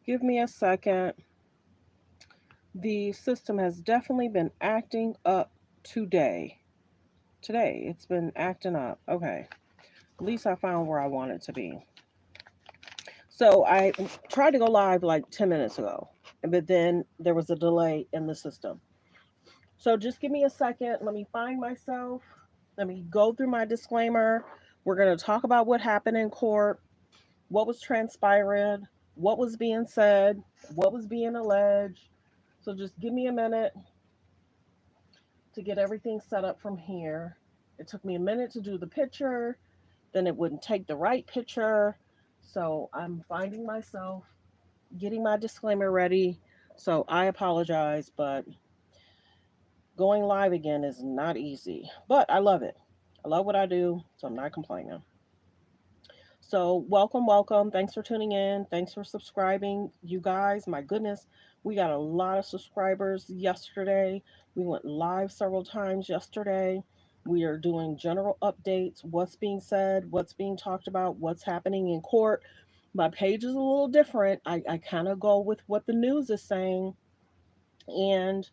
Give me a second. The system has definitely been acting up today. Today, it's been acting up. Okay. At least I found where I want it to be. So I tried to go live like 10 minutes ago, but then there was a delay in the system. So just give me a second. Let me find myself. Let me go through my disclaimer. We're going to talk about what happened in court, what was transpiring, what was being said, what was being alleged. So just give me a minute to get everything set up from here. It took me a minute to do the picture, then it wouldn't take the right picture. So I'm finding myself, getting my disclaimer ready. So I apologize, but going live again is not easy, but I love it. I love what I do, so I'm not complaining. So, welcome, welcome. Thanks for tuning in. Thanks for subscribing. You guys, my goodness, we got a lot of subscribers yesterday. We went live several times yesterday. We are doing general updates, what's being said, what's being talked about, what's happening in court. My page is a little different. I kind of go with what the news is saying and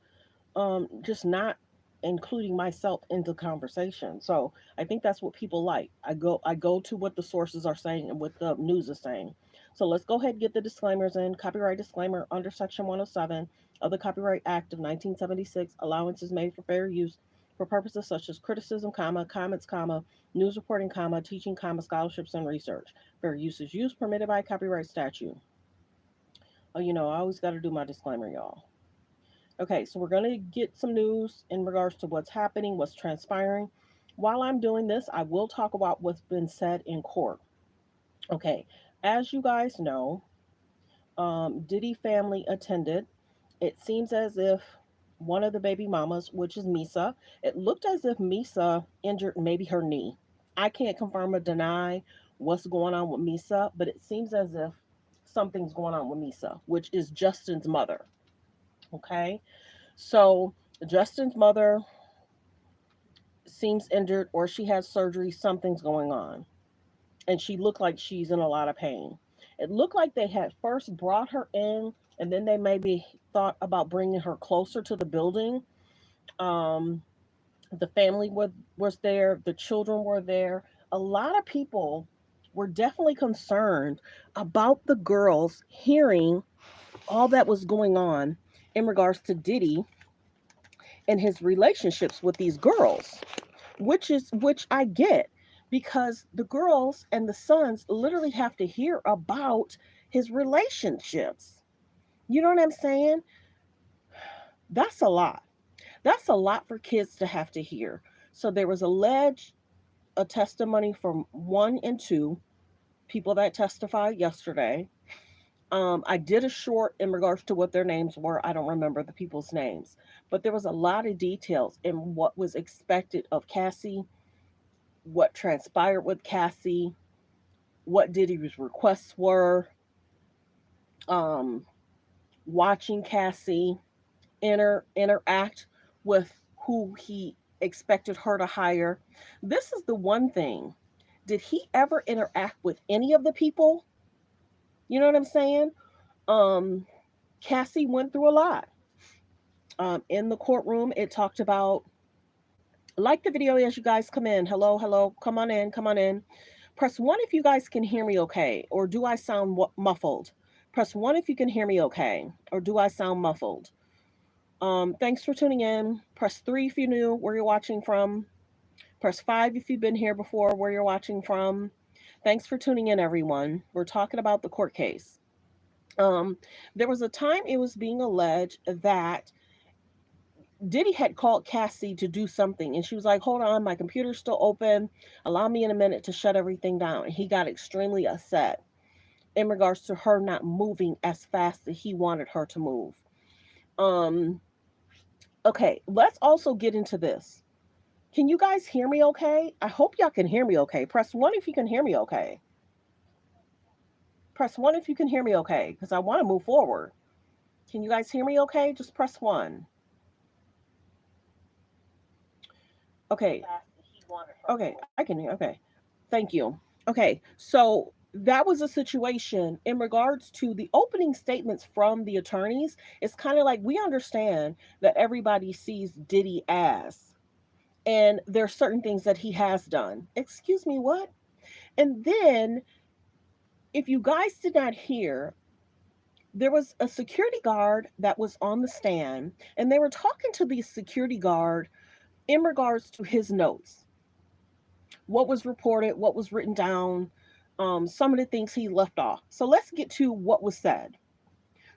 just not including myself into conversation. So I think that's what people like. I go to what the sources are saying and what the news is saying. So let's go ahead and get the disclaimers in. Copyright disclaimer under Section 107 of the Copyright Act of 1976. Allowances made for fair use for purposes such as criticism, comma, comments, comma, news reporting, comma, teaching, comma, scholarships, and research. Fair use is used permitted by copyright statute. Oh, I always got to do my disclaimer, y'all. Okay, so we're going to get some news in regards to what's happening, what's transpiring. While I'm doing this, I will talk about what's been said in court. Okay, as you guys know, Diddy family attended. It seems as if one of the baby mamas, which is Misa, it looked as if Misa injured maybe her knee. I can't confirm or deny what's going on with Misa, but it seems as if something's going on with Misa, which is Justin's mother. Okay, so Justin's mother seems injured or she has surgery, something's going on. And she looked like she's in a lot of pain. It looked like they had first brought her in and then they maybe thought about bringing her closer to the building. Um, the family was there, the children were there. A lot of people were definitely concerned about the girls hearing all that was going on in regards to Diddy and his relationships with these girls, which I get because the girls and the sons literally have to hear about his relationships. You know what I'm saying? That's a lot. That's a lot for kids to have to hear. So there was alleged a testimony from 1 and 2 people that testified yesterday. I did a short in regards to what their names were. I don't remember the people's names, but there was a lot of details in what was expected of Cassie, what transpired with Cassie, what Diddy's requests were, um, watching Cassie interact with who he expected her to hire. This is the one thing. Did he ever interact with any of the people? You know what I'm saying? Um, Cassie went through a lot. In the courtroom, it talked about like the video as you guys come in. Hello, hello, come on in, come on in. Press 1 if you guys can hear me okay, or do I sound muffled? Press 1 if you can hear me okay, or do I sound muffled? Thanks for tuning in. Press 3 if you knew where you're watching from. Press 5 if you've been here before, where you're watching from. Thanks for tuning in, everyone. We're talking about the court case. Um, there was a time it was being alleged that Diddy had called Cassie to do something, and she was like, "Hold on, my computer's still open. Allow me in a minute to shut everything down." And he got extremely upset in regards to her not moving as fast as he wanted her to move. Um, okay, let's also get into this. Can you guys hear me okay? I hope y'all can hear me okay. Press 1 if you can hear me okay. Press 1 if you can hear me okay, because I want to move forward. Can you guys hear me okay? Just press 1. Okay. Okay, I can hear. Okay. Thank you. Okay, so that was a situation in regards to the opening statements from the attorneys. It's kind of like we understand that everybody sees Diddy as, and there's certain things that he has done. Excuse me, what? And then, if you guys did not hear, there was a security guard that was on the stand, and they were talking to the security guard in regards to his notes, what was reported, what was written down, some of the things he left off. So let's get to what was said.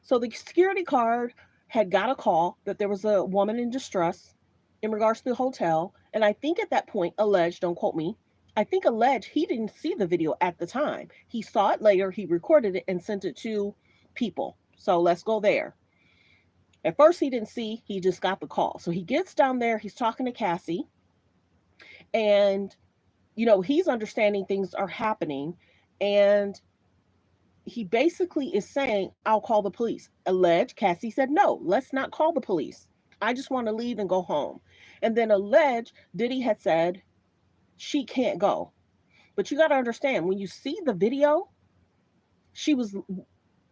So the security guard had got a call that there was a woman in distress in regards to the hotel. And I think at that point, alleged, don't quote me, I think alleged he didn't see the video at the time. He saw it later, he recorded it and sent it to people. So let's go there. At first, he didn't see, he just got the call. So he gets down there, he's talking to Cassie, and he's understanding things are happening, and he basically is saying, I'll call the police. Alleged, Cassie said, no, let's not call the police. I just want to leave and go home. And then alleged, Diddy had said, she can't go. But you got to understand, when you see the video, she was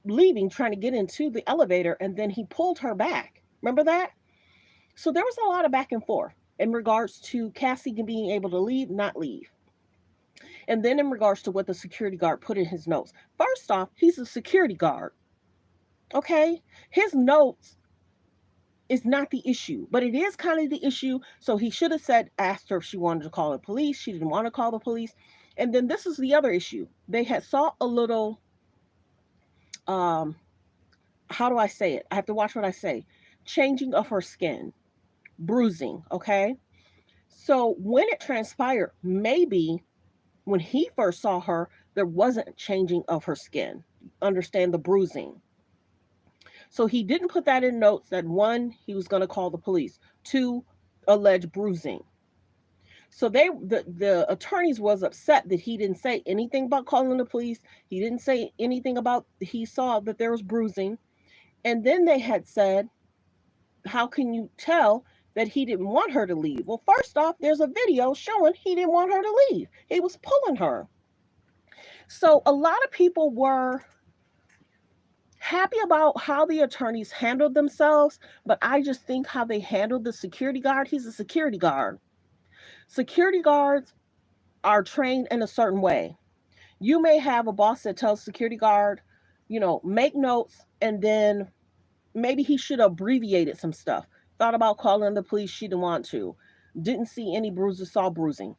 leaving, trying to get into the elevator, and then he pulled her back. Remember that? So there was a lot of back and forth in regards to Cassie being able to leave, not leave. And then in regards to what the security guard put in his notes. First off, he's a security guard. Okay? His notes is not the issue, but it is kind of the issue. So he should have asked her if she wanted to call the police. She didn't want to call the police. And then this is the other issue. They had saw a little, how do I say it? I have to watch what I say. Changing of her skin, bruising. Okay? So when it transpired, maybe when he first saw her, there wasn't changing of her skin. Understand the bruising. So he didn't put that in notes that one, he was going to call the police. Two, alleged bruising. So the attorneys was upset that he didn't say anything about calling the police. He didn't say anything about, he saw that there was bruising. And then they had said, how can you tell that he didn't want her to leave? Well, first off, there's a video showing he didn't want her to leave. He was pulling her. So a lot of people were happy about how the attorneys handled themselves, but I just think how they handled the security guard. He's a security guard. Security guards are trained in a certain way. You may have a boss that tells security guard, make notes, and then maybe he should have abbreviated some stuff. Thought about calling the police, she didn't want to. Didn't see any bruises, saw bruising.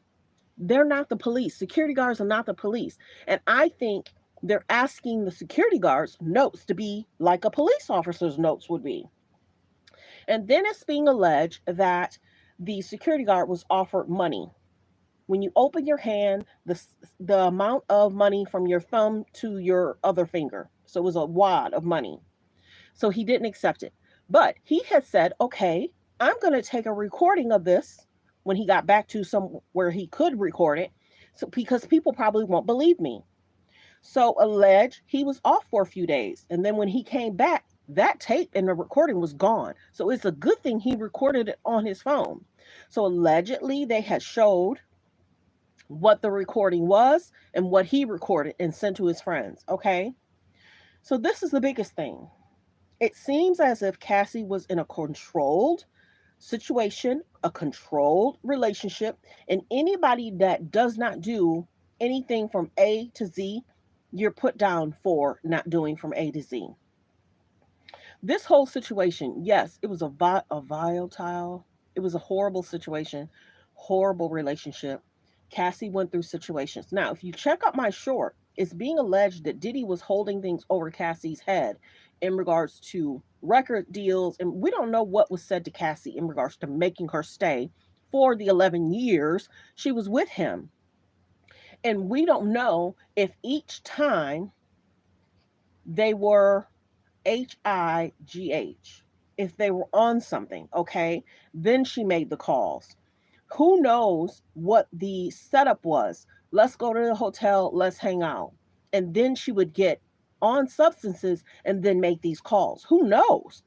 They're not the police. Security guards are not the police. And I think they're asking the security guards' notes to be like a police officer's notes would be. And then it's being alleged that the security guard was offered money. When you open your hand, the amount of money from your thumb to your other finger. So it was a wad of money. So he didn't accept it. But he had said, okay, I'm going to take a recording of this when he got back to somewhere he could record it, so because people probably won't believe me. So alleged he was off for a few days. And then when he came back, that tape and the recording was gone. So it's a good thing he recorded it on his phone. So allegedly they had showed what the recording was and what he recorded and sent to his friends. Okay. So this is the biggest thing. It seems as if Cassie was in a controlled situation, a controlled relationship, and anybody that does not do anything from A to Z, you're put down for not doing from A to Z. This whole situation, yes, it was a volatile, it was a horrible situation, horrible relationship. Cassie went through situations. Now, if you check out my short, it's being alleged that Diddy was holding things over Cassie's head in regards to record deals. And we don't know what was said to Cassie in regards to making her stay for the 11 years she was with him. And we don't know if each time they were HIGH, if they were on something, okay? Then she made the calls. Who knows what the setup was? Let's go to the hotel, let's hang out. And then she would get on substances and then make these calls. Who knows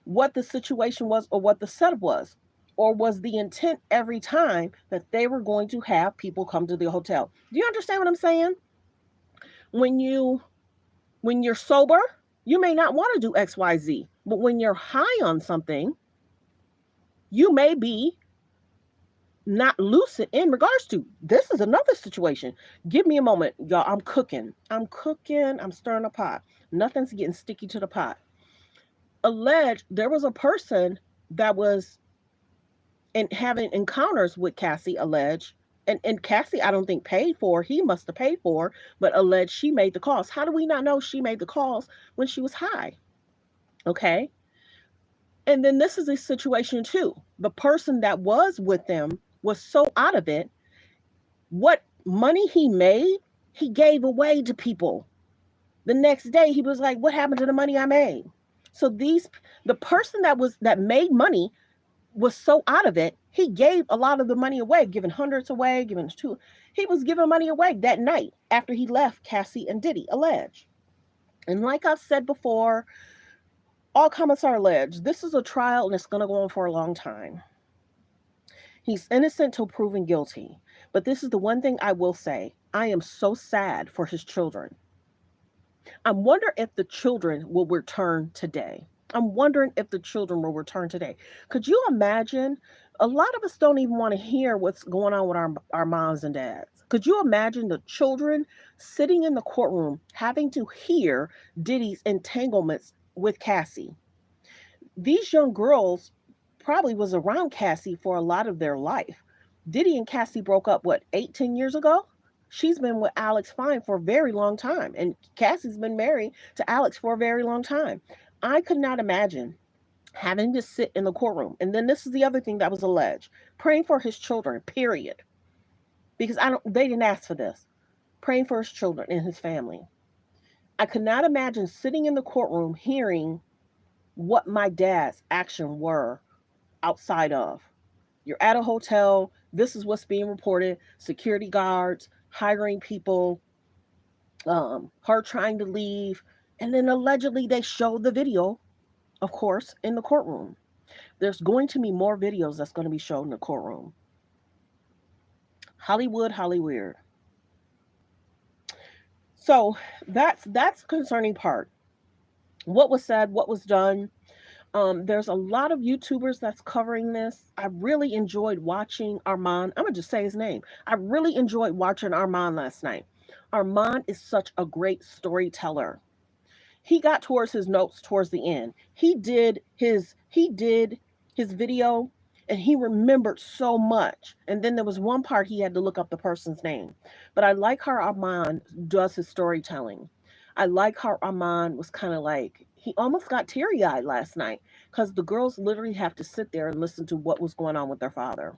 what the situation was or what the setup was? Or was the intent every time that they were going to have people come to the hotel? Do you understand what I'm saying? When you're sober, you may not want to do XYZ, but when you're high on something, you may be not lucid in regards to. This is another situation. Give me a moment, y'all. I'm cooking. I'm stirring a pot. Nothing's getting sticky to the pot. Alleged there was a person that was in having encounters with Cassie, alleged. And Cassie, I don't think paid for. He must have paid for, but alleged she made the calls. How do we not know she made the calls when she was high? Okay. And then this is a situation too. The person that was with them was so out of it. What money he made, he gave away to people. The next day he was like, "What happened to the money I made?" So the person that made money was so out of it, he gave a lot of the money away, giving hundreds away, giving two. He was giving money away that night after he left Cassie and Diddy, alleged. And like I've said before, all comments are alleged. This is a trial and it's going to go on for a long time. He's innocent till proven guilty. But this is the one thing I will say. I am so sad for his children. I wonder if the children will return today. I'm wondering if the children will return today. Could you imagine? A lot of us don't even want to hear what's going on with our moms and dads. Could you imagine the children sitting in the courtroom having to hear Diddy's entanglements with Cassie? These young girls probably was around Cassie for a lot of their life. Diddy and Cassie broke up, what, 8, 10 years ago? She's been with Alex Fine for a very long time. And Cassie's been married to Alex for a very long time. I could not imagine having to sit in the courtroom. And then this is the other thing that was alleged. Praying for his children, period. Because they didn't ask for this. Praying for his children and his family. I could not imagine sitting in the courtroom hearing what my dad's actions were outside of. You're at a hotel, this is what's being reported, security guards, hiring people, her trying to leave, and then allegedly they showed the video, of course, in the courtroom. There's going to be more videos that's going to be shown in the courtroom. Hollywood. So that's the concerning part. What was said, what was done. There's a lot of YouTubers that's covering this. I really enjoyed watching Armand. I'm gonna just say his name. I really enjoyed watching Armand last night. Armand is such a great storyteller. He got towards his notes towards the end. He did his video and he remembered so much. And then there was one part he had to look up the person's name. But I like how Armand does his storytelling. I like how Armand was kind of like, he almost got teary eyed last night because the girls literally have to sit there and listen to what was going on with their father.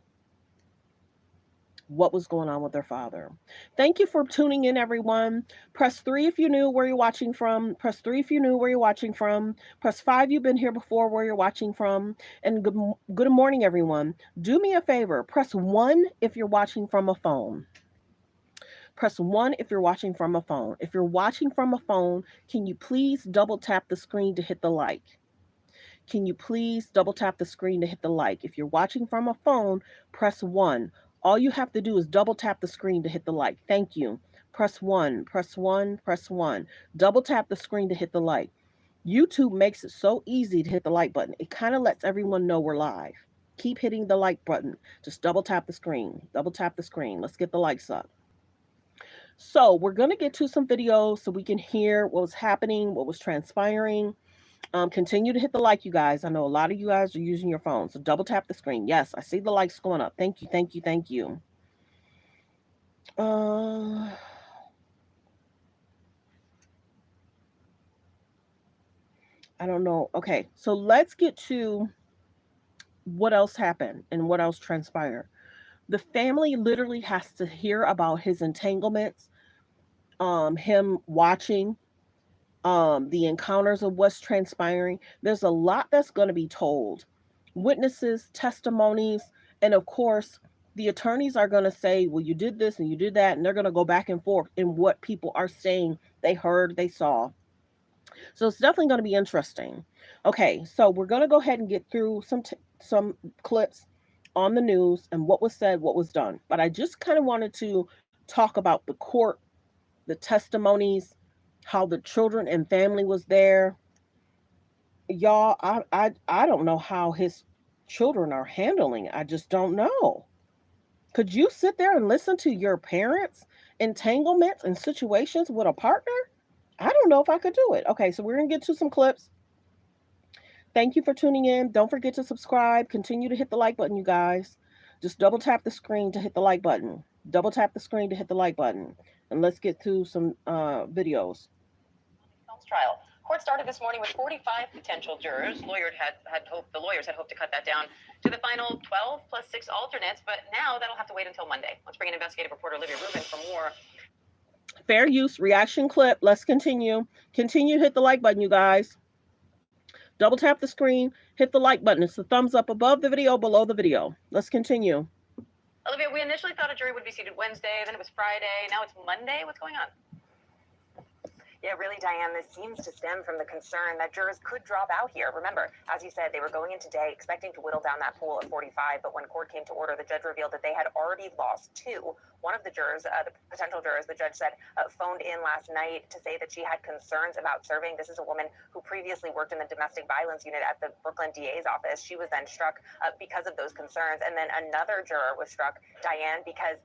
What was going on with their father. Thank you for tuning in, everyone. Press 3 if you knew where you're watching from. Press 3 if you knew where you're watching from. Press 5 you've been here before where you're watching from. And good morning, everyone. Do me a favor. Press 1 if you're watching from a phone. Press 1 if you're watching from a phone. If you're watching from a phone, can you please double tap the screen to hit the like? Can you please double tap the screen to hit the like? If you're watching from a phone, press 1. All you have to do is double tap the screen to hit the like. Thank you. Press 1, press 1, press 1. Double tap the screen to hit the like. YouTube makes it so easy to hit the like button. It kind of lets everyone know we're live. Keep hitting the like button. Just double tap the screen. Double tap the screen. Let's get the likes up. So we're going to get to some videos so we can hear what was happening, what was transpiring. Continue to hit the like, you guys. I know a lot of you guys are using your phone, so double tap the screen. Yes, I see the likes going up. Thank you, thank you, thank you. I don't know. Okay, so let's get to what else happened and what else transpired. The family literally has to hear about his entanglements, him watching the encounters of what's transpiring. There's a lot that's going to be told. Witnesses, testimonies, and of course, the attorneys are going to say, well, you did this and you did that, and they're going to go back and forth in what people are saying they heard, they saw. So it's definitely going to be interesting. Okay, so we're going to go ahead and get through some clips on the news and what was said, what was done. But I just kind of wanted to talk about the court the testimonies, how the children and family was there. Y'all, I don't know how his children are handling it. I just don't know. Could you sit there and listen to your parents' entanglements and situations with a partner? I don't know if I could do it. Okay, so we're going to get to some clips. Thank you for tuning in. Don't forget to subscribe. Continue to hit the like button, you guys. Just double tap the screen to hit the like button. Double tap the screen to hit the like button. And let's get to some videos. Trial. Court started this morning with 45 potential jurors. The lawyers had hoped to cut that down to the final 12 plus 6 alternates, but now that'll have to wait until Monday. Let's bring in investigative reporter Olivia Rubin for more. Fair use reaction clip. Let's continue. Continue to hit the like button, you guys. Double tap the screen, hit the like button. It's the thumbs up above the video, below the video. Let's continue. Olivia, we initially thought a jury would be seated Wednesday, then it was Friday, now it's Monday. What's going on? Yeah, really, Diane, this seems to stem from the concern that jurors could drop out here. Remember, as you said, they were going in today expecting to whittle down that pool of 45, but when court came to order, the judge revealed that they had already lost 2. One of the jurors, the potential jurors, the judge said, phoned in last night to say that she had concerns about serving. This is a woman who previously worked in the domestic violence unit at the Brooklyn DA's office. She was then struck because of those concerns. And then another juror was struck, Diane, because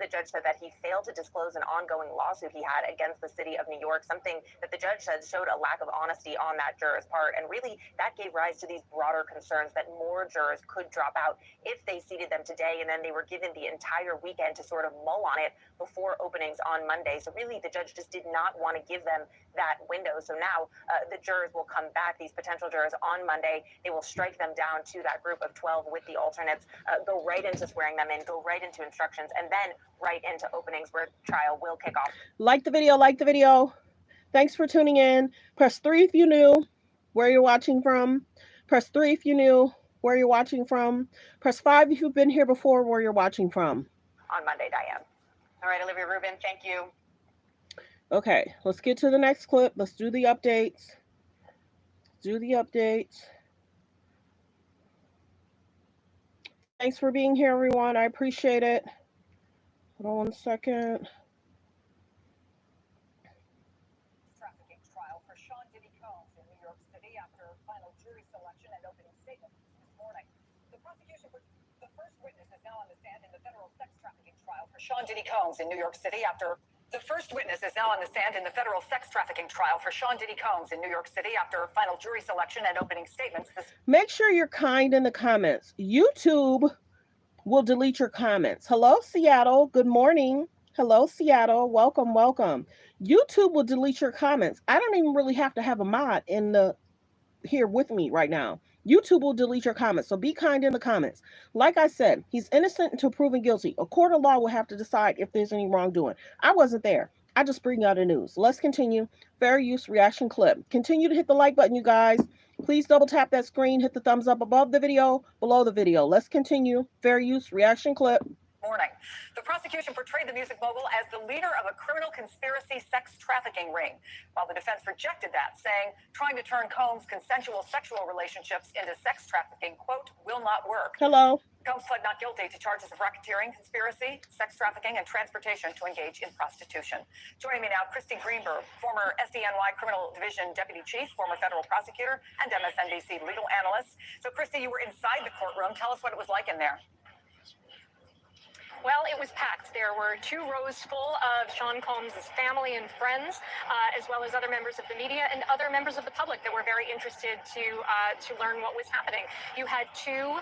the judge said that he failed to disclose an ongoing lawsuit he had against the city of New York, something that the judge said showed a lack of honesty on that juror's part. And really, that gave rise to these broader concerns that more jurors could drop out if they seated them today, and then they were given the entire weekend to sort of mull on it before openings on Monday. So really, the judge just did not want to give them that window. So now the jurors will come back, these potential jurors, on Monday. They will strike them down to that group of 12 with the alternates, go right into swearing them in, go right into instructions, and then right into openings where trial will kick off. Like the video, like the video. Thanks for tuning in. Press 3 if you knew where you're watching from. Press 3 if you knew where you're watching from. Press 5 if you've been here before, where you're watching from. On Monday, Diane. All right, Olivia Rubin, thank you. Okay, let's get to the next clip. Let's do the updates. Thanks for being here, everyone. I appreciate it. Hold on one second. Trafficking trial for Sean Diddy Combs in New York City after final jury selection and opening statement this morning. The prosecution put the first witness is now on the stand in the federal sex trafficking trial for Sean Diddy Combs in New York City after the first witness is now on the stand in the federal sex trafficking trial for Sean Diddy Combs in New York City after final jury selection and opening statements. Make sure you're kind in the comments. YouTube will delete your comments. Hello, Seattle. Good morning. Hello, Seattle. Welcome, welcome. YouTube will delete your comments. I don't even really have to have a mod in the here with me right now. YouTube will delete your comments, so be kind in the comments. Like I said, he's innocent until proven guilty. A court of law will have to decide if there's any wrongdoing. I wasn't there. I just bring out the news. Let's continue. Fair use reaction clip. Continue to hit the like button, you guys. Please double tap that screen. Hit the thumbs up above the video, below the video. Let's continue. Fair use reaction clip. Morning. The prosecution portrayed the music mogul as the leader of a criminal conspiracy sex trafficking ring, while the defense rejected that, saying trying to turn Combs' consensual sexual relationships into sex trafficking, quote, will not work. Hello. Combs pled not guilty to charges of racketeering, conspiracy, sex trafficking, and transportation to engage in prostitution. Joining me now, Christy Greenberg, former SDNY Criminal Division Deputy Chief, former federal prosecutor, and MSNBC legal analyst. So, Christy, you were inside the courtroom. Tell us what it was like in there. Well, it was packed. There were 2 rows full of Sean Combs' family and friends, as well as other members of the media and other members of the public that were very interested to learn what was happening. You had 2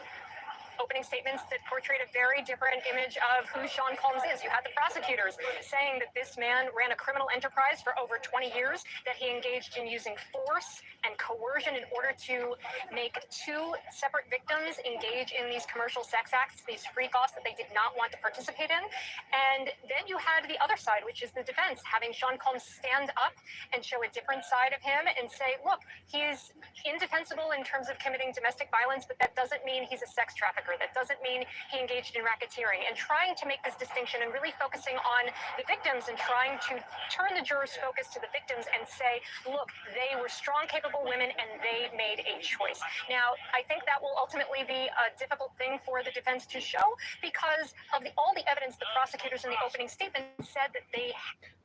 opening statements that portrayed a very different image of who Sean Combs is. You had the prosecutors saying that this man ran a criminal enterprise for over 20 years, that he engaged in using force and coercion in order to make 2 separate victims engage in these commercial sex acts, these freak-offs that they did not want to participate in. And then you had the other side, which is the defense, having Sean Combs stand up and show a different side of him and say, look, he's indefensible in terms of committing domestic violence, but that doesn't mean he's a sex trafficker. trafficker. That doesn't mean he engaged in racketeering. And trying to make this distinction and really focusing on the victims and trying to turn the jurors' focus to the victims and say, look, they were strong, capable women and they made a choice. Now, I think that will ultimately be a difficult thing for the defense to show because of all the evidence the prosecutors in the opening statement said that they...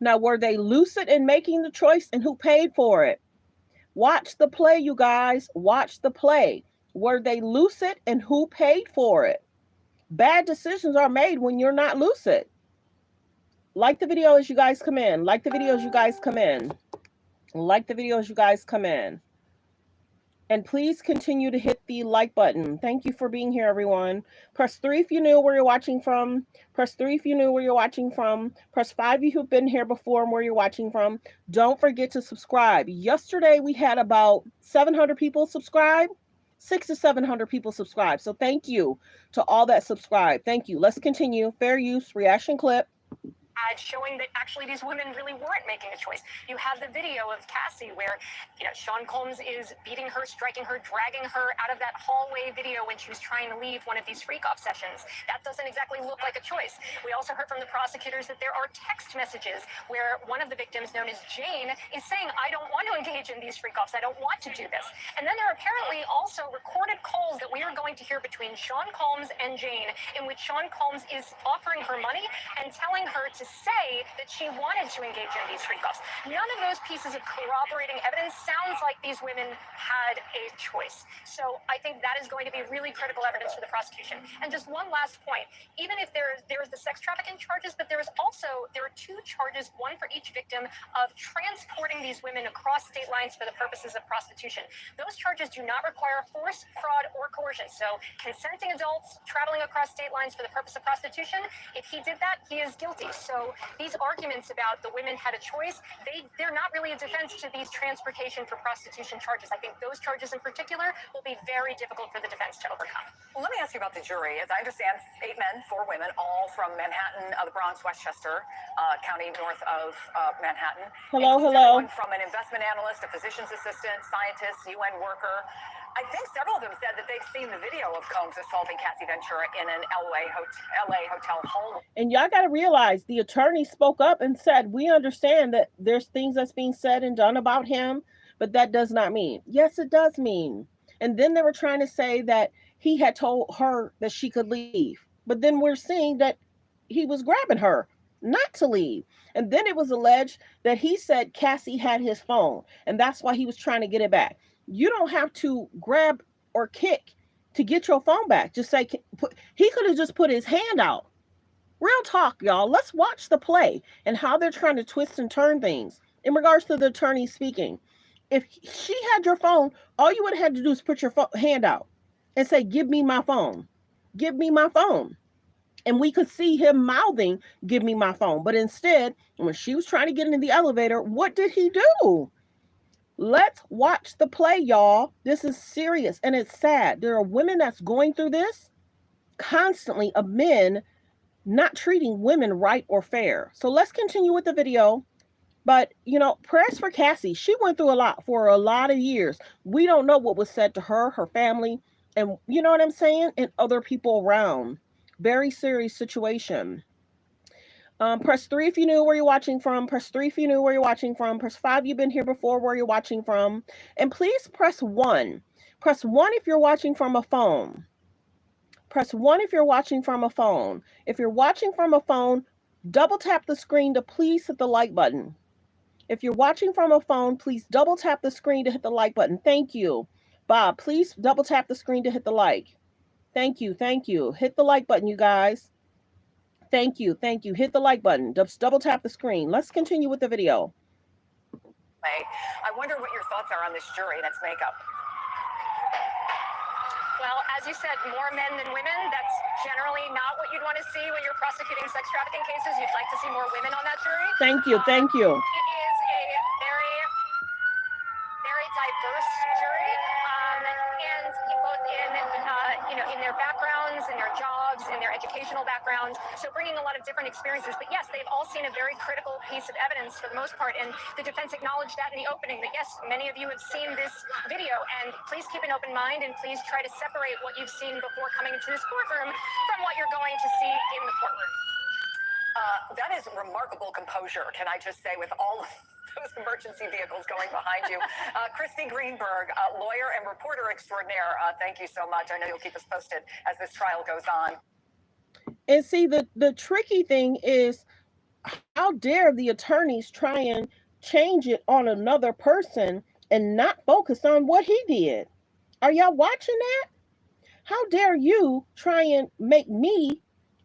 Now, were they lucid in making the choice and who paid for it? Watch the play, you guys. Watch the play. Were they lucid and who paid for it? Bad decisions are made when you're not lucid. Like the video as you guys come in. Like the video as you guys come in. Like the video as you guys come in. And please continue to hit the like button. Thank you for being here, everyone. Press 3 if you knew where you're watching from. Press 3 if you knew where you're watching from. Press 5 if you've been here before and where you're watching from. Don't forget to subscribe. Yesterday, we had about 700 people subscribe. 600 to 700 people subscribe. So thank you to all that subscribe. Thank you. Let's continue. Fair use, reaction clip. Showing that actually these women really weren't making a choice. You have the video of Cassie where, Sean Combs is beating her, striking her, dragging her out of that hallway video when she was trying to leave one of these freak-off sessions. That doesn't exactly look like a choice. We also heard from the prosecutors that there are text messages where one of the victims, known as Jane, is saying, I don't want to engage in these freak-offs. I don't want to do this. And then there are apparently also recorded calls that we are going to hear between Sean Combs and Jane in which Sean Combs is offering her money and telling her to say that she wanted to engage in these freak-offs. None of those pieces of corroborating evidence sounds like these women had a choice. So I think that is going to be really critical evidence for the prosecution. And just one last point, even if there is the sex trafficking charges, but there are 2 charges, one for each victim, of transporting these women across state lines for the purposes of prostitution. Those charges do not require force, fraud, or coercion. So consenting adults traveling across state lines for the purpose of prostitution, if he did that, he is guilty. So these arguments about the women had a choice, they're not really a defense to these transportation for prostitution charges. I think those charges in particular will be very difficult for the defense to overcome. Well, let me ask you about the jury. As I understand, 8 men, 4 women, all from Manhattan, the Bronx, Westchester County, north of Manhattan. Hello, Includes hello. everyone from an investment analyst, a physician's assistant, scientist, UN worker. I think several of them said that they've seen the video of Combs assaulting Cassie Ventura in an LA hotel hallway. And y'all got to realize the attorney spoke up and said, we understand that there's things that's being said and done about him, but that does not mean. Yes, it does mean. And then they were trying to say that he had told her that she could leave. But then we're seeing that he was grabbing her not to leave. And then it was alleged that he said Cassie had his phone, and that's why he was trying to get it back. You don't have to grab or kick to get your phone back. Just say, he could have just put his hand out. Real talk, y'all. Let's watch the play and how they're trying to twist and turn things in regards to the attorney speaking. If she had your phone, all you would have had to do is put your hand out and say, give me my phone. Give me my phone. And we could see him mouthing, give me my phone. But instead, when she was trying to get into the elevator, what did he do? Let's watch the play, y'all. This is serious and it's sad. There are women that's going through this constantly, of men not treating women right or fair. So let's continue with the video. But, prayers for Cassie. She went through a lot for a lot of years. We don't know what was said to her, her family, and you know what I'm saying? And other people around. Very serious situation. Press 3 if you knew where you're watching from. Press 3 if you knew where you're watching from. Press 5 you've been here before where you're watching from. And please press 1. Press 1 if you're watching from a phone. Press 1 if you're watching from a phone. If you're watching from a phone, double tap the screen to please hit the like button. If you're watching from a phone, please double tap the screen to hit the like button. Thank you. Bob, please double tap the screen to hit the like. Thank you. Thank you. Hit the like button, you guys. Thank you. Thank you. Hit the like button. Just double tap the screen. Let's continue with the video. I wonder what your thoughts are on this jury and its makeup. Well, as you said, more men than women. That's generally not what you'd want to see when you're prosecuting sex trafficking cases. You'd like to see more women on that jury. Thank you. Thank you. It is a very, very diverse jury, and both in their backgrounds, in their jobs, in their educational backgrounds. So bringing a lot of different experiences. But yes, they've all seen a very critical piece of evidence for the most part, and the defense acknowledged that in the opening. That yes, many of you have seen this video, and please keep an open mind and please try to separate what you've seen before coming into this courtroom from what you're going to see in the courtroom. That is remarkable composure, can I just say, with all of those emergency vehicles going behind you. Christy Greenberg, lawyer and reporter extraordinaire, thank you so much. I know you'll keep us posted as this trial goes on. And see, the tricky thing is, how dare the attorneys try and change it on another person and not focus on what he did? Are y'all watching that? How dare you try and make me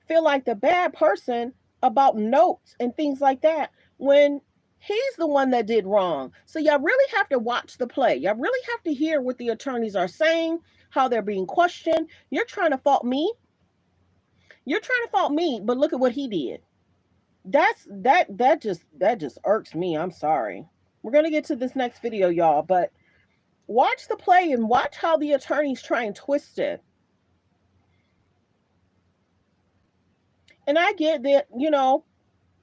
feel like the bad person about notes and things like that when he's the one that did wrong? So y'all really have to watch the play. Y'all really have to hear what the attorneys are saying, how they're being questioned. You're trying to fault me. You're trying to fault me, but look at what he did. That just irks me. I'm sorry. We're going to get to this next video, y'all, but watch the play and watch how the attorneys try and twist it. And I get that,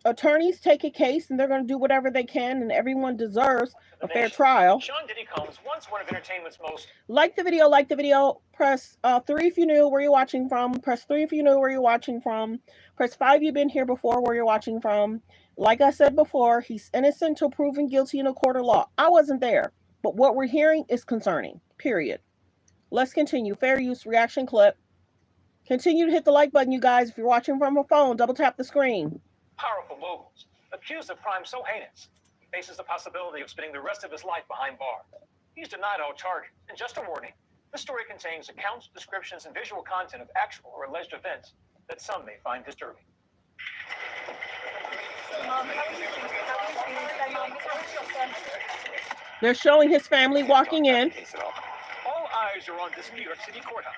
attorneys take a case and they're going to do whatever they can, and everyone deserves a fair trial. Sean Diddy Combs, once one of entertainment's most... Like the video, press 3 if you knew where you're watching from, press 3 if you know where you're watching from, press 5 you've been here before where you're watching from. Like I said before, he's innocent till proven guilty in a court of law. I wasn't there, but what we're hearing is concerning, period. Let's continue. Fair use reaction clip. Continue to hit the like button, you guys. If you're watching from a phone, double tap the screen. Powerful moguls, accused of crimes so heinous, faces the possibility of spending the rest of his life behind bars. He's denied all charges. And just a warning, this story contains accounts, descriptions, and visual content of actual or alleged events that some may find disturbing. They're showing his family walking in. All eyes are on this New York City courthouse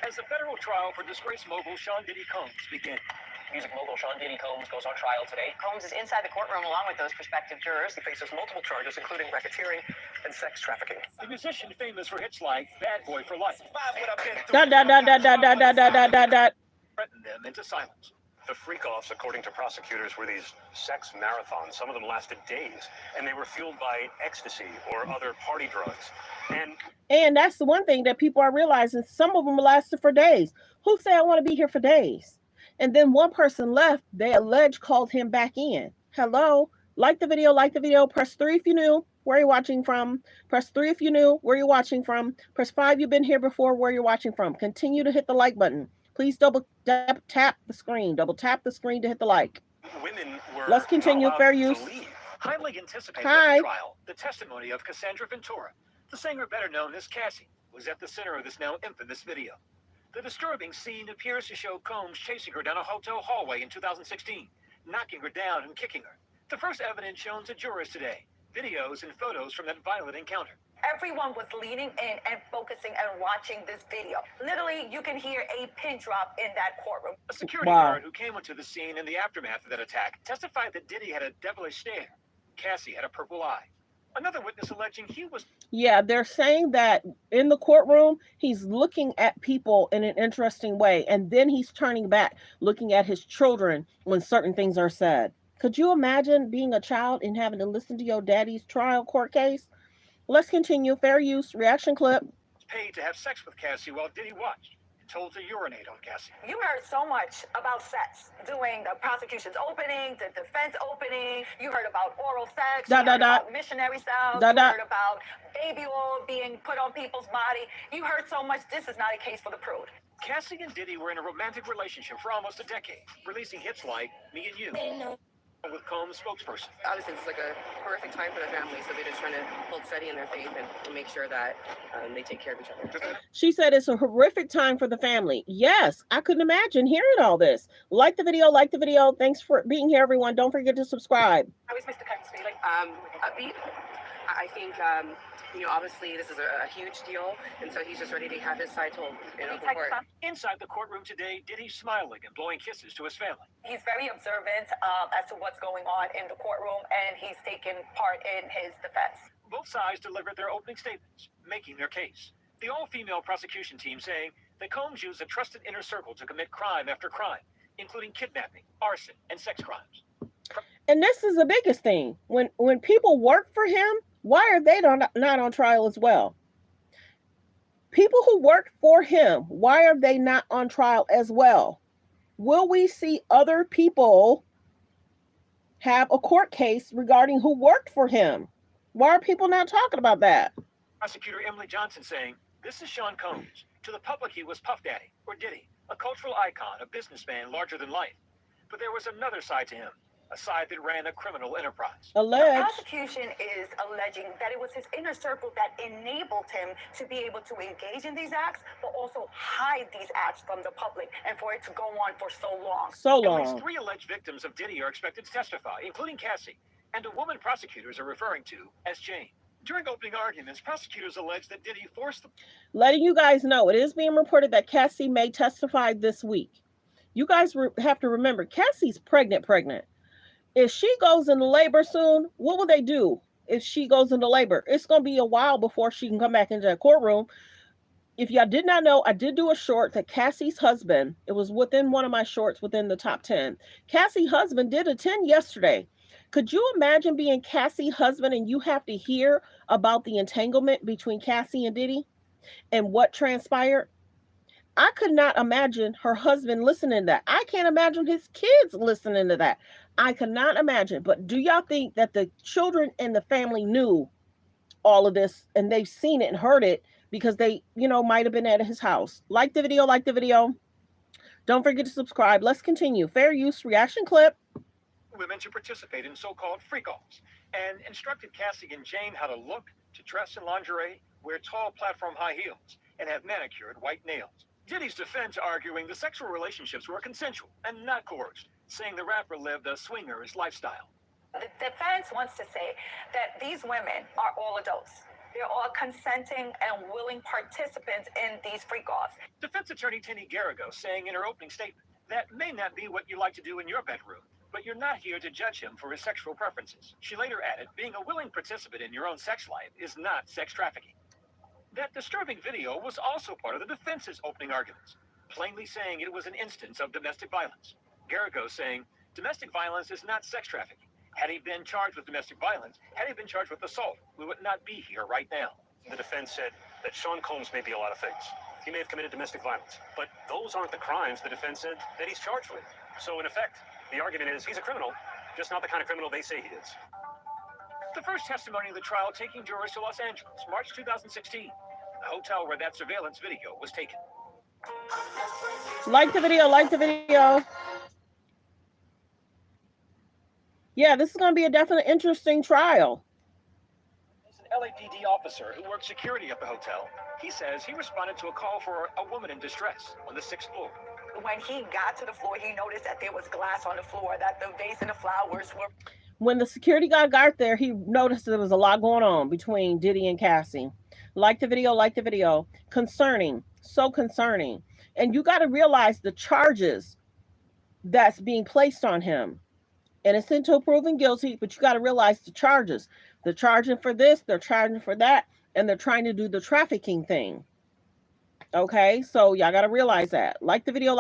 as the federal trial for disgraced mogul Sean Diddy Combs begins. Music mogul Sean Diddy Combs goes on trial today. Combs is inside the courtroom along with those prospective jurors. He faces multiple charges, including racketeering and sex trafficking. The musician famous for hits like Bad Boy for Life Threatened them into silence. The freak-offs, according to prosecutors, were these sex marathons. Some of them lasted days, and they were fueled by ecstasy or other party drugs. And that's the one thing that people are realizing. Some of them lasted for days. Who said I want to be here for days? And then one person left. They alleged called him back in. Hello. Like the video. Press 3 if you knew where you're watching from. Press 3 if you knew where you're watching from. Press 5 you've been here before where you're watching from. Continue to hit the like button. Please double tap the screen. Double tap the screen to hit the like. Women were Let's continue. Fair use. Highly anticipated Hi. trial, the testimony of Cassandra Ventura, the singer better known as Cassie, was at the center of this now infamous video. The disturbing scene appears to show Combs chasing her down a hotel hallway in 2016, knocking her down and kicking her. The first evidence shown to jurors today, videos and photos from that violent encounter. Everyone was leaning in and focusing and watching this video. Literally, you can hear a pin drop in that courtroom. A security guard who came onto the scene in the aftermath of that attack testified that Diddy had a devilish stare. Cassie had a purple eye. Another witness alleging he was... Yeah, they're saying that in the courtroom, he's looking at people in an interesting way, and then he's turning back, looking at his children when certain things are said. Could you imagine being a child and having to listen to your daddy's trial court case? Let's continue. Fair use. Reaction clip. Paid to have sex with Cassie while Diddy watched and told to urinate on Cassie. You heard so much about sex during the prosecution's opening, the defense opening. You heard about oral sex. You heard about missionary styles. You heard about baby oil being put on people's body. You heard so much. This is not a case for the prude. Cassie and Diddy were in a romantic relationship for almost a decade, releasing hits like Me and You. With Combs' spokesperson. Obviously, it's like a horrific time for the family, so they're just trying to hold steady in their faith and make sure that they take care of each other. She said it's a horrific time for the family. Yes, I couldn't imagine hearing all this. Like the video. Thanks for being here, everyone. Don't forget to subscribe. How is Mr. Combs feeling? Upbeat. I think, obviously this is a huge deal, and so he's just ready to have his side told in open court. Inside the courtroom today, Diddy smiling and blowing kisses to his family. He's very observant as to what's going on in the courtroom, and he's taken part in his defense. Both sides delivered their opening statements, making their case. The all-female prosecution team saying that Combs used a trusted inner circle to commit crime after crime, including kidnapping, arson, and sex crimes. And this is the biggest thing. When people work for him, why are they not on trial as well? People who work for him, why are they not on trial as well? Will we see other people have a court case regarding who worked for him? Why are people not talking about that? Prosecutor Emily Johnson saying, this is Sean Combs. To the public, he was Puff Daddy, or Diddy, a cultural icon, a businessman larger than life. But there was another side to him, a side that ran a criminal enterprise. The Alleged. prosecution is alleging that it was his inner circle that enabled him to be able to engage in these acts, but also hide these acts from the public and for it to go on for so long. So At least long. 3 alleged victims of Diddy are expected to testify, including Cassie, and a woman prosecutors are referring to as Jane. During opening arguments, prosecutors alleged that Diddy forced them. Letting you guys know, it is being reported that Cassie may testify this week. You guys have to remember, Cassie's pregnant. If she goes into labor soon, what will they do if she goes into labor? It's going to be a while before she can come back into the courtroom. If y'all did not know, I did do a short that Cassie's husband, it was within one of my shorts within the top 10. Cassie's husband did attend yesterday. Could you imagine being Cassie's husband and you have to hear about the entanglement between Cassie and Diddy and what transpired? I could not imagine her husband listening to that. I can't imagine his kids listening to that. I cannot imagine. But do y'all think that the children and the family knew all of this and they've seen it and heard it because they, might have been at his house? Like the video. Don't forget to subscribe. Let's continue. Fair use reaction clip. Women to participate in so-called freak-offs and instructed Cassie and Jane how to look, to dress in lingerie, wear tall platform high heels, and have manicured white nails. Diddy's defense arguing the sexual relationships were consensual and not coerced, saying the rapper lived a swingers lifestyle. The defense wants to say that these women are all adults. They're all consenting and willing participants in these freak-offs. Defense attorney Tenny Garrigo saying in her opening statement, that may not be what you like to do in your bedroom, but you're not here to judge him for his sexual preferences. She later added, being a willing participant in your own sex life is not sex trafficking. That disturbing video was also part of the defense's opening arguments, plainly saying it was an instance of domestic violence. Garrigo saying, domestic violence is not sex trafficking. Had he been charged with domestic violence, had he been charged with assault, we would not be here right now. The defense said that Sean Combs may be a lot of things. He may have committed domestic violence, but those aren't the crimes the defense said that he's charged with. So in effect, the argument is he's a criminal, just not the kind of criminal they say he is. The first testimony of the trial taking jurors to Los Angeles, March 2016, the hotel where that surveillance video was taken. Like the video. Yeah, this is going to be a definite interesting trial. As an LAPD officer who worked security at the hotel, he says he responded to a call for a woman in distress on the 6th floor. When he got to the floor, he noticed that there was glass on the floor, that the vase and the flowers were... When the security guard got there, he noticed there was a lot going on between Diddy and Cassie. Like the video. Concerning. So concerning. And you got to realize the charges that's being placed on him. Innocent until proven guilty, but you got to realize the charges. They're charging for this, they're charging for that, and they're trying to do the trafficking thing. Okay, so y'all got to realize that. Like the video.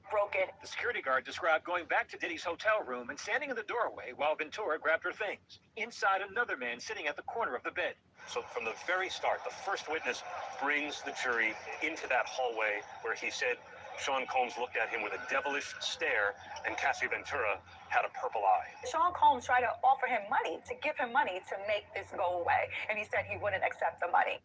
broken. The security guard described going back to Diddy's hotel room and standing in the doorway while Ventura grabbed her things. Inside, another man sitting at the corner of the bed. So from the very start, the first witness brings the jury into that hallway where he said Sean Combs looked at him with a devilish stare and Cassie Ventura had a purple eye. Sean Combs tried to offer him money, to give him money to make this go away, and he said he wouldn't accept the money.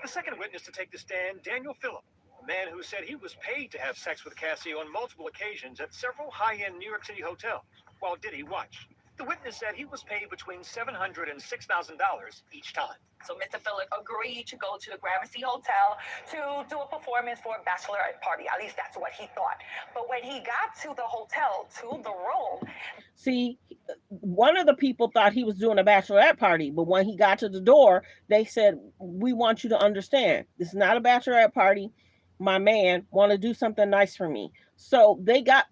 The second witness to take the stand, Daniel Phillip, a man who said he was paid to have sex with Cassie on multiple occasions at several high-end New York City hotels, while Diddy watched. The witness said he was paid between $700 and $6,000 each time. So Mr. Phillip agreed to go to the Gramercy Hotel to do a performance for a bachelorette party. At least that's what he thought. But when he got to the hotel, to the room... See, one of the people thought he was doing a bachelorette party, but when he got to the door, they said, we want you to understand, this is not a bachelorette party. My man want to do something nice for me. So they got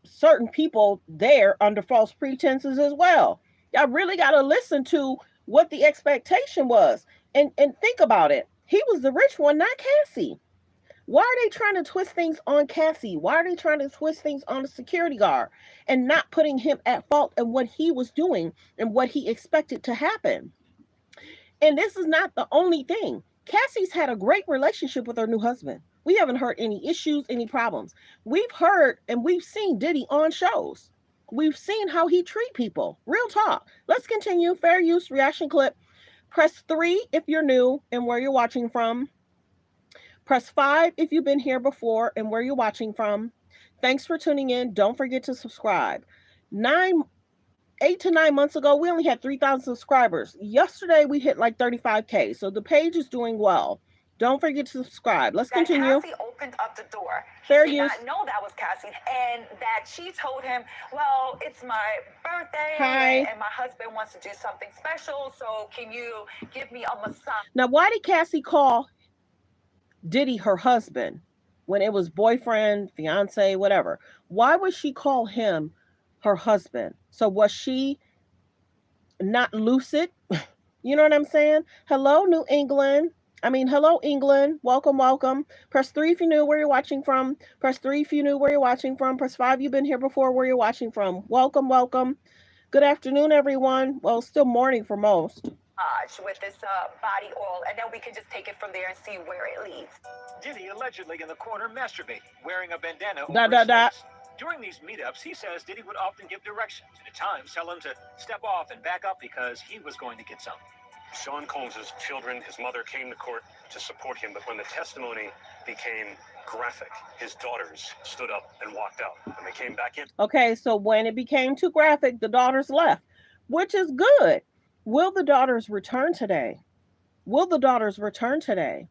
certain people there under false pretenses as well. Y'all really got to listen to what the expectation was. And think about it. He was the rich one, not Cassie. Why are they trying to twist things on Cassie? Why are they trying to twist things on the security guard and not putting him at fault in what he was doing and what he expected to happen? And this is not the only thing. Cassie's had a great relationship with her new husband. We haven't heard any issues, any problems. We've heard and we've seen Diddy on shows. We've seen how he treat people. Real talk. Let's continue. Fair use reaction clip. Press 3 if you're new and where you're watching from. Press 5 if you've been here before and where you're watching from. Thanks for tuning in. Don't forget to subscribe. 8 to 9 months ago, we only had 3,000 subscribers. Yesterday, we hit like 35K. So the page is doing well. Don't forget to subscribe. Let's continue. Cassie opened up the door. Fair He did use. not know that was Cassie, and that she told him, well, it's my birthday, Hi. and my husband wants to do something special, so can you give me a massage? Now, why did Cassie call Diddy her husband when it was boyfriend, fiance, whatever? Why would she call him her husband? So was she not lucid? You know what I'm saying? Hello, New England. Hello, England. Welcome, welcome. Press 3 if you knew where you're watching from. Press 3 if you knew where you're watching from. Press 5 you've been here before where you're watching from. Welcome, welcome. Good afternoon, everyone. Well, still morning for most. With this body oil, and then we can just take it from there and see where it leads. Diddy allegedly in the corner masturbating, wearing a bandana over Da, his da, da. face. During these meetups, he says Diddy would often give directions and at times tell him to step off and back up because he was going to get some. Sean Combs' children, his mother came to court to support him, but when the testimony became graphic, his daughters stood up and walked out. When they came back in. Okay, so when it became too graphic, the daughters left, which is good. Will the daughters return today? Will the daughters return today?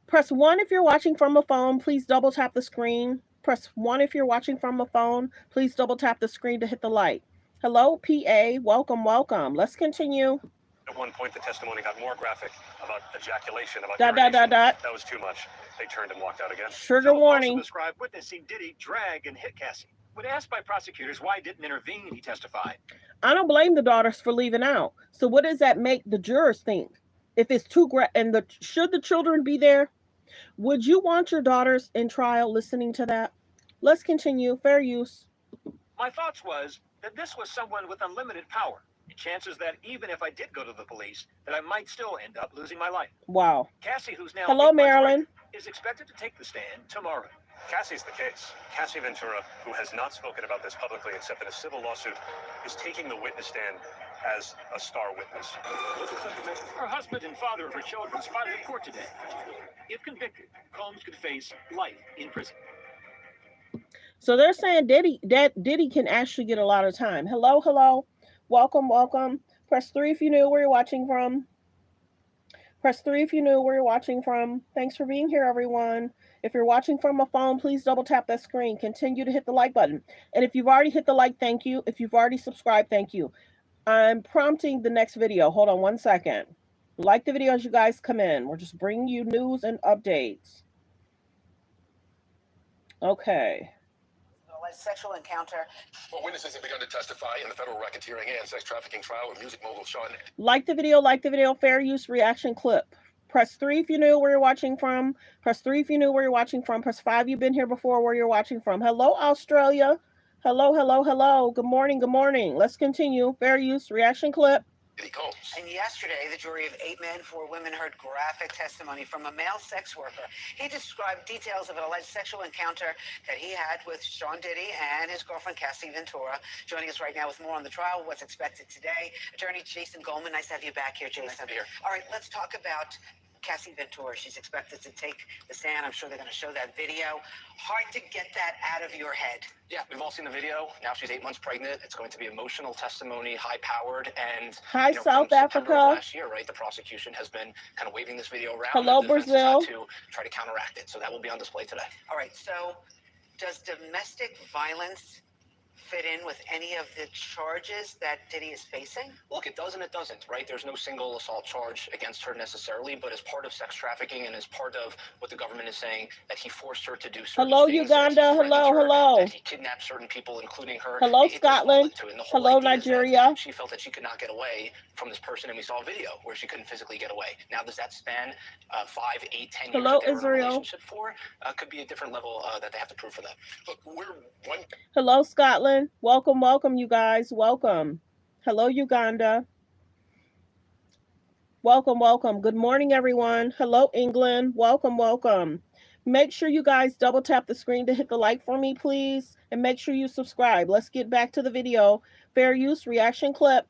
Press 1 if you're watching from a phone. Please double tap the screen. Press 1 if you're watching from a phone. Please double tap the screen to hit the light. Hello, PA. Welcome, welcome. Let's continue. At one point, the testimony got more graphic about ejaculation, about Dot, dot, urination. dot, dot. That was too much. They turned and walked out again. Trigger Philip warning. also described witnessing Diddy drag and hit Cassie. When asked by prosecutors why he didn't intervene, he testified. I don't blame the daughters for leaving out. So what does that make the jurors think? If it's too should the children be there? Would you want your daughters in trial listening to that? Let's continue. Fair use. My thoughts was that this was someone with unlimited power. And chances that even if I did go to the police, that I might still end up losing my life. Wow. Cassie, who's now Hello, 8 months Marilyn. pregnant, is expected to take the stand tomorrow. Cassie's the case. Cassie Ventura, who has not spoken about this publicly except in a civil lawsuit, is taking the witness stand as a star witness. Her husband and father of her children spotted in court today. If convicted, Combs could face life in prison. So they're saying Diddy can actually get a lot of time. Hello, hello. Welcome, welcome. Press 3 if you knew where you're watching from. Press 3 if you knew where you're watching from. Thanks for being here, everyone. If you're watching from a phone, please double tap that screen. Continue to hit the like button. And if you've already hit the like, thank you. If you've already subscribed, thank you. I'm prompting the next video. Hold on 1 second. Like the video as you guys come in. We're just bringing you news and updates. Okay. Alleged sexual encounter. Well, witnesses have begun to testify in the federal racketeering and sex trafficking trial of music mogul Sean. Like the video, fair use reaction clip. Press 3 if you knew where you're watching from. Press 3 if you knew where you're watching from. Press 5 you've been here before where you're watching from. Hello, Australia. Hello, hello, hello. Good morning, good morning. Let's continue. Fair use reaction clip. Diddy Combs. And yesterday, the jury of 8 men, 4 women heard graphic testimony from a male sex worker. He described details of an alleged sexual encounter that he had with Sean Diddy and his girlfriend, Cassie Ventura. Joining us right now with more on the trial, what's expected today. Attorney Jason Goldman, nice to have you back here, Jason. Nice to be here. All right, let's talk about Cassie Ventura. She's expected to take the stand. I'm sure they're going to show that video. Hard to get that out of your head. Yeah, we've all seen the video. Now she's 8 months pregnant. It's going to be emotional testimony, high-powered, and Hi, from South September of Africa. last year, right? The prosecution has been kind of waving this video around. Hello, and the defense Brazil. has had to try to counteract it. So that will be on display today. All right, so does domestic violence fit in with any of the charges that Diddy is facing? Look, it does and it doesn't, right? There's no single assault charge against her necessarily, but as part of sex trafficking and as part of what the government is saying, that he forced her to do certain Hello, things, Uganda. that he threatened Hello, her, hello. that he kidnapped certain people, including her. Hello, It does fall Scotland. into it. And the whole Hello, idea is that Nigeria. she felt that she could not get away from this person, and we saw a video where she couldn't physically get away. Now, does that span 5, 8, 10 years Hello, that they were in a Israel. relationship for? Could be a different level that they have to prove for that. Look, we're one. Hello, Scotland. Welcome, welcome, you guys. Welcome. Hello, Uganda. Welcome, welcome. Good morning, everyone. Hello, England. Welcome, welcome. Make sure you guys double tap the screen to hit the like for me, please. And make sure you subscribe. Let's get back to the video. Fair use reaction clip.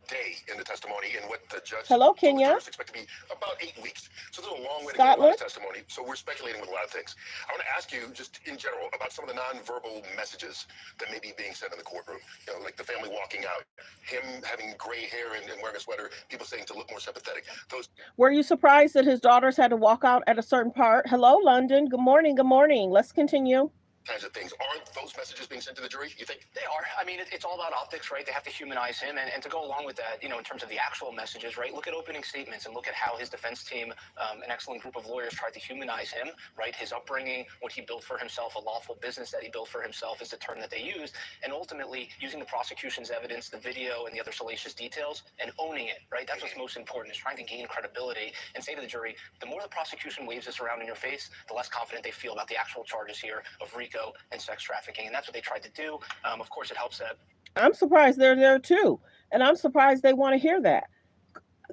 Day in the testimony and what the judge Hello, told the Kenya. jurors expect to be about 8 weeks. So there's a long way to go, a Scotland. lot of testimony. So we're speculating with a lot of things. I want to ask you just in general about some of the nonverbal messages that may be being said in the courtroom. You know, like the family walking out, him having gray hair and wearing a sweater, people saying to look more sympathetic. Those. Were you surprised that his daughters had to walk out at a certain part? Hello, London. Good morning. Good morning. Let's continue. Kinds of things. Aren't those messages being sent to the jury, you think? They are. I mean, it's all about optics, right? They have to humanize him. And to go along with that, you know, in terms of the actual messages, right? Look at opening statements and look at how his defense team, an excellent group of lawyers, tried to humanize him, right? His upbringing, what he built for himself, a lawful business that he built for himself is the term that they used. And ultimately, using the prosecution's evidence, the video, and the other salacious details, and owning it, right? That's what's most important, is trying to gain credibility and say to the jury, the more the prosecution waves this around in your face, the less confident they feel about the actual charges here of RICO and sex trafficking. And that's what they tried to do. Of course, it helps that. I'm surprised they're there too. And I'm surprised they want to hear that.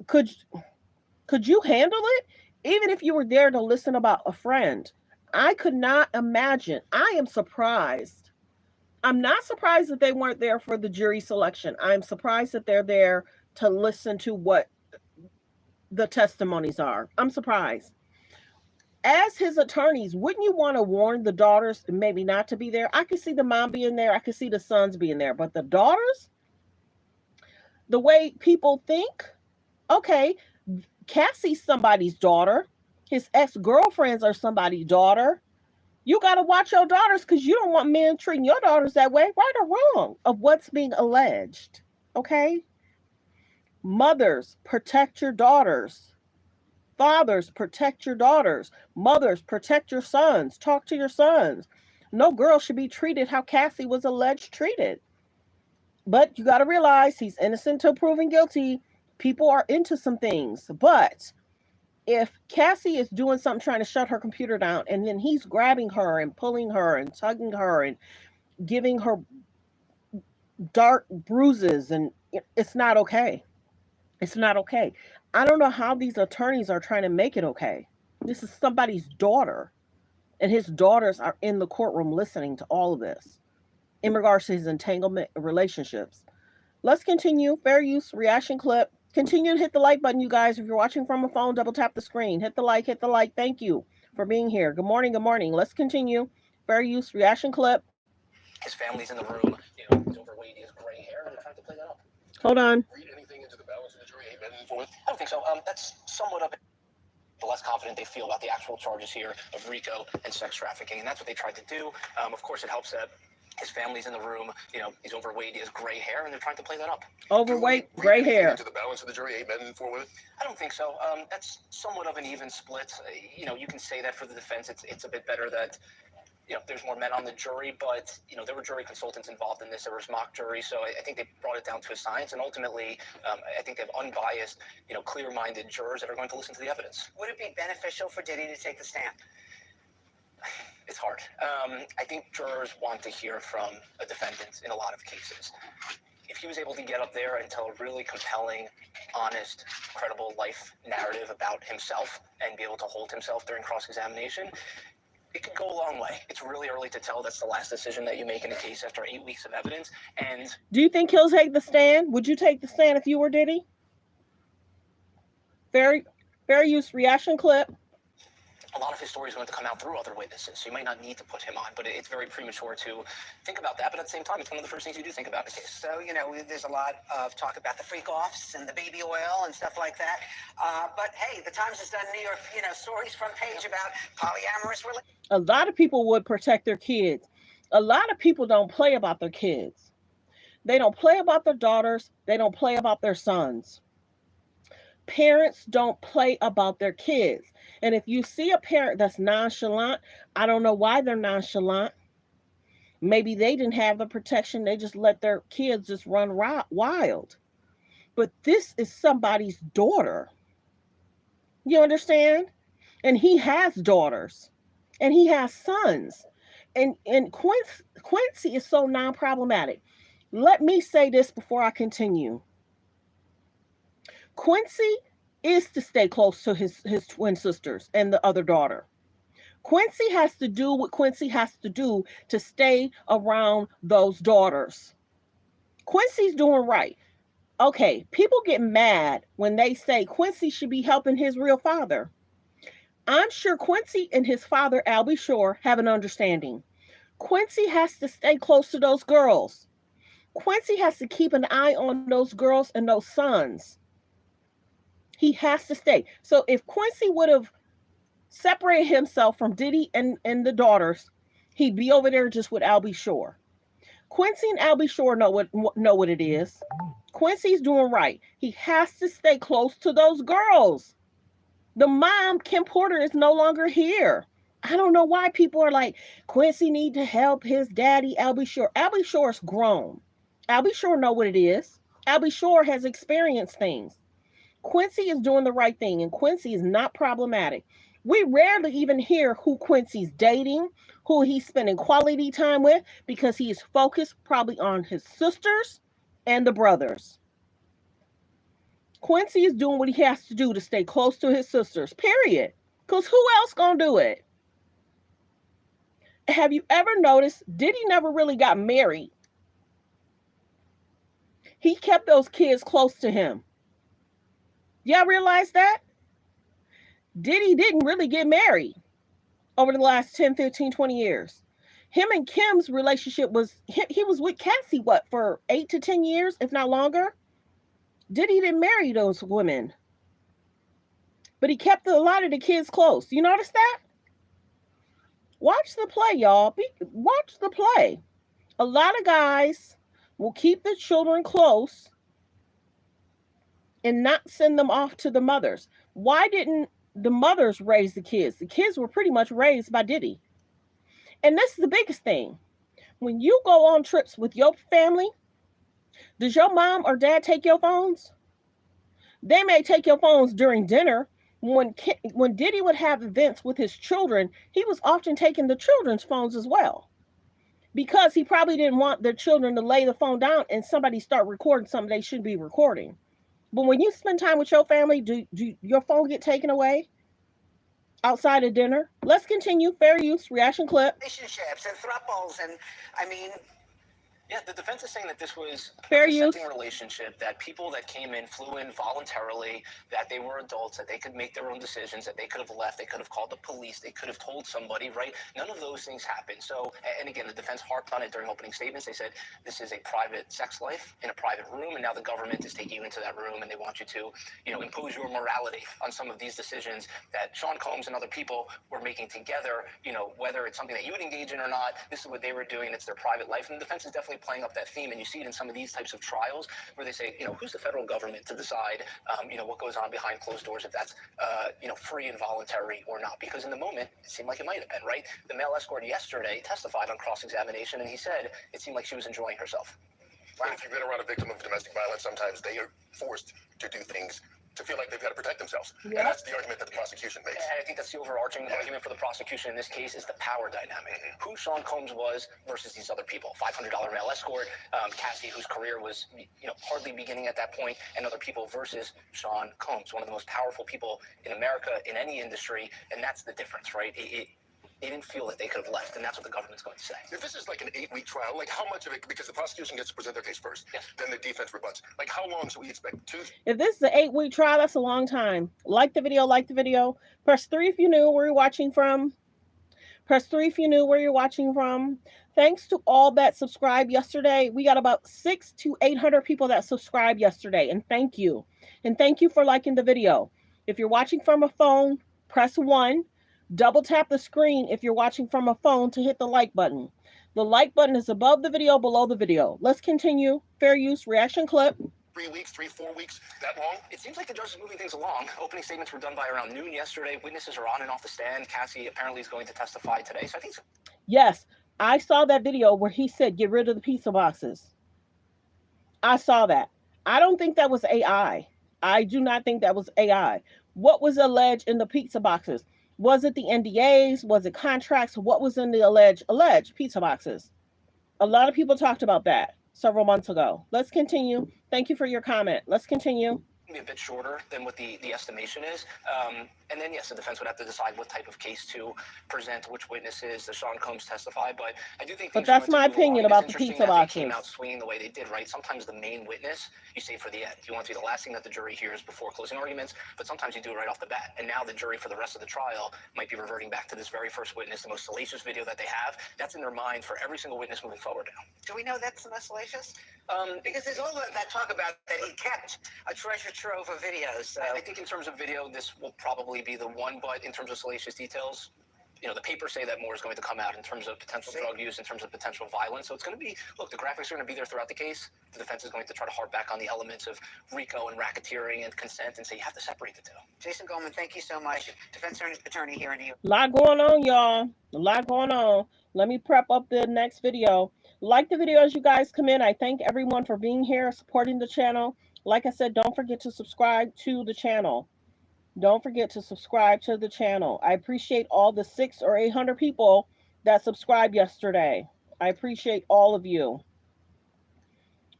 Could you handle it? Even if you were there to listen about a friend, I could not imagine. I am surprised. I'm not surprised that they weren't there for the jury selection. I'm surprised that they're there to listen to what the testimonies are. I'm surprised. As his attorneys, wouldn't you want to warn the daughters maybe not to be there? I could see the mom being there. I could see the sons being there. But the daughters, the way people think, okay, Cassie's somebody's daughter. His ex-girlfriends are somebody's daughter. You got to watch your daughters because you don't want men treating your daughters that way, right or wrong, of what's being alleged. Okay? Mothers, protect your daughters. Fathers, protect your daughters. Mothers, protect your sons. Talk to your sons. No girl should be treated how Cassie was alleged treated. But you got to realize he's innocent till proven guilty. People are into some things. But if Cassie is doing something trying to shut her computer down, and then he's grabbing her and pulling her and tugging her and giving her dark bruises, and it's not okay. It's not okay. I don't know how these attorneys are trying to make it okay. This is somebody's daughter, and his daughters are in the courtroom listening to all of this in regards to his entanglement relationships. Let's continue. Fair use reaction clip. Continue to hit the like button, you guys. If you're watching from a phone, double tap the screen. Hit the like, hit the like. Thank you for being here. Good morning, good morning. Let's continue. Fair use reaction clip. His family's in the room. You know, he's overweight. He has gray hair. And they're trying to play that up. Hold on. Read anything into the balance of the jury, amen and forth? I don't think so. That's somewhat of it. The less confident they feel about the actual charges here of RICO and sex trafficking. And that's what they tried to do. Of course, it helps that his family's in the room. You know, he's overweight. He has gray hair, and they're trying to play that up. Overweight, gray hair. Into the balance of the jury, amen and forth? I don't think so. That's somewhat of an even split. You know, you can say that for the defense. It's a bit better that, you know, there's more men on the jury, but, you know, there were jury consultants involved in this. There was mock jury, so I think they brought it down to a science, and ultimately, I think they have unbiased, you know, clear-minded jurors that are going to listen to the evidence. Would it be beneficial for Diddy to take the stand? It's hard. I think jurors want to hear from a defendant in a lot of cases. If he was able to get up there and tell a really compelling, honest, credible life narrative about himself and be able to hold himself during cross-examination, it could go a long way. It's really early to tell. That's the last decision that you make in a case after 8 weeks of evidence. And do you think he'll take the stand? Would you take the stand if you were Diddy? Fair use reaction clip. A lot of his story is going to come out through other witnesses, so you might not need to put him on, but it's very premature to think about that. But at the same time, it's one of the first things you do think about in a case. So, you know, there's a lot of talk about the freak-offs and the baby oil and stuff like that. But, hey, the Times has done New York, you know, stories front page about polyamorous relationships. A lot of people would protect their kids. A lot of people don't play about their kids. They don't play about their daughters. They don't play about their sons. Parents don't play about their kids. And if you see a parent that's nonchalant, I don't know why they're nonchalant. Maybe they didn't have the protection. They just let their kids just run wild. But this is somebody's daughter. You understand? And he has daughters. And he has sons. And Quincy is so non-problematic. Let me say this before I continue. Quincy is to stay close to his twin sisters and the other daughter. Quincy has to do what Quincy has to do to stay around those daughters. Quincy's doing right. Okay, people get mad when they say Quincy should be helping his real father. I'm sure Quincy and his father, Albie Shore, have an understanding. Quincy has to stay close to those girls. Quincy has to keep an eye on those girls and those sons. He has to stay. So if Quincy would have separated himself from Diddy and the daughters, he'd be over there just with Albie Shore. Quincy and Albie Shore know what it is. Quincy's doing right. He has to stay close to those girls. The mom, Kim Porter, is no longer here. I don't know why people are like, Quincy need to help his daddy, Albie Shore. Albie Shore's grown. Albie Shore know what it is. Albie Shore has experienced things. Quincy is doing the right thing, and Quincy is not problematic. We rarely even hear who Quincy's dating, who he's spending quality time with, because he is focused probably on his sisters and the brothers. Quincy is doing what he has to do to stay close to his sisters, period. Because who else gonna do it? Have you ever noticed Diddy never really got married? He kept those kids close to him. Y'all realize that? Diddy didn't really get married over the last 10, 15, 20 years. Him and Kim's relationship was, he was with Cassie, what, for 8 to 10 years, if not longer? Diddy didn't marry those women. But he kept a lot of the kids close. You notice that? Watch the play, y'all. Watch the play. A lot of guys will keep the children close and not send them off to the mothers. Why didn't the mothers raise the kids? The kids were pretty much raised by Diddy. And this is the biggest thing. When you go on trips with your family, does your mom or dad take your phones? They may take your phones during dinner. When Diddy would have events with his children, he was often taking the children's phones as well. Because he probably didn't want their children to lay the phone down and somebody start recording something they shouldn't be recording. But when you spend time with your family, do your phone get taken away outside of dinner? Let's continue. Fair use, reaction clip. Relationships and thruples, and I mean, Yeah, the defense is saying that this was fair a use consenting relationship, that people that came in flew in voluntarily, that they were adults, that they could make their own decisions, that they could have left, they could have called the police, they could have told somebody, right? None of those things happened. So, and again, the defense harped on it during opening statements. They said this is a private sex life in a private room, and now the government is taking you into that room, and they want you to, impose your morality on some of these decisions that Sean Combs and other people were making together. Whether it's something that you would engage in or not, this is what they were doing. It's their private life, and the defense is definitely playing up that theme, and you see it in some of these types of trials where they say, who's the federal government to decide, what goes on behind closed doors, if that's, free and voluntary or not? Because in the moment, it seemed like it might have been, right? The male escort yesterday testified on cross-examination, and he said it seemed like she was enjoying herself. And if you've been around a victim of domestic violence, sometimes they are forced to do things to feel like they've got to protect themselves. Yeah. And that's the argument that the prosecution makes. And I think that's the overarching argument for the prosecution in this case is the power dynamic. Who Sean Combs was versus these other people. $500 male escort, Cassie, whose career was hardly beginning at that point, and other people versus Sean Combs, one of the most powerful people in America in any industry, and that's the difference, right? They didn't feel that they could have left, and that's what the government's going to say. If this is like an 8-week trial, like how much of it, because the prosecution gets to present their case first, yes, then the defense rebuts, like how long should we expect? 2? If this is an 8-week trial, that's a long time. Like the video. Press 3 if you knew where you're watching from. Press 3 if you knew where you're watching from. Thanks to all that subscribed yesterday. We got about 600 to 800 people that subscribed yesterday, and thank you. And thank you for liking the video. If you're watching from a phone, press 1. Double tap the screen if you're watching from a phone to hit the like button. The like button is above the video, below the video. Let's continue. Fair use reaction clip. 3 weeks, 4 weeks, that long? It seems like the judge is moving things along. Opening statements were done by around noon yesterday. Witnesses are on and off the stand. Cassie apparently is going to testify today. So I think. Yes, I saw that video where he said, get rid of the pizza boxes. I saw that. I don't think that was AI. I do not think that was AI. What was alleged in the pizza boxes? Was it the NDAs? Was it contracts? What was in the alleged pizza boxes? A lot of people talked about that several months ago. Let's continue. Thank you for your comment. Let's continue. Be a bit shorter than what the estimation is. And then, yes, the defense would have to decide what type of case to present, which witnesses, the Sean Combs testify. But I do think. But that's my opinion about the pizza boxes. They came out swinging the way they did, right? Sometimes the main witness you save for the end. You want to be the last thing that the jury hears before closing arguments, but sometimes you do it right off the bat. And now the jury, for the rest of the trial, might be reverting back to this very first witness, the most salacious video that they have. That's in their mind for every single witness moving forward now. Do we know that's the most salacious? Because there's all that talk about that he kept a treasure trove of videos. So. I think in terms of video, this will probably be the one, but in terms of salacious details, you know, the papers say that more is going to come out in terms of potential drug use, in terms of potential violence. So it's going to be, look, the graphics are going to be there throughout the case. The defense is going to try to harp back on the elements of RICO and racketeering and consent and say you have to separate the two. Jason Goldman, thank you so much. Defense attorney here in New York. A lot going on, y'all. A lot going on. Let me prep up the next video. Like the video as you guys come in. I thank everyone for being here, supporting the channel. Like I said, don't forget to subscribe to the channel. Don't forget to subscribe to the channel. I appreciate all the 600 or 800 people that subscribed yesterday. I appreciate all of you.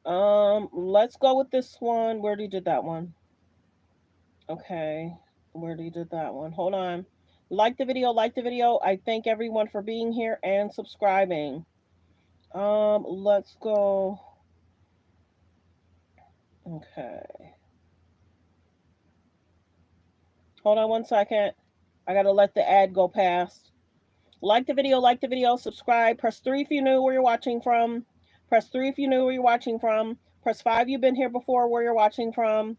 Let's go with this one. Where did that one? Okay. Where did that one? Hold on. Like the video, like the video. I thank everyone for being here and subscribing. Let's go. Okay. Hold on one second. I gotta let the ad go past. Like the video, subscribe. Press 3 if you're new where you're watching from. Press 3 if you're new where you're watching from. Press 5 you've been here before where you're watching from.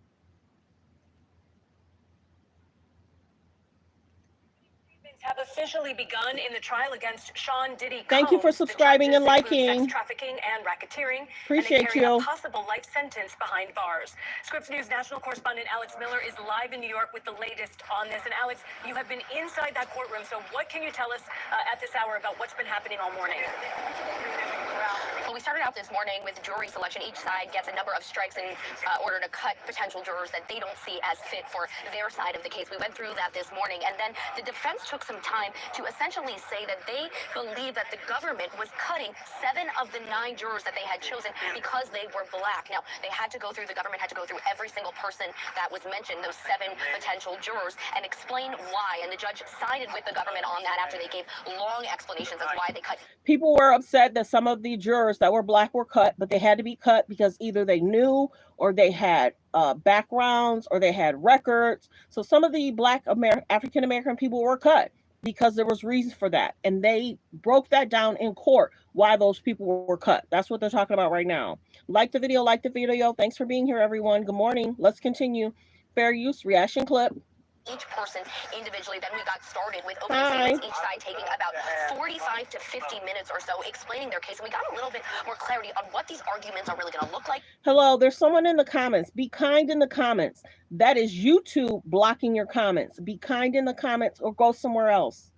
Have officially begun in the trial against Sean Diddy. Thank you for subscribing and liking. Sex trafficking and racketeering. Appreciate and you. A possible life sentence behind bars. Scripps News national correspondent Alex Miller is live in New York with the latest on this. And Alex, you have been inside that courtroom. So what can you tell us at this hour about what's been happening all morning? Well, we started out this morning with jury selection. Each side gets a number of strikes in order to cut potential jurors that they don't see as fit for their side of the case. We went through that this morning, and then the defense took some time to essentially say that they believe that the government was cutting 7 of the 9 jurors that they had chosen because they were black. Now, the government had to go through every single person that was mentioned, those 7 potential jurors, and explain why. And the judge sided with the government on that after they gave long explanations of why they cut. People were upset that some of the jurors that were black were cut, but they had to be cut because either they knew or they had backgrounds or they had records. So some of the black African-American people were cut because there was reasons for that. And they broke that down in court why those people were cut. That's what they're talking about right now. Like the video, like the video. Thanks for being here, everyone. Good morning. Let's continue. Fair use reaction clip. Each person individually. Then we got started with opening statements, each side taking about 45 to 50 minutes or so explaining their case. And we got a little bit more clarity on what these arguments are really going to look like. Hello, there's someone in the comments. Be kind in the comments. That is YouTube blocking your comments. Be kind in the comments or go somewhere else.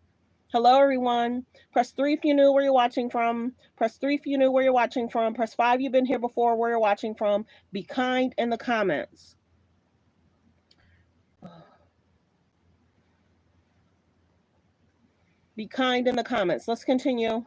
Hello, everyone. Press 3 if you knew where you're watching from. Press 3 if you knew where you're watching from. Press 5 you've been here before where you're watching from. Be kind in the comments. Be kind in the comments. Let's continue.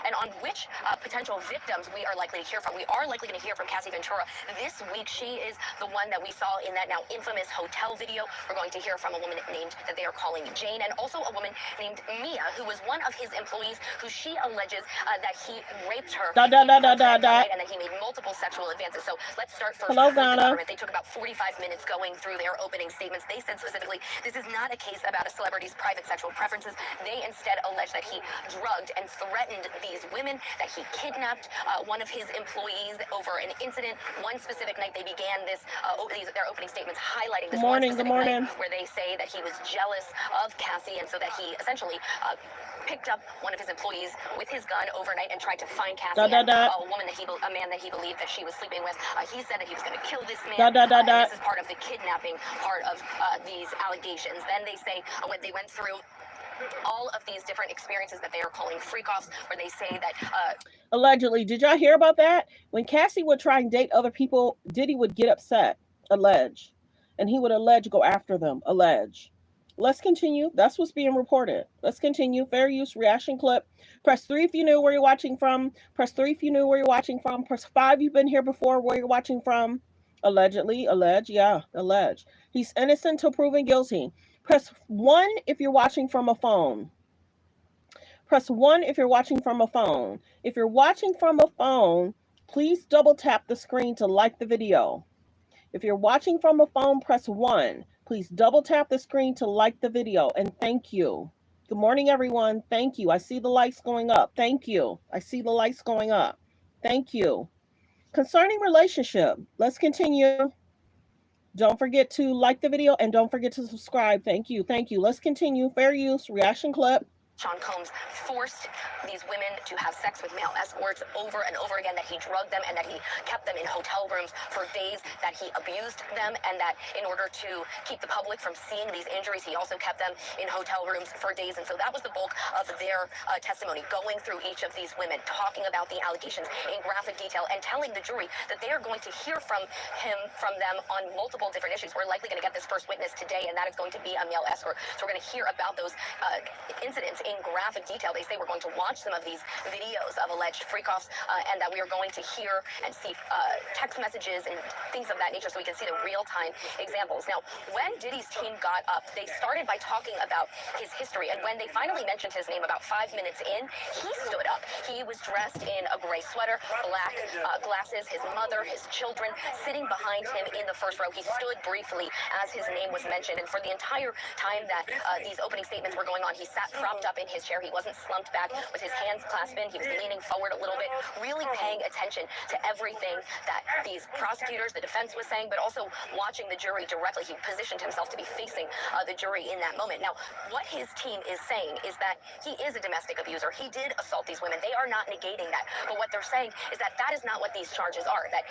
And on which potential victims we are likely to hear from. We are likely going to hear from Cassie Ventura this week. She is the one that we saw in that now infamous hotel video. We're going to hear from a woman named that they are calling Jane, and also a woman named Mia, who was one of his employees, who she alleges that he raped her. And that he made multiple sexual advances. So let's start first. Hello, with the Ghana. government. They took about 45 minutes going through their opening statements. They said specifically, this is not a case about a celebrity's private sexual preferences. They instead allege that he drugged and threatened these women, that he kidnapped one of his employees over an incident. One specific night, they began their opening statements highlighting this one specific night where they say that he was jealous of Cassie, and so that he essentially picked up one of his employees with his gun overnight and tried to find Cassie, a man that he believed that she was sleeping with. He said that he was going to kill this man. And this is part of the kidnapping part of these allegations. Then they say when they went through all of these different experiences that they are calling freak-offs, where they say that allegedly, did y'all hear about that? When Cassie would try and date other people, Diddy would get upset, allege, and he would go after them, allege. Let's continue. That's what's being reported. Let's continue. Fair use reaction clip. Press 3 if you knew where you're watching from. Press 3 if you knew where you're watching from. Press 5 you've been here before, where you're watching from. Allegedly, allege. He's innocent till proven guilty. Press 1 if you're watching from a phone. Press 1 if you're watching from a phone. If you're watching from a phone, please double tap the screen to like the video. If you're watching from a phone, press 1. Please double tap the screen to like the video, and thank you. Good morning, everyone. Thank you. I see the likes going up. Thank you. I see the likes going up. Thank you. Concerning relationship, let's continue. Don't forget to like the video and don't forget to subscribe. Thank you. Thank you. Let's continue. Fair use reaction clip. Sean Combs forced these women to have sex with male escorts over and over again, that he drugged them and that he kept them in hotel rooms for days, that he abused them, and that in order to keep the public from seeing these injuries, he also kept them in hotel rooms for days. And so that was the bulk of their testimony, going through each of these women, talking about the allegations in graphic detail, and telling the jury that they are going to hear from them on multiple different issues. We're likely going to get this first witness today, and that is going to be a male escort. So we're going to hear about those incidents in graphic detail. They say we're going to watch some of these videos of alleged freak-offs, and that we are going to hear and see text messages and things of that nature, so we can see the real-time examples. Now, when Diddy's team got up, they started by talking about his history, and when they finally mentioned his name about 5 minutes in, he stood up. He was dressed in a gray sweater, black glasses, his mother, his children sitting behind him in the first row. He stood briefly as his name was mentioned, and for the entire time that these opening statements were going on, he sat propped up in his chair. He wasn't slumped back with his hands clasped in. He was leaning forward a little bit, really paying attention to everything that these prosecutors, the defense was saying, but also watching the jury directly. He positioned himself to be facing the jury in that moment. Now, what his team is saying is that he is a domestic abuser. He did assault these women. They are not negating that. But what they're saying is that that is not what these charges are, that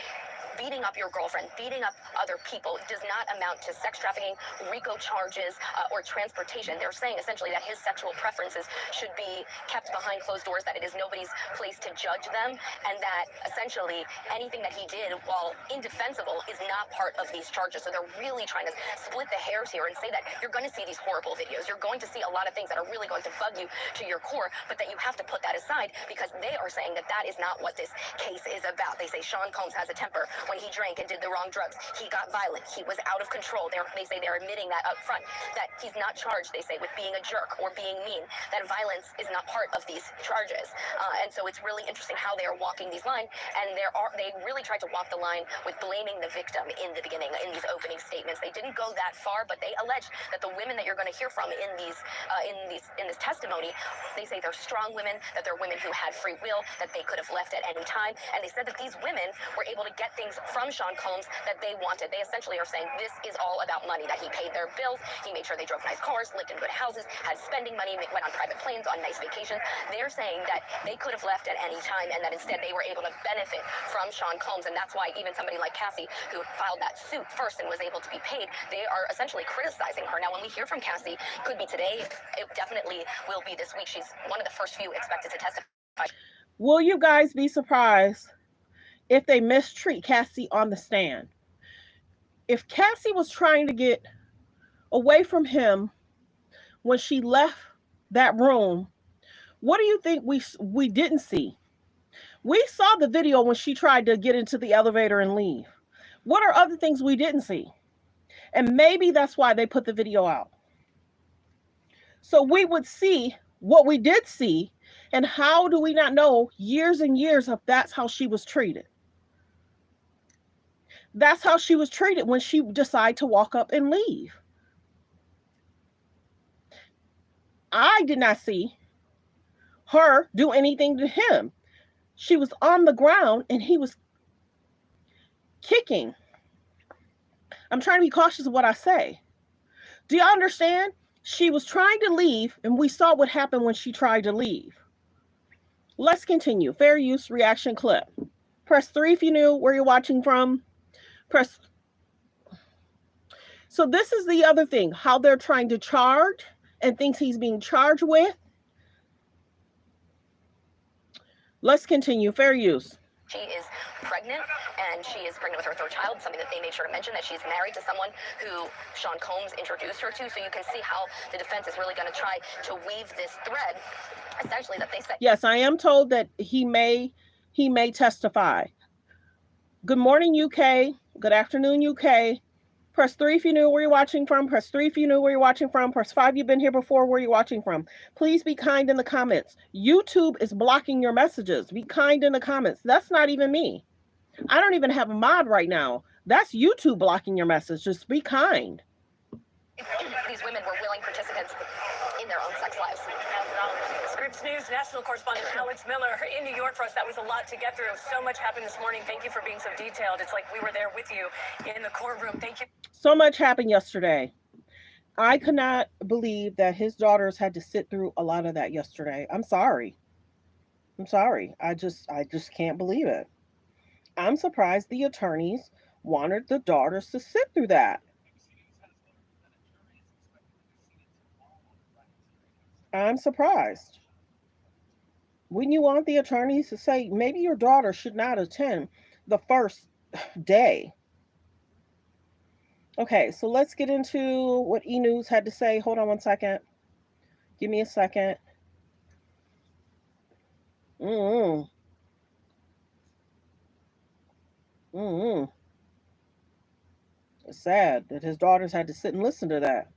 beating up your girlfriend, beating up other people does not amount to sex trafficking, RICO charges, or transportation. They're saying essentially that his sexual preferences should be kept behind closed doors, that it is nobody's place to judge them, and that essentially anything that he did, while indefensible, is not part of these charges. So they're really trying to split the hairs here and say that you're going to see these horrible videos. You're going to see a lot of things that are really going to bug you to your core, but that you have to put that aside, because they are saying that that is not what this case is about. They say Sean Combs has a temper. When he drank and did the wrong drugs, he got violent. He was out of control. They say they're admitting that up front, that he's not charged, they say, with being a jerk or being mean, that violence is not part of these charges. And so it's really interesting how they are walking these lines, and they really tried to walk the line with blaming the victim in the beginning, in these opening statements. They didn't go that far, but they alleged that the women that you're going to hear from in this testimony, they say they're strong women, that they're women who had free will, that they could have left at any time, and they said that these women were able to get things from Sean Combs that they wanted. They essentially are saying this is all about money, that he paid their bills, he made sure they drove nice cars, lived in good houses, had spending money, went on private planes, on nice vacations. They're saying that they could have left at any time, and that instead they were able to benefit from Sean Combs, and that's why even somebody like Cassie, who filed that suit first and was able to be paid, they are essentially criticizing her. Now, when we hear from Cassie, could be today, it definitely will be this week. She's one of the first few expected to testify. Will you guys be surprised if they mistreat Cassie on the stand? If Cassie was trying to get away from him when she left that room, what do you think we didn't see? We saw the video when she tried to get into the elevator and leave. What are other things we didn't see? And maybe that's why they put the video out. So we would see what we did see, and how do we not know years and years of that's how she was treated? That's how she was treated when she decided to walk up and leave. I did not see her do anything to him. She was on the ground and he was kicking. I'm trying to be cautious of what I say. Do you understand? She was trying to leave, and we saw what happened when she tried to leave. Let's continue. Fair use reaction clip. Press 3 if you knew where you're watching from. Press. So this is the other thing, how they're trying to charge and things he's being charged with. Let's continue. Fair use. She is pregnant, and she is pregnant with her third child, something that they made sure to mention, that she's married to someone who Sean Combs introduced her to. So you can see how the defense is really going to try to weave this thread, essentially, that they said. Yes, I am told that he may testify. Good morning, UK. Good afternoon, UK. Press 3 if you knew where you're watching from. Press 3 if you knew where you're watching from. Press 5 you've been here before, where you're watching from. Please be kind in the comments. YouTube is blocking your messages. Be kind in the comments. That's not even me. I don't even have a mod right now. That's YouTube blocking your message. Just be kind. These women were willing participants in their own sex lives. Scripps News national correspondent Alex Miller in New York for us. That was a lot to get through. So much happened this morning. Thank you for being so detailed. It's like we were there with you in the courtroom. Thank you. So much happened yesterday. I could not believe that his daughters had to sit through a lot of that yesterday. I'm sorry. I'm sorry. I just can't believe it. I'm surprised the attorneys wanted the daughters to sit through that. I'm surprised. Wouldn't you want the attorneys to say, maybe your daughter should not attend the first day? Okay, so let's get into what E! News had to say. Hold on one second. Give me a second. It's sad that his daughters had to sit and listen to that.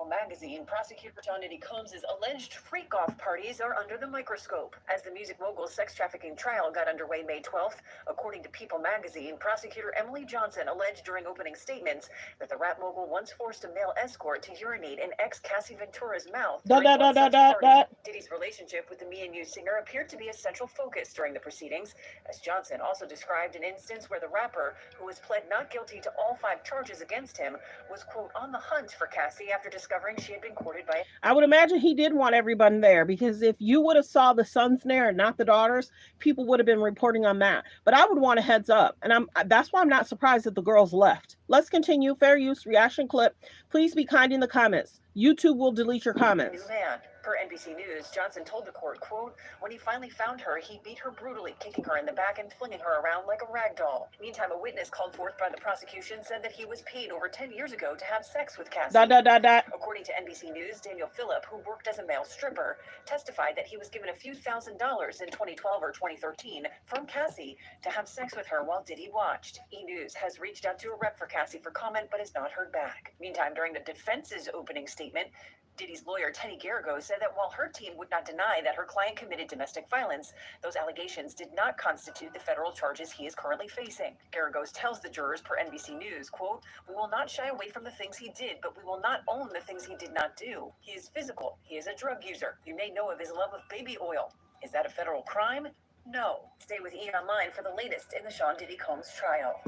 Magazine, prosecutor John Diddy Combs' alleged freak-off parties are under the microscope. As the music mogul's sex trafficking trial got underway May 12th, according to People magazine, prosecutor Emily Johnson alleged during opening statements that the rap mogul once forced a male escort to urinate in ex-Cassie Ventura's mouth. Diddy's relationship with the Me and You singer appeared to be a central focus during the proceedings, as Johnson also described an instance where the rapper, who was pled not guilty to all 5 charges against him, was, quote, on the hunt for Cassie after discovering she had been courted by. I would imagine he did want everybody there, because if you would have saw the sons there and not the daughters, people would have been reporting on that. But I would want a heads up, and that's why I'm not surprised that the girls left. Let's continue. Fair use reaction clip. Please be kind in the comments. YouTube will delete your comments. New man. Per NBC News, Johnson told the court, quote, when he finally found her, he beat her brutally, kicking her in the back and flinging her around like a rag doll. Meantime, a witness called forth by the prosecution said that he was paid over 10 years ago to have sex with Cassie. According to NBC News, Daniel Phillip, who worked as a male stripper, testified that he was given a few $1,000s in 2012 or 2013 from Cassie to have sex with her while Diddy watched. E! News has reached out to a rep for Cassie for comment, but has not heard back. Meantime, during the defense's opening statement, Diddy's lawyer, Teddy Garrigo, said that while her team would not deny that her client committed domestic violence, those allegations did not constitute the federal charges he is currently facing. Garrigo tells the jurors per NBC News, quote, we will not shy away from the things he did, but we will not own the things he did not do. He is physical. He is a drug user. You may know of his love of baby oil. Is that a federal crime? No. Stay with E! Online for the latest in the Sean Diddy Combs trial.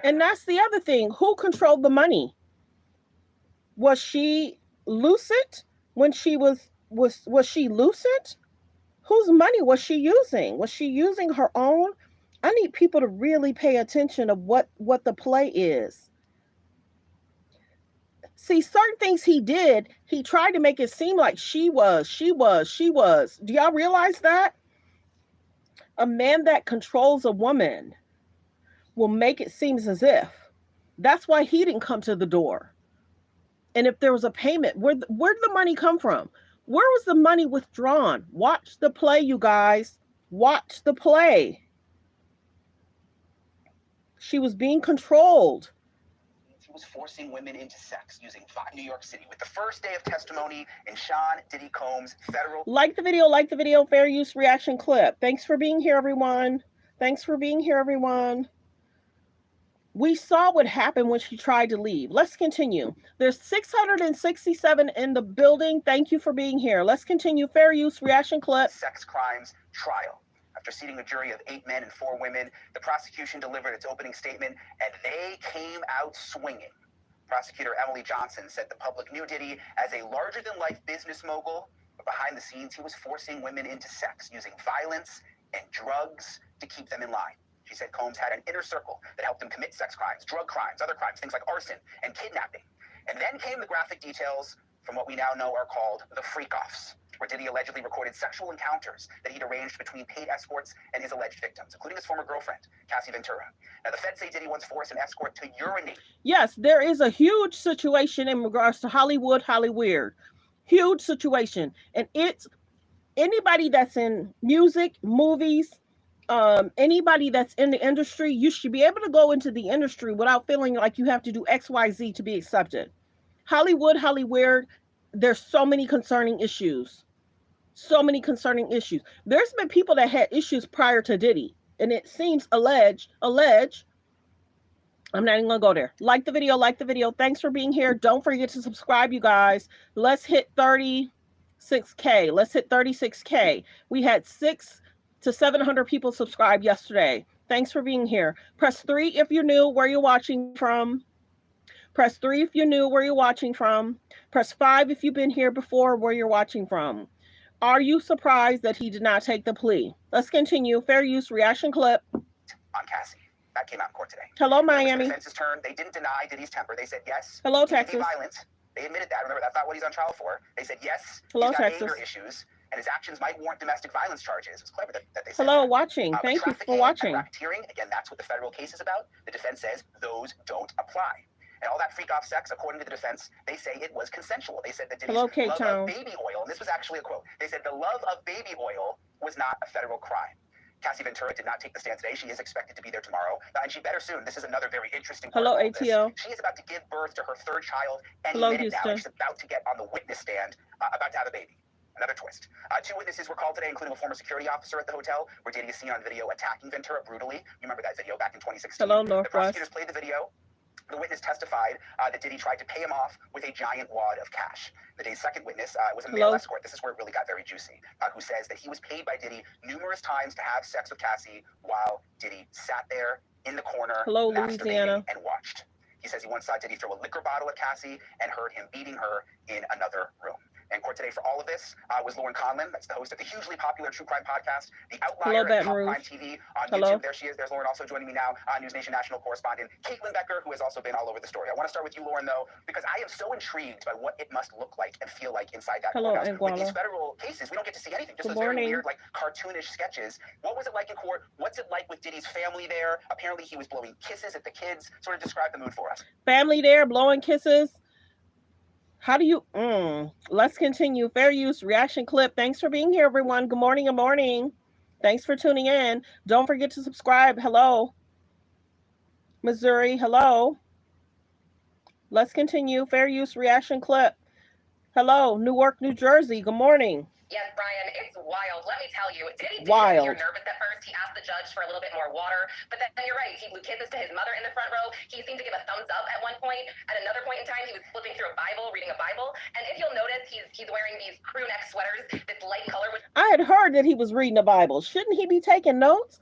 And that's the other thing. Who controlled the money? Was she lucid when she was she lucid? Whose money was she using? Was she using her own? I need people to really pay attention of what the play is. See, certain things he did, he tried to make it seem like she was. Do y'all realize that? A man that controls a woman will make it seem as if. That's why he didn't come to the door. And if there was a payment, where did the money come from? Where was the money withdrawn? Watch the play, you guys. Watch the play. She was being controlled. He was forcing women into sex using New York City with the first day of testimony in Sean Diddy Combs' federal. Like the video, fair use reaction clip. Thanks for being here, everyone. We saw what happened when she tried to leave. Let's continue. There's 667 in the building. Thank you for being here. Let's continue. Fair use reaction clip. Sex crimes trial. After seating a jury of 8 men and 4 women, the prosecution delivered its opening statement, and they came out swinging. Prosecutor Emily Johnson said the public knew Diddy as a larger-than-life business mogul, but behind the scenes, he was forcing women into sex, using violence and drugs to keep them in line. She said Combs had an inner circle that helped him commit sex crimes, drug crimes, other crimes, things like arson and kidnapping. And then came the graphic details from what we now know are called the freak-offs, where Diddy allegedly recorded sexual encounters that he'd arranged between paid escorts and his alleged victims, including his former girlfriend, Cassie Ventura. Now, the feds say Diddy once forced an escort to urinate. Yes, there is a huge situation in regards to Hollywood, Hollyweird. Huge situation. And it's anybody that's in music, movies, anybody that's in the industry, you should be able to go into the industry without feeling like you have to do XYZ to be accepted. Hollywood, Hollyweird, there's so many concerning issues. So many concerning issues. There's been people that had issues prior to Diddy, and it seems alleged. I'm not even gonna go there. Like the video. Thanks for being here. Don't forget to subscribe, you guys. Let's hit 36K. Let's hit 36K. We had 600 to 700 people subscribe yesterday. Thanks for being here. Press 3 if you're new, where you're watching from. Press 3 if you're new, where you're watching from. Press 5 if you've been here before, where you're watching from. Are you surprised that he did not take the plea? Let's continue. Fair use reaction clip. On Cassie. That came out in court today. Hello, Miami. The defense's turn. They didn't deny Diddy's temper. They said yes. Hello, he Texas. Can be violent. They admitted that. Remember, that's not what he's on trial for. They said yes. Hello, he's got Texas. anger issues, and his actions might warrant domestic violence charges. It was clever that they said Hello, that. watching. Thank you for watching. Racketeering, again, that's what the federal case is about. The defense says those don't apply. And all that freak-off sex, according to the defense, they say it was consensual. They said that Diddy's love of baby oil, and this was actually a quote, they said the love of baby oil was not a federal crime. Cassie Ventura did not take the stand today. She is expected to be there tomorrow, and she better soon. This is another very interesting part. Hello, ATL. She is about to give birth to her 3rd child any Hello, minute Houston. now. She's about to get on the witness stand, about to have a baby. Another twist. 2 witnesses were called today, including a former security officer at the hotel, where Diddy is seen on video attacking Ventura brutally. You remember that video back in 2016? Hello, The Northwest. prosecutors played the video. The witness testified that Diddy tried to pay him off with a giant wad of cash. The day's second witness was a male escort. This is where it really got very juicy, who says that he was paid by Diddy numerous times to have sex with Cassie while Diddy sat there in the corner, masturbating and watched. He says he once saw Diddy throw a liquor bottle at Cassie and heard him beating her in another room. In court today for all of this was Lauren Conlon. That's the host of the hugely popular true crime podcast, The Outlier, at Top Crime TV on YouTube. There she is. There's Lauren also joining me now, News Nation national correspondent Caitlin Becker, who has also been all over the story. I want to start with you, Lauren, though, because I am so intrigued by what it must look like and feel like inside that courthouse. With these federal cases, we don't get to see anything, just those very weird, like, cartoonish sketches. What was it like in court? What's it like with Diddy's family there? Apparently he was blowing kisses at the kids. Sort of describe the mood for us. Family there, blowing kisses. How do you... Let's continue. Fair use reaction clip. Thanks for being here, everyone. Good morning. Good morning. Thanks for tuning in. Don't forget to subscribe. Hello. Missouri. Hello. Let's continue. Fair use reaction clip. Hello. Newark, New Jersey. Good morning. Yes, Brian, it's wild. Let me tell you, Diddy did Wild. appear nervous at first. He asked the judge for a little bit more water, but then you're right. He blew kisses to his mother in the front row. He seemed to give a thumbs up at one point. At another point in time, he was flipping through a Bible, reading a Bible. And if you'll notice, he's wearing these crew neck sweaters, this light color. I had heard that he was reading a Bible. Shouldn't he be taking notes?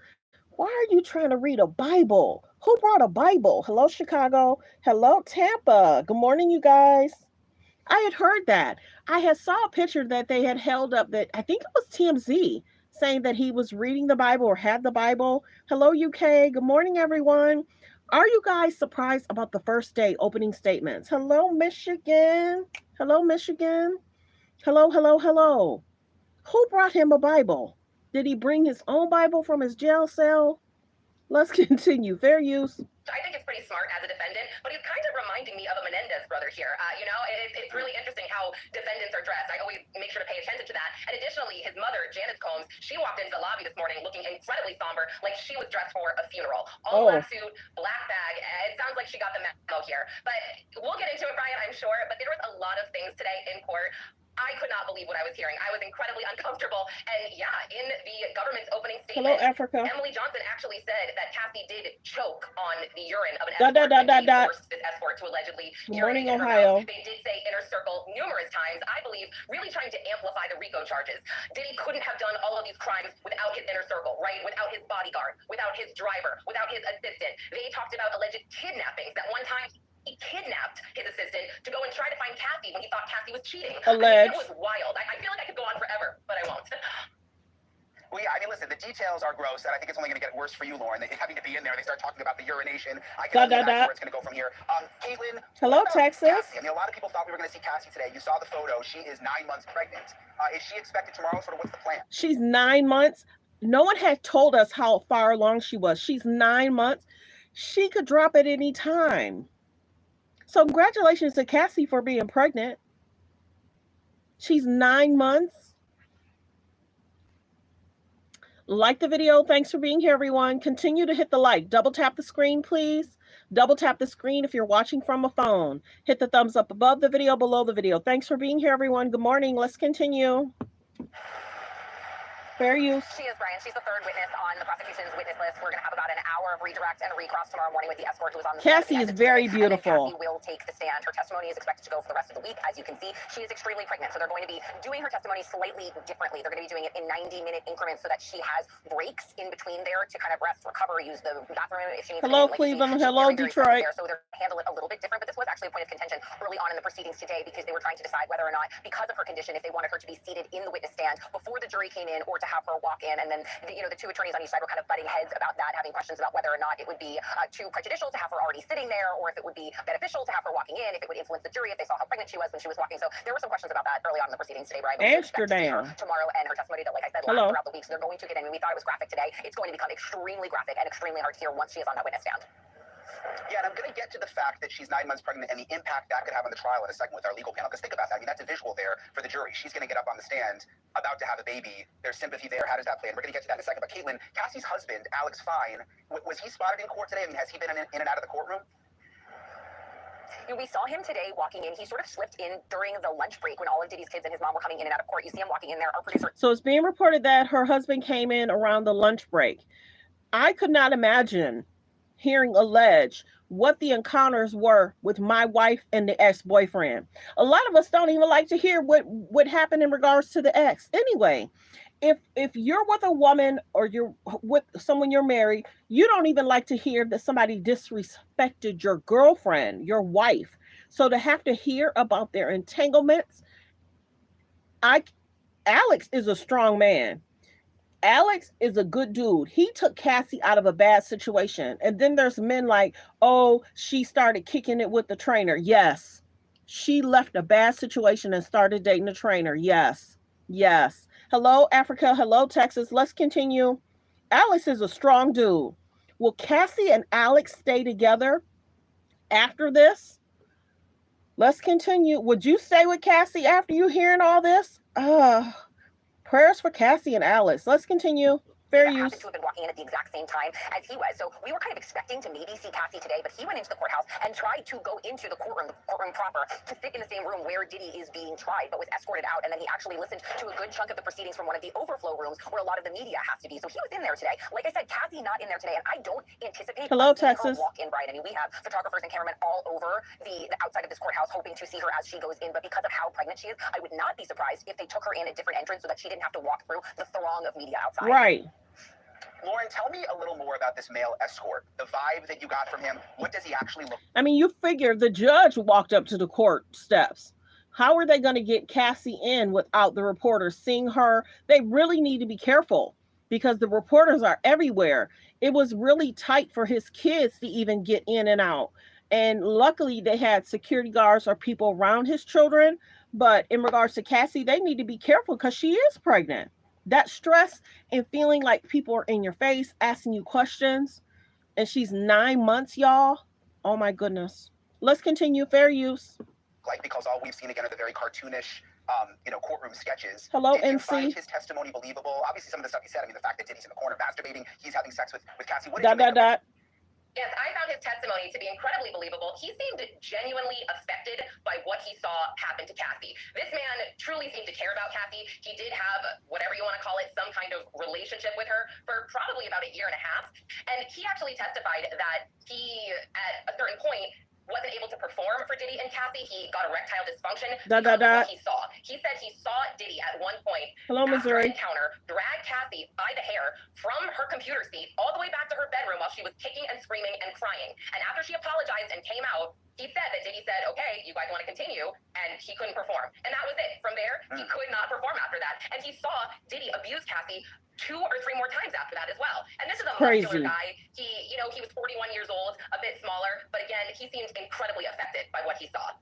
Why are you trying to read a Bible? Who brought a Bible? Hello, Chicago. Hello, Tampa. Good morning, you guys. I had heard that. I had saw a picture that they had held up that I think it was TMZ saying that he was reading the Bible or had the Bible. Hello, UK. Good morning, everyone. Are you guys surprised about the first day opening statements? Hello, Michigan. Hello, Michigan. Hello, hello, hello. Who brought him a Bible? Did he bring his own Bible from his jail cell? Let's continue. Fair use. I think it's pretty smart as a defendant, but he's kind of reminding me of a Menendez brother here. It's really interesting how defendants are dressed. I always make sure to pay attention to that. And additionally, his mother, Janice Combs, she walked into the lobby this morning looking incredibly somber, like she was dressed for a funeral. All black suit, black bag. It sounds like she got the memo here. But we'll get into it, Brian, I'm sure. But there was a lot of things today in court. I could not believe what I was hearing. I was incredibly uncomfortable. And yeah, in the government's opening Hello, statement, Africa. Emily Johnson actually said that Cassie did choke on the urine of an Dot, escort dot, dot, when she dot, dot. forced this escort to allegedly Good urinate morning, in her Ohio. mouth. They did say inner circle numerous times, I believe, really trying to amplify the RICO charges. Diddy couldn't have done all of these crimes without his inner circle, right? Without his bodyguard, without his driver, without his assistant. They talked about alleged kidnappings. That one time he kidnapped his assistant to go and try to find Cassie when he thought Cassie was cheating. Alleged. I mean, it was wild. I feel like I could go on forever, but I won't. Well, yeah, I mean, listen, the details are gross, and I think it's only going to get worse for you, Lauren. Having to be in there, they start talking about the urination. I can only imagine where it's going to go from here. Caitlin, hello, Texas. Cassie? I mean, a lot of people thought we were going to see Cassie today. You saw the photo. She is 9 months pregnant. Is she expected tomorrow? Sort of what's the plan? She's 9 months. No one had told us how far along she was. She's 9 months. She could drop at any time. So congratulations to Cassie for being pregnant. She's 9 months. Like the video. Thanks for being here, everyone. Continue to hit the like. Double tap the screen, please. Double tap the screen if you're watching from a phone. Hit the thumbs up above the video, below the video. Thanks for being here, everyone. Good morning. Let's continue. Fair use. She is, Brian. She's the third witness on the prosecution's witness list. We're going to have about an hour of redirect and recross tomorrow morning with the escort who was on the Cassie is very beautiful. Cassie will take the stand. Her testimony is expected to go for the rest of the week. As you can see, she is extremely pregnant, so they're going to be doing her testimony slightly differently. They're going to be doing it in 90-minute increments so that she has breaks in between there to kind of rest, recover, use the bathroom if she needs hello, to. Cleveland. Hello, Detroit. So they're going to handle it a little bit different, but this was actually a point of contention early on in the proceedings today because they were trying to decide whether or not, because of her condition, if they wanted her to be seated in the witness stand before the jury came in or to have her walk in. And then, the two attorneys on each side were kind of butting heads about that, having questions about whether or not it would be too prejudicial to have her already sitting there, or if it would be beneficial to have her walking in, if it would influence the jury if they saw how pregnant she was when she was walking. So there were some questions about that early on in the proceedings today, Brian. Amsterdam. Tomorrow, and her testimony that, like I said, lasts throughout the week. So they're going to get in. We thought it was graphic today. It's going to become extremely graphic and extremely hard to hear once she is on that witness stand. Yeah, and I'm going to get to the fact that she's 9 months pregnant and the impact that could have on the trial in a second with our legal panel. Because think about that. I mean, that's a visual there for the jury. She's going to get up on the stand, about to have a baby. There's sympathy there. How does that play? And we're going to get to that in a second. But Caitlin, Cassie's husband, Alex Fine, was he spotted in court today? I mean, has he been in and out of the courtroom? We saw him today walking in. He sort of slipped in during the lunch break when all of Diddy's kids and his mom were coming in and out of court. You see him walking in there. Our producer. So it's being reported that her husband came in around the lunch break. I could not imagine hearing alleged what the encounters were with my wife and the ex-boyfriend. A lot of us don't even like to hear what happened in regards to the ex. Anyway, if you're with a woman or you're with someone you're married, you don't even like to hear that somebody disrespected your girlfriend, your wife. So to have to hear about their entanglements, Alex is a strong man. Alex is a good dude. He took Cassie out of a bad situation. And then there's men like, oh, she started kicking it with the trainer. Yes. She left a bad situation and started dating the trainer. Yes. Yes. Hello, Africa. Hello, Texas. Let's continue. Alex is a strong dude. Will Cassie and Alex stay together after this? Let's continue. Would you stay with Cassie after you hearing all this? Prayers for Cassie and Alex. Let's continue. Fair use. To have been walking in at the exact same time as he was. So we were kind of expecting to maybe see Cassie today, but he went into the courthouse and tried to go into the courtroom proper, to sit in the same room where Diddy is being tried, but was escorted out. And then he actually listened to a good chunk of the proceedings from one of the overflow rooms where a lot of the media has to be. So he was in there today. Like I said, Cassie not in there today, and I don't anticipate Hello, seeing Texas. her walk in, Brian. I mean, we have photographers and cameramen all over the outside of this courthouse hoping to see her as she goes in, but because of how pregnant she is, I would not be surprised if they took her in a different entrance so that she didn't have to walk through the throng of media outside. Right. Lauren, tell me a little more about this male escort, the vibe that you got from him. What does he actually look like? I mean, you figure the judge walked up to the court steps. How are they going to get Cassie in without the reporters seeing her? They really need to be careful because the reporters are everywhere. It was really tight for his kids to even get in and out. And luckily they had security guards or people around his children. But in regards to Cassie, they need to be careful because she is pregnant. That stress and feeling like people are in your face, asking you questions. And she's 9 months, y'all. Oh, my goodness. Let's continue. Fair use. Like, because all we've seen, again, are the very cartoonish, courtroom sketches. Hello, Did you MC. find his testimony believable? Obviously, some of the stuff he said, I mean, the fact that Diddy's in the corner masturbating, he's having sex with Cassie. What did you make of it? Yes, I found his testimony to be incredibly believable. He seemed genuinely affected by what he saw happen to Cassie. This man truly seemed to care about Cassie. He did have, whatever you want to call it, some kind of relationship with her for probably about a year and a half. And he actually testified that he, at a certain point, wasn't able to perform for Diddy and Cassie. He got erectile dysfunction because of what he saw. He said he saw Diddy at one point after an encounter drag Cassie by the hair from her computer seat all the way back to her bedroom while she was kicking and screaming and crying. And after she apologized and came out, he said that Diddy said, okay, you guys want to continue, and he couldn't perform. And that was it. From there, he could not perform after that. And he saw Diddy abuse Cassie 2 or 3 more times after that as well. And this is a muscular guy. He was 41 years old, a bit smaller, but again, he seemed incredibly affected by what he saw.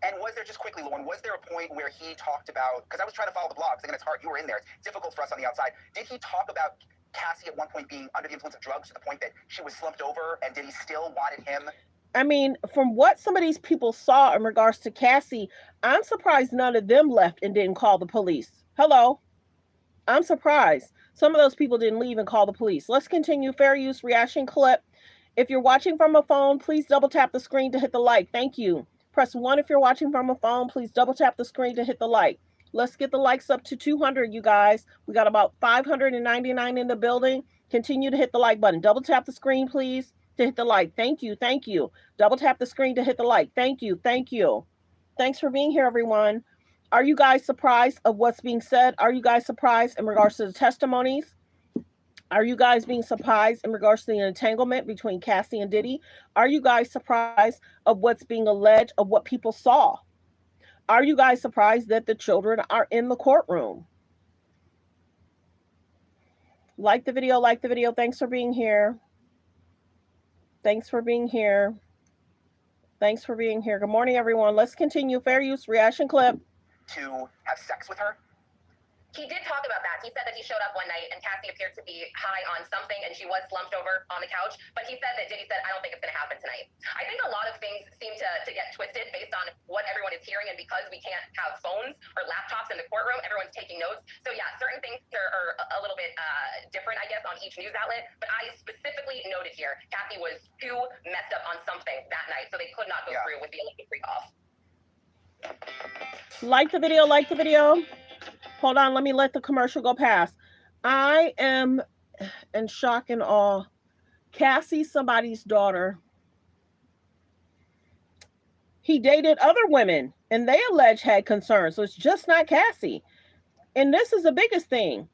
And was there, just quickly, Lauren, was there a point where he talked about, because I was trying to follow the blogs, again, it's hard, you were in there, it's difficult for us on the outside. Did he talk about Cassie at one point being under the influence of drugs to the point that she was slumped over, and did he still wanted him? I mean, from what some of these people saw in regards to Cassie, I'm surprised none of them left and didn't call the police. Hello? I'm surprised some of those people didn't leave and call the police. Let's continue. Fair use reaction clip. If you're watching from a phone, please double tap the screen to hit the like. Thank you. Press 1 if you're watching from a phone. Please double tap the screen to hit the like. Let's get the likes up to 200, you guys. We got about 599 in the building. Continue to hit the like button. Double tap the screen, please, to hit the like. Thank you. Thank you. Double tap the screen to hit the like. Thank you. Thank you. Thanks for being here, everyone. Are you guys surprised of what's being said? Are you guys surprised in regards to the testimonies? Are you guys being surprised in regards to the entanglement between Cassie and Diddy? Are you guys surprised of what's being alleged, of what people saw? Are you guys surprised that the children are in the courtroom? Like the video, like the video. Thanks for being here. Thanks for being here. Thanks for being here. Good morning, everyone. Let's continue. Fair use reaction clip. To have sex with her? He did talk about that. He said that he showed up one night and Cassie appeared to be high on something and she was slumped over on the couch. But he said that Diddy said, I don't think it's going to happen tonight. I think a lot of things seem to get twisted based on what everyone is hearing. And because we can't have phones or laptops in the courtroom, everyone's taking notes. So yeah, certain things are a little bit different, I guess, on each news outlet. But I specifically noted here, Cassie was too messed up on something that night. So they could not go through with the electric freak off. Like the video, like the video. Hold on, let me let the commercial go past. I am in shock and awe. Cassie's somebody's daughter. He dated other women, and they allege had concerns, so it's just not Cassie. And this is the biggest thing.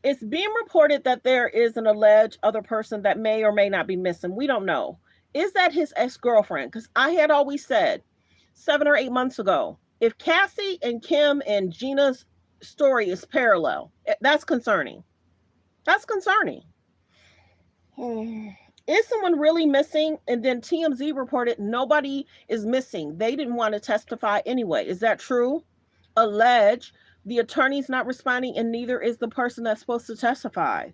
It's being reported that there is an alleged other person that may or may not be missing. We don't know. Is that his ex-girlfriend? Because I had always said 7 or 8 months ago, if Cassie and Kim and Gina's story is parallel, that's concerning. That's concerning. Is someone really missing? And then TMZ reported nobody is missing. They didn't want to testify anyway. Is that true? Alleged. The attorney's not responding, and neither is the person that's supposed to testify.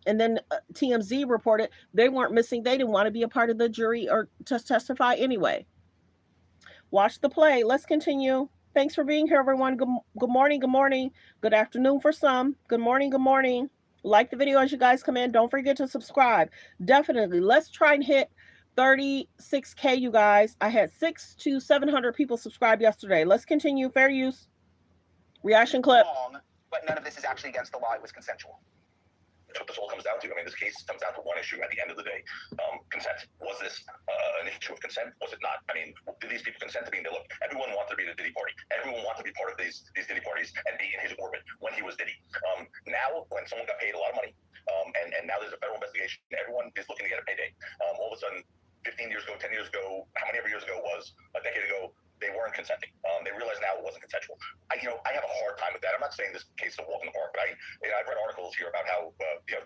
And then TMZ reported they weren't missing. They didn't want to be a part of the jury or to testify anyway. Watch the play. Let's continue. Thanks for being here, everyone. Good morning. Good morning. Good afternoon for some. Good morning. Good morning. Like the video as you guys come in. Don't forget to subscribe. Definitely. Let's try and hit 36K, you guys. I had 600 to 700 people subscribe yesterday. Let's continue. Fair use. Reaction clip. Wrong, but none of this is actually against the law. It was consensual. That's what this all comes down to. I mean, this case comes down to one issue at the end of the day. Consent. Was this an issue of consent? Was it not? I mean, did these people consent to being there? Look, everyone wanted to be at the Diddy party. Everyone wanted to be part of these Diddy parties and be in his orbit when he was Diddy. Now, when someone got paid a lot of money, and now there's a federal investigation, everyone is looking to get a payday. All of a sudden, 15 years ago, 10 years ago, how many ever years ago was a decade ago, they weren't consenting. They realize now it wasn't consensual. I have a hard time with that. I'm not saying this case is a walk in the park, but I've read articles here about how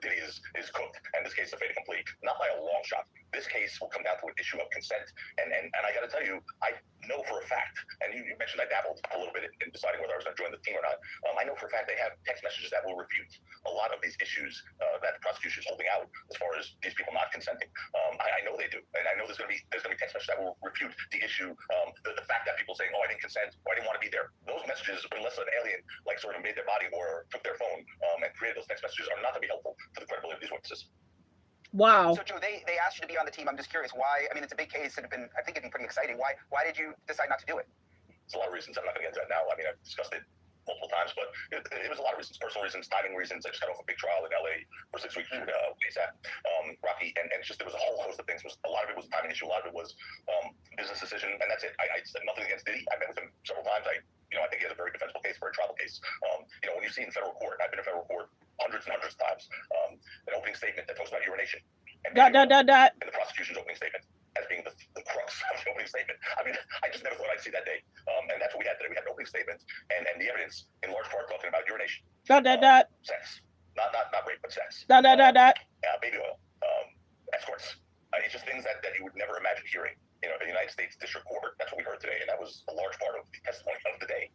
Diddy is cooked, and this case is a fait accompli. Not by a long shot. This case will come down to an issue of consent, and I got to tell you, I know for a fact, and you mentioned I dabbled a little bit in deciding whether I was going to join the team or not. I know for a fact they have text messages that will refute a lot of these issues that the prosecution is holding out as far as these people not consenting. I know they do, and I know there's going to be text messages that will refute the issue. The fact that people saying, "Oh, I didn't consent," or "I didn't want to be there," those messages, unless an alien sort of made their body or took their phone and created those text messages, are not going to be helpful to the credibility of these witnesses. Wow. So, Joe, they asked you to be on the team. I'm just curious why. I mean, it's a big case. I think it'd be pretty exciting. Why did you decide not to do it? There's a lot of reasons. I'm not going to get into that now. I mean, I've discussed it multiple times, but it was a lot of reasons, personal reasons, timing reasons. I just got off a big trial in LA for 6 weeks, ASAP, Rocky, and it's just, there was a whole host of things. A lot of it was a timing issue, a lot of it was business decision, and that's it. I said nothing against Diddy. I met with him several times. I think he has a very defensible case, very tribal case. When you see in federal court, I've been in federal court hundreds and hundreds of times, an opening statement that talks about urination. And and the prosecution's opening statement as being the crux of the opening statement. I mean, I just never thought I'd see that day. And that's what we had today. We had an opening statement and the evidence in large part talking about urination. Sex. Not rape, but sex. Baby oil. Escorts. It's just things that you would never imagine hearing. In the United States District Court. That's what we heard today, and that was a large part of the testimony of the day.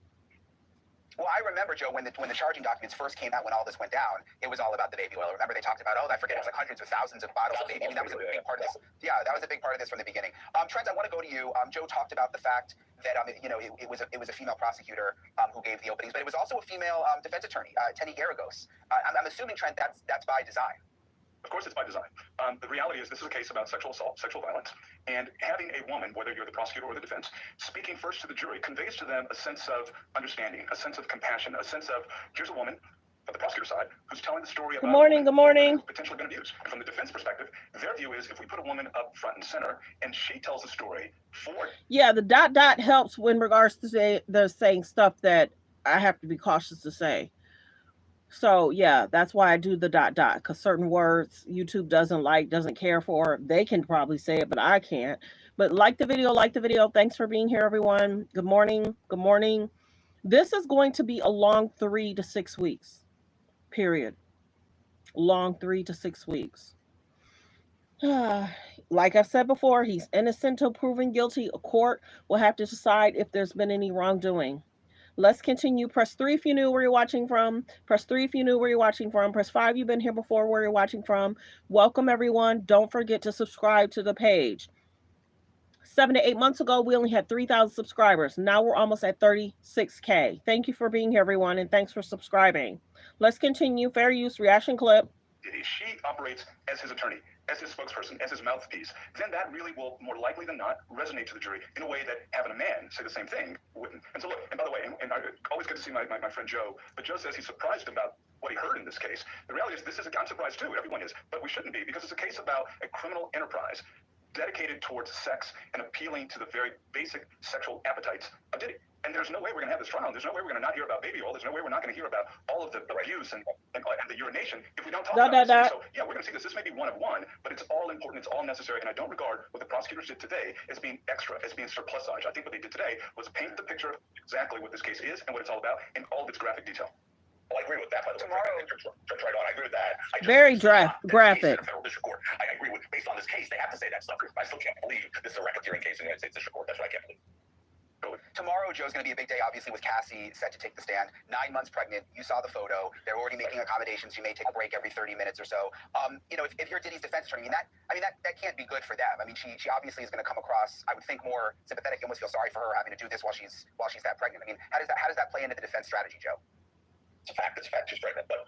Well, I remember, Joe, when the charging documents first came out, when all this went down, it was all about the baby oil. Remember, they talked about, I forget, it was like hundreds of thousands of bottles of baby. I mean, that was a big part of this. Yeah, that was a big part of this from the beginning. Trent, I want to go to you. Joe talked about the fact that it was a female prosecutor who gave the openings, but it was also a female defense attorney, Tenny Garagos. I'm assuming, Trent, that's by design. Of course it's by design. The reality is this is a case about sexual assault, sexual violence, and having a woman, whether you're the prosecutor or the defense, speaking first to the jury conveys to them a sense of understanding, a sense of compassion, a sense of, here's a woman on the prosecutor side who's telling the story about good morning. Who's potentially been abused. And from the defense perspective, their view is if we put a woman up front and center and she tells the story for... Yeah, the ... helps in regards to the saying stuff that I have to be cautious to say. So yeah, that's why I do the ... because certain words YouTube doesn't care for. They can probably say it, but I can't. But like the video. Thanks for being here, everyone. Good morning. This is going to be a long 3 to 6 weeks. Period. Long 3 to 6 weeks. Like I said before, he's innocent till proven guilty. A court will have to decide if there's been any wrongdoing. Let's continue. Press 3 if you knew where you're watching from. Press 3 if you knew where you're watching from. Press 5 you've been here before where you're watching from. Welcome, everyone. Don't forget to subscribe to the page. 7 to 8 months ago, we only had 3,000 subscribers. Now we're almost at 36K. Thank you for being here, everyone, and thanks for subscribing. Let's continue. Fair use reaction clip. If she operates as his attorney, as his spokesperson, as his mouthpiece, then that really will more likely than not resonate to the jury in a way that having a man say the same thing wouldn't. And so look, and by the way, and I always good to see my friend Joe, but Joe says he's surprised about what he heard in this case. The reality is I'm surprised too, everyone is, but we shouldn't be, because it's a case about a criminal enterprise dedicated towards sex and appealing to the very basic sexual appetites of Diddy. And there's no way we're going to have this trial. There's no way we're going to not hear about baby oil. There's no way we're not going to hear about all of the abuse and the urination if we don't talk about this. So, yeah, we're going to see this. This may be one of one, but it's all important. It's all necessary. And I don't regard what the prosecutors did today as being extra, as being surplusage. I think what they did today was paint the picture of exactly what this case is and what it's all about in all of its graphic detail. Well, I agree with that. By the way, right on. I agree with that. Very graphic. Federal District Court. I agree with. Based on this case, they have to say that stuff. I still can't believe this is a racketeering case in the United States District Court. That's what I can't believe. Tomorrow, Joe's going to be a big day, obviously, with Cassie set to take the stand. 9 months pregnant. You saw the photo. They're already making accommodations. She may take a break every 30 minutes or so. If you're Diddy's defense attorney, that can't be good for them. I mean, she obviously is going to come across, I would think, more sympathetic. You almost feel sorry for her having to do this while she's that pregnant. I mean, how does that play into the defense strategy, Joe? It's a fact. She's pregnant. But,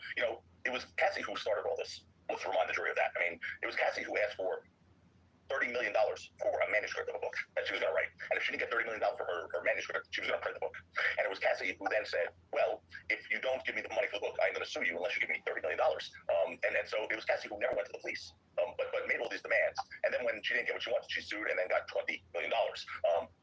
it was Cassie who started all this. Let's remind the jury of that. I mean, it was Cassie who asked for $30 million for a manuscript of a book that she was going to write. And if she didn't get $30 million for her manuscript, she was going to print the book. And it was Cassie who then said, well, if you don't give me the money for the book, I'm going to sue you unless you give me $30 million. And then so it was Cassie who never went to the police, but made all these demands. And then when she didn't get what she wanted, she sued and then got $20 million.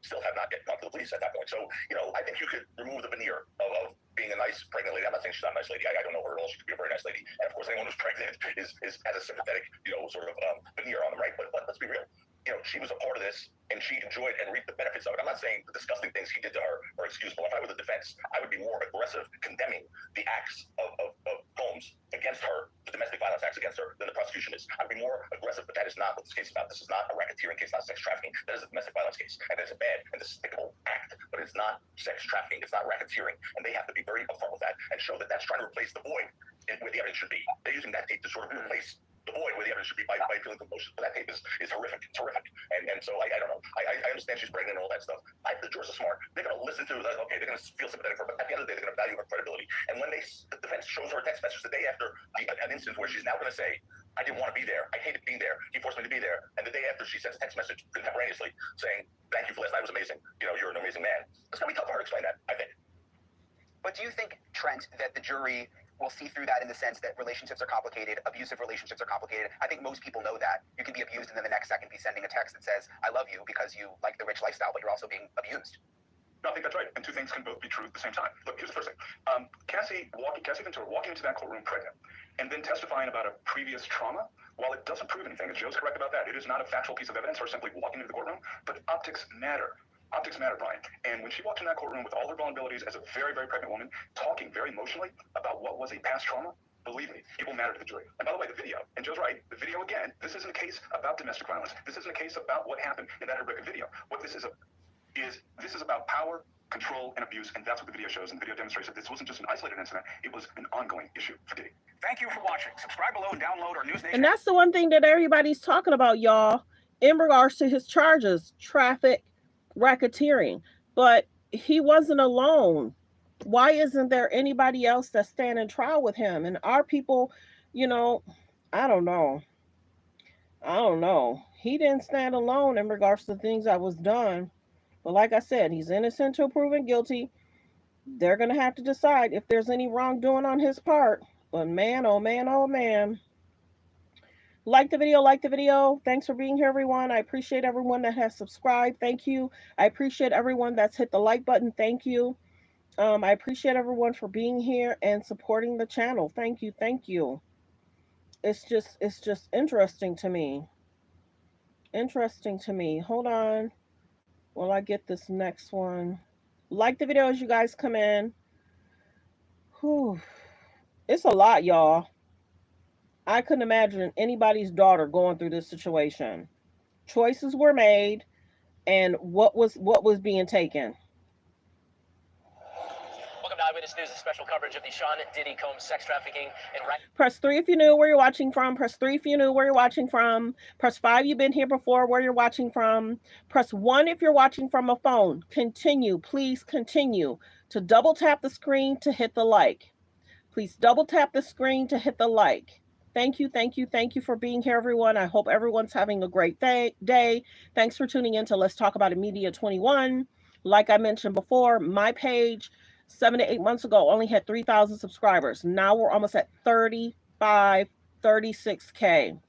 Still have not gone to the police at that point. So, I think you could remove the veneer of being a nice pregnant lady. I'm not saying she's not a nice lady. I don't know her at all. She could be a very nice lady. And of course, anyone who's pregnant has a sympathetic, sort of veneer on them, right? But let's be real. She was a part of this, and she enjoyed and reaped the benefits of it. I'm not saying the disgusting things he did to her are excusable. If I were the defense, I would be more aggressive condemning the acts of Combs against her, the domestic violence acts against her, than the prosecution is. I'd be more aggressive, but that is not what this case is about. This is not a racketeering case, not sex trafficking. That is a domestic violence case, and it's a bad and despicable act, but it's not sex trafficking. It's not racketeering, and they have to be very upfront with that and show that that's trying to replace the void where the evidence should be. They're using that tape to sort of replace the void where the evidence should be by feeling compulsion. But that tape is horrific. It's horrific. And so I don't know. I understand she's pregnant and all that stuff. The jurors are smart. They're going to listen to they're going to feel sympathetic for her, but at the end of the day, they're going to value her credibility. And when the defense shows her a text message the day after an incident where she's now going to say, I didn't want to be there. I hated being there. He forced me to be there. And the day after, she sends a text message contemporaneously saying, thank you for last night. It was amazing. You know, you're an amazing man. It's going to be tough for her to explain that, I think. But do you think, Trent, that the jury will see through that in the sense that relationships are complicated, abusive relationships are complicated? I think most people know that. You can be abused and then the next second be sending a text that says, I love you because you like the rich lifestyle, but you're also being abused. No, I think that's right. And two things can both be true at the same time. Look, here's the first thing. Cassie Ventura walking into that courtroom pregnant and then testifying about a previous trauma, while it doesn't prove anything, and Joe's correct about that, it is not a factual piece of evidence or simply walking into the courtroom, but optics matter. Optics matter, Brian. And when she walked in that courtroom with all her vulnerabilities as a very, very pregnant woman, talking very emotionally about what was a past trauma, believe me, it will matter to the jury. And by the way, the video, and Joe's right, the video again, this isn't a case about domestic violence. This isn't a case about what happened in that horrific video. What this is about power, control, and abuse, and that's what the video shows. And the video demonstrates that this wasn't just an isolated incident, it was an ongoing issue for Diddy. Thank you for watching. Subscribe below and download our News Nation. And that's the one thing that everybody's talking about, y'all, in regards to his charges, traffic racketeering. But he wasn't alone. Why isn't there anybody else that's standing trial with him? And our people, you know, I don't know. He didn't stand alone in regards to things that was done. But like I said, he's innocent till proven guilty. They're going to have to decide if there's any wrongdoing on his part. But man, oh man, oh man. Like the video. Thanks for being here, everyone. I appreciate everyone that has subscribed. Thank you. I appreciate everyone that's hit the like button. Thank you. I appreciate everyone for being here and supporting the channel. Thank you. It's just interesting to me. Hold on while I get this next one. Like the video as you guys come in. Whew. It's a lot, y'all. I couldn't imagine anybody's daughter going through this situation. Choices were made, and what was being taken. Welcome to Eyewitness News' special coverage of the Sean Diddy Combs sex trafficking and Press 3 if you knew where you're watching from. Press 3 if you knew where you're watching from. Press 5 you've been here before where you're watching from. Press 1 if you're watching from a phone. Continue. Please continue to double tap the screen to hit the like. Please double tap the screen to hit the like. Thank you for being here, everyone. I hope everyone's having a great day. Thanks for tuning in to Let's Talk About It Media 21. Like I mentioned before, my page 7 to 8 months ago only had 3,000 subscribers. Now we're almost at 36K.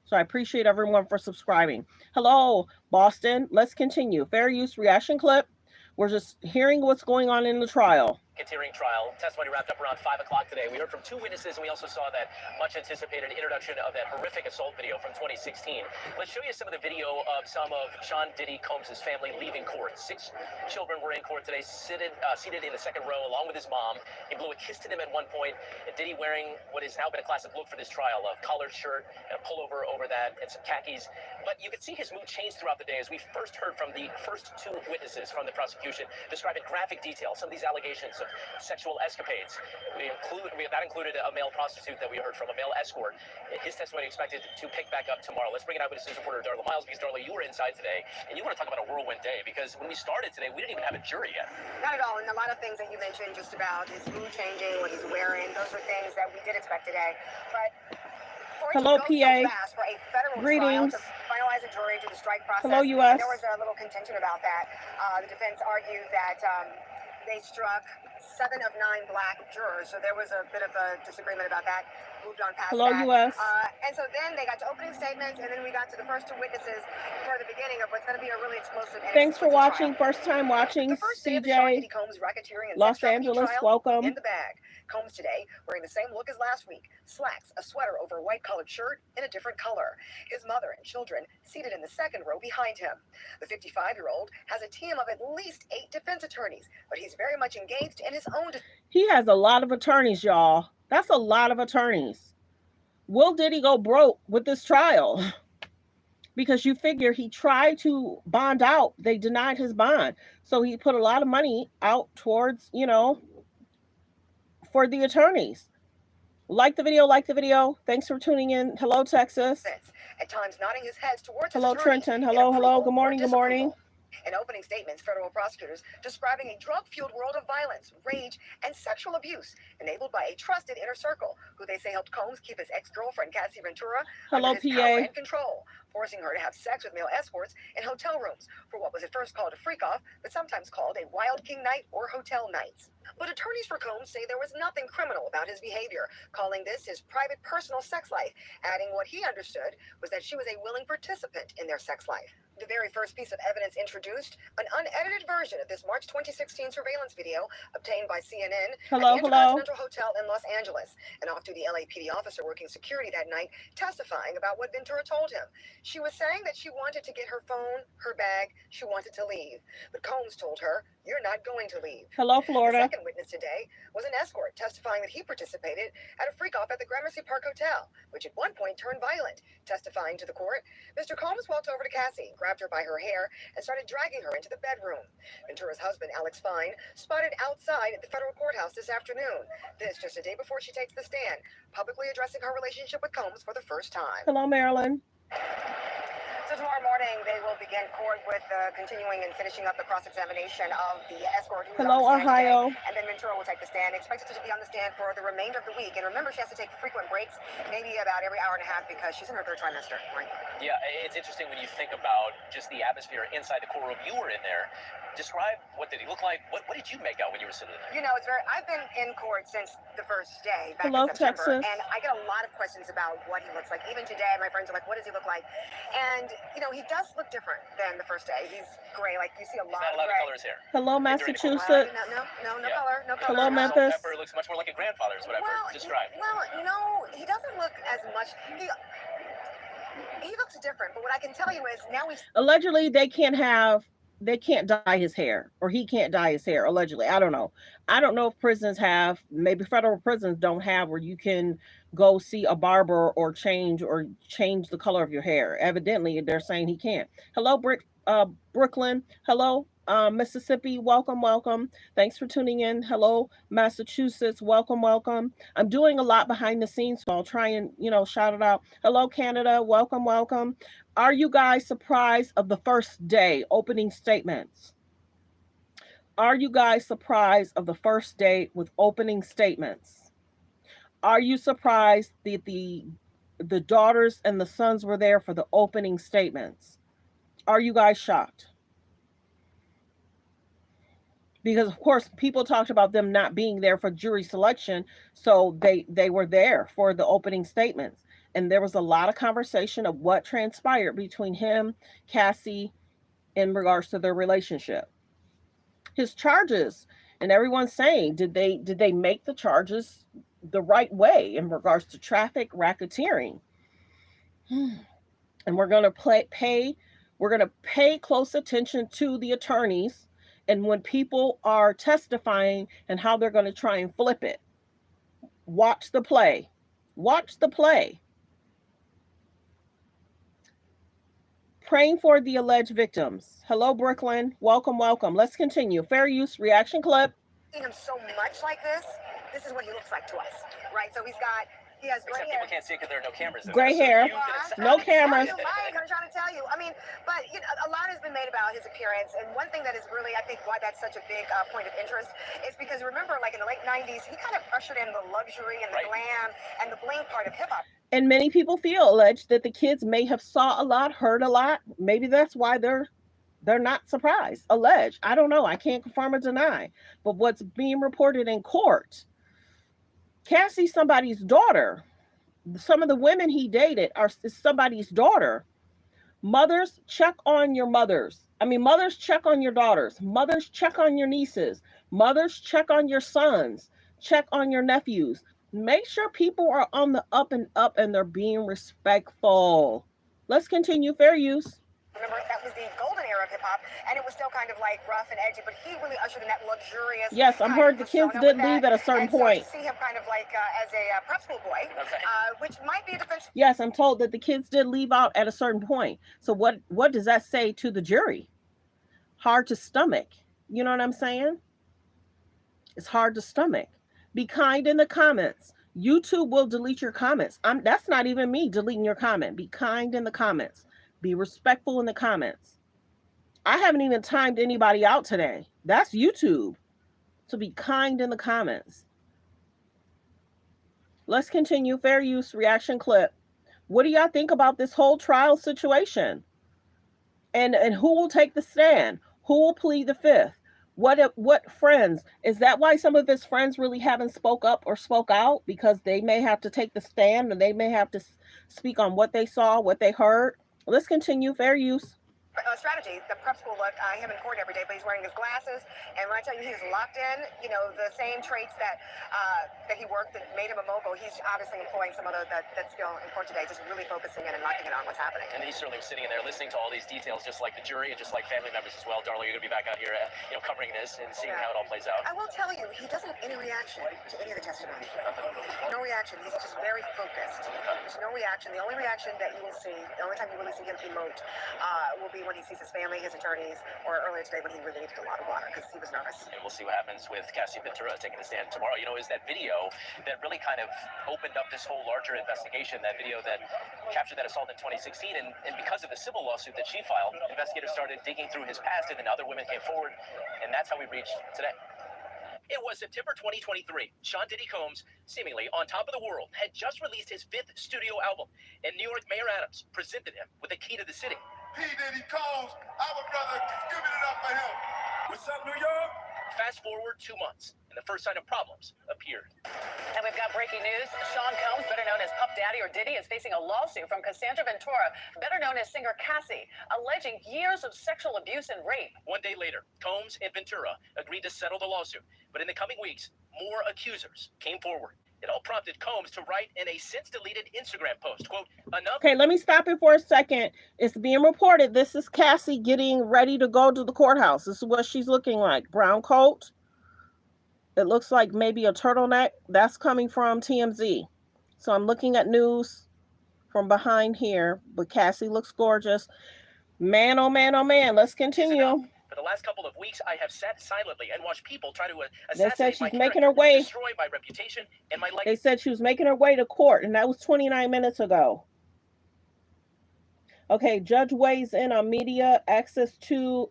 So I appreciate everyone for subscribing. Hello, Boston. Let's continue. Fair use reaction clip. We're just hearing what's going on in the trial. racketeering trial. Testimony wrapped up around 5 o'clock today. We heard from 2 witnesses, and we also saw that much-anticipated introduction of that horrific assault video from 2016. Let's show you some of the video of some of Sean Diddy Combs' family leaving court. 6 children were in court today, seated in the second row along with his mom. He blew a kiss to them at one point, and Diddy wearing what has now been a classic look for this trial, a collared shirt and a pullover over that and some khakis. But you could see his mood change throughout the day as we first heard from the first 2 witnesses from the prosecution describing graphic detail some of these allegations of sexual escapades. That included a male prostitute that we heard from, a male escort. His testimony expected to pick back up tomorrow. Let's bring in Eyewitness News reporter Darla Miles, because Darla, you were inside today, and you want to talk about a whirlwind day, because when we started today, we didn't even have a jury yet. Not at all, and a lot of things that you mentioned just about his mood changing, what he's wearing, those are things that we did expect today. But hello, PA. So fast for a federal Greetings. trial to finalize a jury to the strike process. Hello, U.S. There was a little contention about that. The defense argued that they struck 7 of 9 black jurors, so there was a bit of a disagreement about that. Moved on past hello, that. U.S. And so then they got to opening statements, and then we got to the first 2 witnesses for the beginning of what's going to be a really explosive. Thanks for watching. Trial. First time watching. CJ, Los Angeles, welcome. In the bag. Combs today wearing the same look as last week: slacks, a sweater over a white collared shirt in a different color. His mother and children seated in the second row behind him. The 55-year-old has a team of at least 8 defense attorneys, but he's very much engaged in his own. He has a lot of attorneys, y'all. That's a lot of attorneys. Will Diddy go broke with this trial? Because you figure he tried to bond out. They denied his bond. So he put a lot of money out towards, for the attorneys. Like the video. Thanks for tuning in. Hello, Texas. At times nodding his head towards hello, Trenton. Hello. Good morning. In opening statements, federal prosecutors describing a drug-fueled world of violence, rage, and sexual abuse enabled by a trusted inner circle who they say helped Combs keep his ex-girlfriend Cassie Ventura Hello, under his power PA. and control, forcing her to have sex with male escorts in hotel rooms for what was at first called a freak-off, but sometimes called a Wild King night or hotel nights. But attorneys for Combs say there was nothing criminal about his behavior, calling this his private personal sex life, adding what he understood was that she was a willing participant in their sex life. The very first piece of evidence introduced, an unedited version of this March 2016 surveillance video obtained by CNN at the Intercontinental Hotel in Los Angeles. An off-duty LAPD officer working security that night testifying about what Ventura told him. She was saying that she wanted to get her phone, her bag, she wanted to leave. But Combs told her, "You're not going to leave." Hello, Florida. The second witness today was an escort testifying that he participated at a freak-off at the Gramercy Park Hotel, which at one point turned violent. Testifying to the court, Mr. Combs walked over to Cassie, grabbed her by her hair, and started dragging her into the bedroom. Ventura's husband, Alex Fine, spotted outside at the federal courthouse this afternoon. This just a day before she takes the stand, publicly addressing her relationship with Combs for the first time. Hello, Marilyn. So tomorrow morning, they will begin court with continuing and finishing up the cross-examination of the escort. Hello, Ohio. Today, and then Ventura will take the stand, expected to be on the stand for the remainder of the week. And remember, she has to take frequent breaks, maybe about every hour and a half, because she's in her third trimester. Right? Yeah, it's interesting when you think about just the atmosphere inside the courtroom. You were in there. Describe, what did he look like? What did you make out when you were sitting there? You know, I've been in court since the first day back Hello, in September, Texas. and I get a lot of questions about what he looks like. Even today, my friends are like, "What does he look like?" And you know, he does look different than the first day. He's gray, like you see a lot He's not of allowed to gray. color his hair. Hello, Massachusetts. No Yeah. color, no color. Hello, no. Memphis. Pepper looks much more like a grandfather, is what I've heard described. Well, you know, he doesn't look as much. He looks different, but what I can tell you is now he's Allegedly, they can't dye his hair, or he can't dye his hair. Allegedly, I don't know if prisons have, maybe federal prisons don't have, where you can go see a barber or change the color of your hair. Evidently, they're saying he can't. Hello, Brooklyn. Hello, Mississippi. Welcome. Thanks for tuning in. Hello, Massachusetts. Welcome. I'm doing a lot behind the scenes, so I'll try and shout it out. Hello, Canada. Welcome. Are you guys surprised of the first day opening statements? Are you guys surprised of the first day with opening statements? Are you surprised that the daughters and the sons were there for the opening statements? Are you guys shocked? Because of course people talked about them not being there for jury selection, so they were there for the opening statements. And there was a lot of conversation of what transpired between him, Cassie, in regards to their relationship. His charges, and everyone's saying, did they make the charges the right way in regards to traffic racketeering? And we're going to pay close attention to the attorneys and when people are testifying and how they're going to try and flip it. Watch the play. Praying for the alleged victims. Hello, Brooklyn. Welcome. Let's continue. Fair use reaction clip. Seen him so much like this. This is what he looks like to us, right? So he has gray Except hair. people can't see it because there are no cameras there. Gray hair. No cameras. I'm trying to tell you. I mean, but a lot has been made about his appearance, and one thing that is really, I think, why that's such a big point of interest is because remember, like in the late '90s, he kind of ushered in the luxury and the glam and the bling part of hip hop. And many people alleged that the kids may have saw a lot, heard a lot. Maybe that's why they're not surprised. Alleged. I don't know. I can't confirm or deny. But what's being reported in court, Cassie's somebody's daughter. Some of the women he dated is somebody's daughter. Mothers, check on your mothers. Mothers, check on your daughters. Mothers, check on your nieces. Mothers, check on your sons. Check on your nephews. Make sure people are on the up and they're being respectful. Let's continue. Fair use. Remember, that was the golden era of hip-hop, and it was still kind of like rough and edgy, but he really ushered in that luxurious. Yes, I've heard the kids did leave at a certain point. So to see him kind of like as a prep school boy, which might be a defense. Yes, I'm told that the kids did leave out at a certain point. So what does that say to the jury? Hard to stomach. You know what I'm saying? It's hard to stomach. Be kind in the comments. YouTube will delete your comments. That's not even me deleting your comment. Be kind in the comments. Be respectful in the comments. I haven't even timed anybody out today. That's YouTube. So be kind in the comments. Let's continue. Fair use reaction clip. What do y'all think about this whole trial situation? And who will take the stand? Who will plead the fifth? What friends? Is that why some of his friends really haven't spoke up or spoke out? Because they may have to take the stand and they may have to speak on what they saw, what they heard. Let's continue. Fair use. Strategy. The prep school look, him in court every day, but he's wearing his glasses. And when I tell you he's locked in, you know, the same traits that he worked that made him a mogul, he's obviously employing some other that skill in court today, just really focusing in and locking it on what's happening. And he's certainly sitting in there listening to all these details, just like the jury and just like family members as well. Darla, you're going to be back out here, covering this and seeing how it all plays out. I will tell you, he doesn't have any reaction to any of the testimony. No reaction. He's just very focused. There's no reaction. The only reaction that you will see, the only time you really see him emote, will be when he sees his family, his attorneys, or earlier today when he really needed a lot of water because he was nervous. And we'll see what happens with Cassie Ventura taking the stand tomorrow. You know, is that video that really kind of opened up this whole larger investigation, that video that captured that assault in 2016. And because of the civil lawsuit that she filed, investigators started digging through his past, and then other women came forward, and that's how we reached today. It was September 2023. Sean Diddy Combs, seemingly on top of the world, had just released his 5th studio album, and New York Mayor Adams presented him with the key to the city. P. Diddy Combs, our brother, give it up for him. What's up, New York? Fast forward 2 months, and the first sign of problems appeared. And we've got breaking news. Sean Combs, better known as Puff Daddy or Diddy, is facing a lawsuit from Cassandra Ventura, better known as singer Cassie, alleging years of sexual abuse and rape. 1 day later, Combs and Ventura agreed to settle the lawsuit. But in the coming weeks, more accusers came forward. It all prompted Combs to write in a since-deleted Instagram post, quote, enough. Okay, let me stop it for a second. It's being reported. This is Cassie getting ready to go to the courthouse. This is what she's looking like. Brown coat. It looks like maybe a turtleneck. That's coming from TMZ. So I'm looking at news from behind here. But Cassie looks gorgeous. Man, oh man, oh man. Let's continue. For the last couple of weeks, I have sat silently and watched people try to They assassinate said she's my making character, her way. destroy my reputation and my life. They said she was making her way to court, and that was 29 minutes ago. Okay, judge weighs in on media access to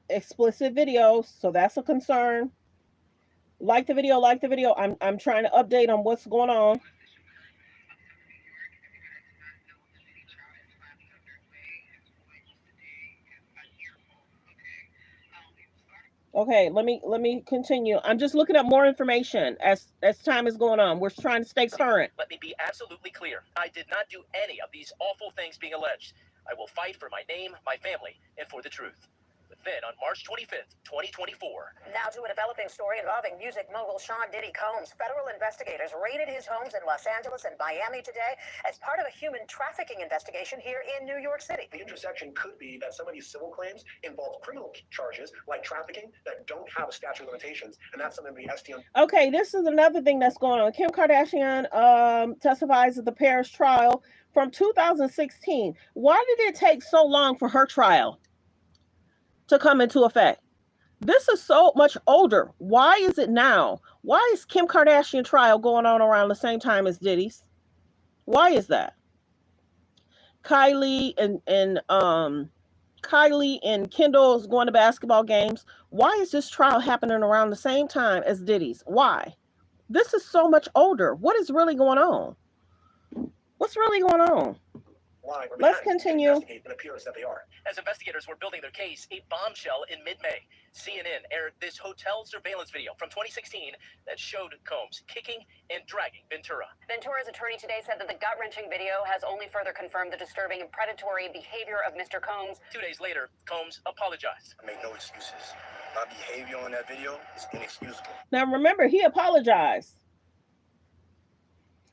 explicit videos, so that's a concern. Like the video, like the video. I'm trying to update on what's going on. Okay, let me continue. I'm just looking at more information as time is going on. We're trying to stay current. Let me be absolutely clear. I did not do any of these awful things being alleged. I will fight for my name, my family, and for the truth. But then on March 25th, 2024. Now to a developing story involving music mogul Sean Diddy Combs. Federal investigators raided his homes in Los Angeles and Miami today as part of a human trafficking investigation here in New York City. The intersection could be that some of these civil claims involve criminal charges like trafficking that don't have a statute of limitations, and that's something the STM. Okay, this is another thing that's going on. Kim Kardashian testifies at the Paris trial from 2016. Why did it take so long for her trial to come into effect? This is so much older. Why is it now? Why is Kim Kardashian trial going on around the same time as Diddy's? Why is that? Kylie and Kendall is going to basketball games. Why is this trial happening around the same time as Diddy's? Why? This is so much older. What is really going on? What's really going on? Let's continue. It appears that they are. As investigators were building their case, a bombshell in mid-May. CNN aired this hotel surveillance video from 2016 that showed Combs kicking and dragging Ventura. Ventura's attorney today said that the gut-wrenching video has only further confirmed the disturbing and predatory behavior of Mr. Combs. 2 days later, Combs apologized. I make no excuses. My behavior on that video is inexcusable. Now remember, he apologized.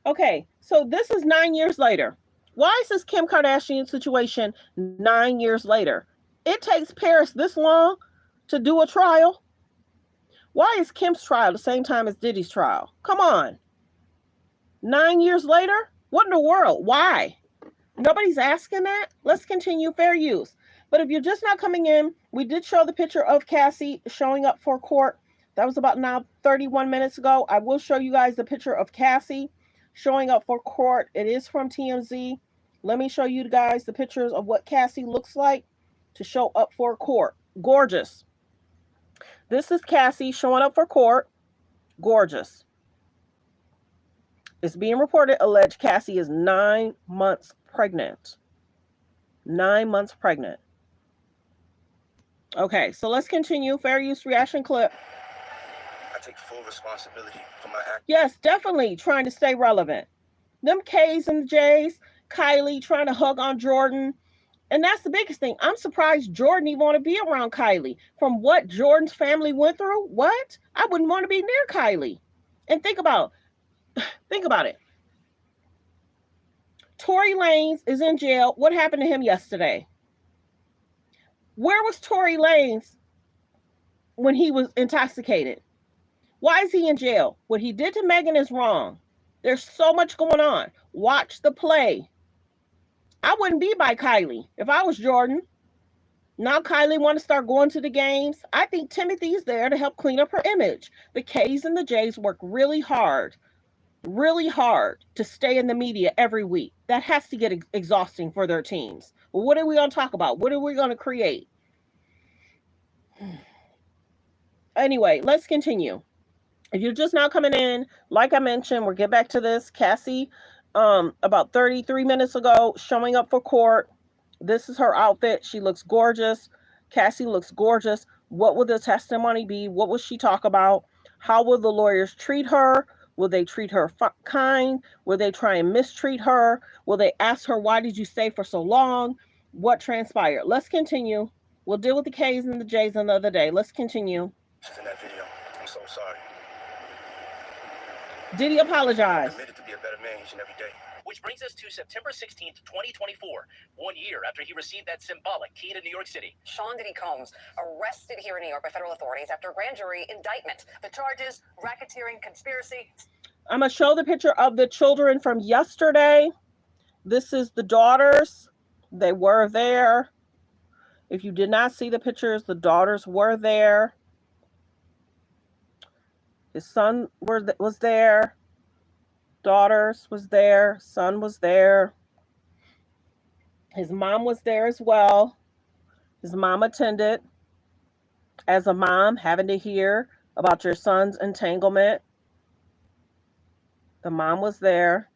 Okay, so this is 9 years later. Why is this Kim Kardashian situation 9 years later? It takes Paris this long to do a trial. Why is Kim's trial the same time as Diddy's trial? Come on. 9 years later? What in the world? Why? Nobody's asking that? Let's continue. Fair use. But if you're just not coming in, we did show the picture of Cassie showing up for court. That was about now 31 minutes ago. I will show you guys the picture of Cassie showing up for court. It is from TMZ. Let me show you guys the pictures of what Cassie looks like to show up for court. Gorgeous. This is Cassie showing up for court. Gorgeous. It's being reported alleged Cassie is 9 months pregnant. 9 months pregnant. Okay, so let's continue. Fair use reaction clip. I take full responsibility for my act. Yes, definitely trying to stay relevant. Them K's and J's, Kylie trying to hug on Jordan. And that's the biggest thing. I'm surprised Jordan even want to be around Kylie. From what Jordan's family went through, what? I wouldn't want to be near Kylie. And think about it. Tory Lanez is in jail. What happened to him yesterday? Where was Tory Lanez when he was intoxicated? Why is he in jail? What he did to Megan is wrong. There's so much going on. Watch the play. I wouldn't be by Kylie if I was Jordan. Now Kylie want to start going to the games. I think Timothy's there to help clean up her image. The K's and the J's work really hard to stay in the media every week. That has to get exhausting for their teams. Well, what are we going to talk about? What are we going to create? Anyway, let's continue. If you're just now coming in, like I mentioned, we'll get back to this. Cassie, about 33 minutes ago, showing up for court. This is her outfit. She looks gorgeous. Cassie looks gorgeous. What will the testimony be? What will she talk about? How will the lawyers treat her? Will they treat her kind? Will they try and mistreat her? Will they ask her, why did you stay for so long? What transpired? Let's continue. We'll deal with the K's and the J's another day. Let's continue. She's in that video. I'm so sorry. Diddy apologize. I'm committed to be a better man each and every day. Which brings us to September 16th, 2024, 1 year after he received that symbolic key to New York City. Sean Diddy Combs arrested here in New York by federal authorities after a grand jury indictment. The charges, racketeering, conspiracy. I'm going to show the picture of the children from yesterday. This is the daughters. They were there. If you did not see the pictures, the daughters were there. His son was there. Daughters was there. Son was there. His mom was there as well. His mom attended. As a mom, having to hear about your son's entanglement. The mom was there.